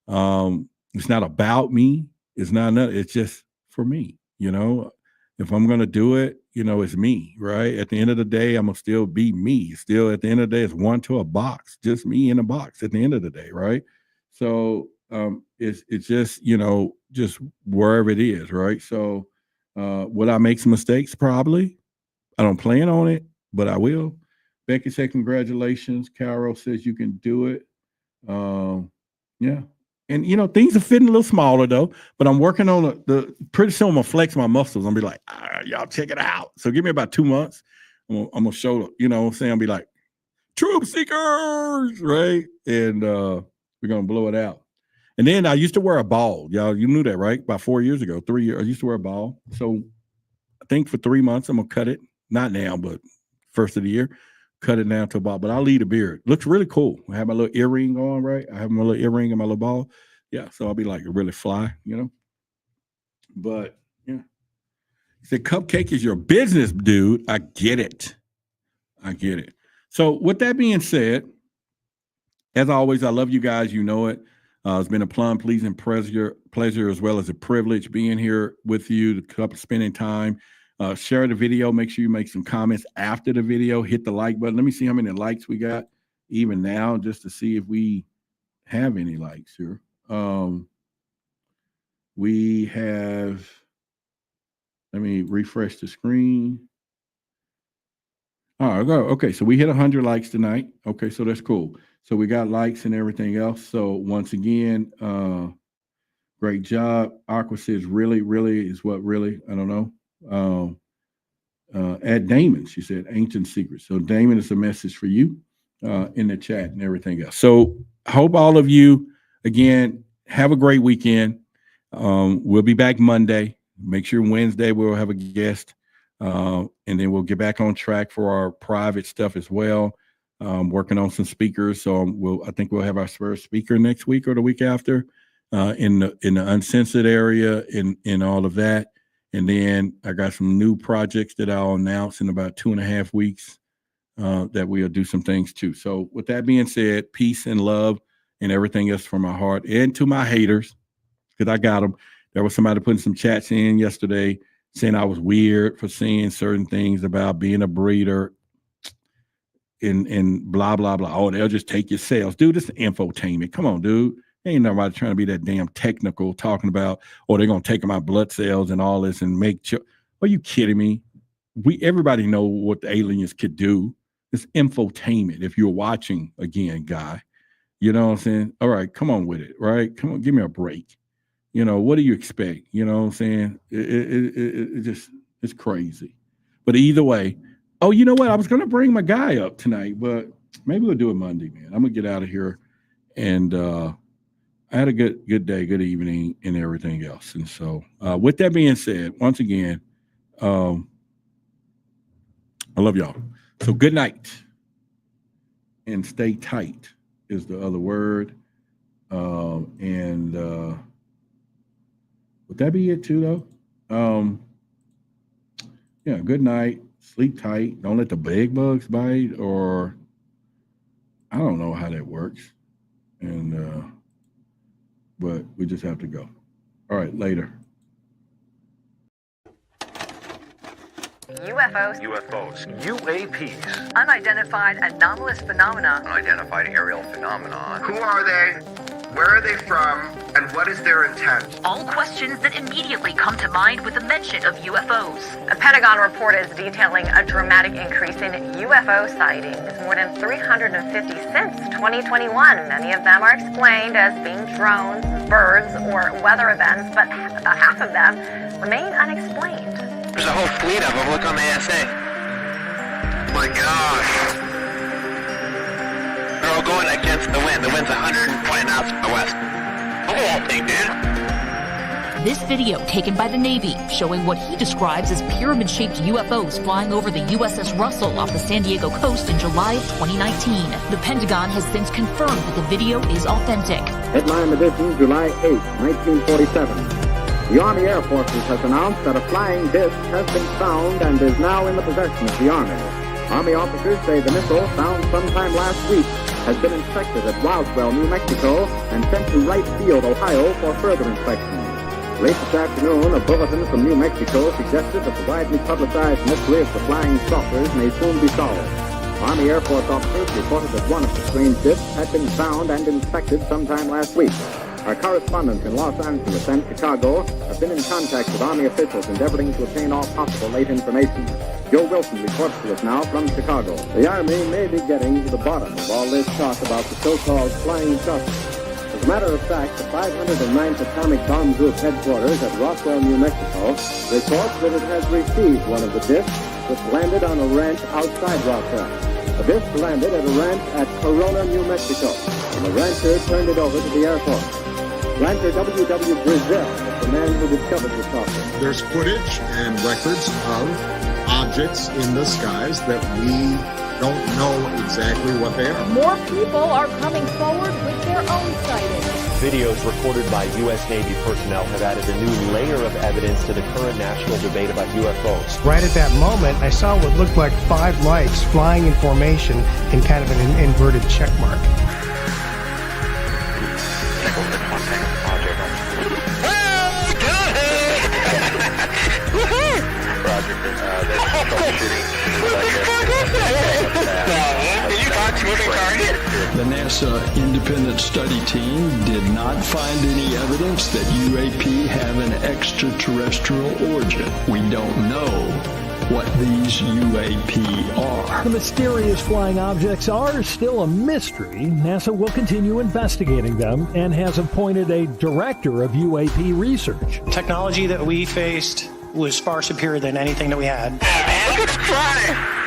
It's not about me. It's not. It's just for me. If I'm gonna do it, it's me, right? At the end of the day, I'm gonna still be me. Still, at the end of the day, it's one to a box, just me in a box. At the end of the day, right? So it's just just wherever it is, right? So will I make some mistakes? Probably. I don't plan on it, but I will. Becky said, congratulations. Carol says you can do it. Yeah. And, things are fitting a little smaller, though. But I'm working on pretty soon I'm going to flex my muscles. I'm going to be like, y'all check it out. So give me about 2 months. I'm going to show, what I'm saying? I'll be like, troop seekers, right? And we're going to blow it out. And then I used to wear a ball. Y'all, you knew that, right? About 4 years ago, 3 years, I used to wear a ball. So I think for 3 months, I'm going to cut it. Not now, but first of the year. Cut it down to a ball, but I'll leave the beard. Looks really cool. I have my little earring on, right? I have my little earring and my little ball. Yeah, so I'll be like really fly, you know. But yeah, he said, "Cupcake is your business, dude." I get it. So with that being said, as always, I love you guys. You know it. It's been a plum pleasing pleasure as well as a privilege being here with you, spending time. Share the video. Make sure you make some comments after the video. Hit the like button. Let me see how many likes we got even now, just to see if we have any likes here. We have, let me refresh the screen. All right, okay, so we hit 100 likes tonight. Okay, so that's cool. So we got likes and everything else. So once again, great job. Aqua says, really is what really? I don't know. At Damon, she said, ancient secrets. So Damon, is a message for you in the chat and everything else. So I hope all of you, again, have a great weekend. We'll be back Monday. Make sure Wednesday we'll have a guest. And then we'll get back on track for our private stuff as well. Working on some speakers. So I think we'll have our first speaker next week or the week after in the uncensored area and all of that. And then I got some new projects that I'll announce in about 2.5 weeks that we'll do some things too. So with that being said, peace and love and everything else from my heart, and to my haters, because I got them. There was somebody putting some chats in yesterday saying I was weird for saying certain things about being a breeder and blah, blah, blah. Oh, they'll just take your sales. Dude, it's infotainment. Come on, dude. Ain't nobody trying to be that damn technical talking about, oh, they're going to take my blood cells and all this and make sure. Are you kidding me? Everybody know what the aliens could do. It's infotainment. If you're watching again, guy, you know what I'm saying? All right, come on with it, right? Come on, give me a break. You know, what do you expect? You know what I'm saying? It's crazy. But either way, oh, you know what? I was going to bring my guy up tonight, but maybe we'll do it Monday, man. I'm going to get out of here. And I had a good day, good evening, and everything else. And so with that being said, once again, I love y'all. So good night. And stay tight is the other word. And would that be it too, though? Yeah, good night. Sleep tight. Don't let the bed bugs bite, or I don't know how that works. And but we just have to go. All right, later. UFOs. UAPs. Unidentified anomalous phenomena. Unidentified aerial phenomenon. Who are they? Where are they from? And what is their intent? All questions that immediately come to mind with the mention of UFOs. A Pentagon report is detailing a dramatic increase in UFO sightings, more than 350 since 2021. Many of them are explained as being drones, birds, or weather events, but about half of them remain unexplained. There's a whole fleet of them. Look on the ASA. My gosh. They're all going against the wind. The wind's 120 knots from the west. Look at that thing, dude. This video taken by the Navy showing what he describes as pyramid-shaped UFOs flying over the USS Russell off the San Diego coast in July of 2019. The Pentagon has since confirmed that the video is authentic. Headline edition, July 8, 1947. The Army Air Forces has announced that a flying disc has been found and is now in the possession of the Army. Army officers say the missile, found sometime last week, has been inspected at Roswell, New Mexico, and sent to Wright Field, Ohio, for further inspection. Late this afternoon, a bulletin from New Mexico suggested that the widely publicized mystery of the flying saucers may soon be solved. Army Air Force officers reported that one of the strange discs had been found and inspected sometime last week. Our correspondents in Los Angeles and Chicago have been in contact with Army officials endeavoring to obtain all possible late information. Joe Wilson reports to us now from Chicago. The Army may be getting to the bottom of all this talk about the so-called flying saucers. As a matter of fact, the 509th Atomic Bomb Group headquarters at Roswell, New Mexico, reports that it has received one of the discs that landed on a ranch outside Roswell. The disc landed at a ranch at Corona, New Mexico, and the rancher turned it over to the Air Force. Rancher W.W. Brazil is the man who discovered the saucer. There's footage and records of objects in the skies that we don't know exactly what they are. More people are coming forward with their own sightings. Videos recorded by U.S. Navy personnel have added a new layer of evidence to the current national debate about UFOs. Right at that moment, I saw what looked like 5 lights flying in formation in kind of an inverted check mark. The NASA independent study team did not find any evidence that UAP have an extraterrestrial origin. We don't know what these UAP are. The mysterious flying objects are still a mystery. NASA will continue investigating them and has appointed a director of UAP research. Technology that we faced was far superior than anything that we had. Man, look at the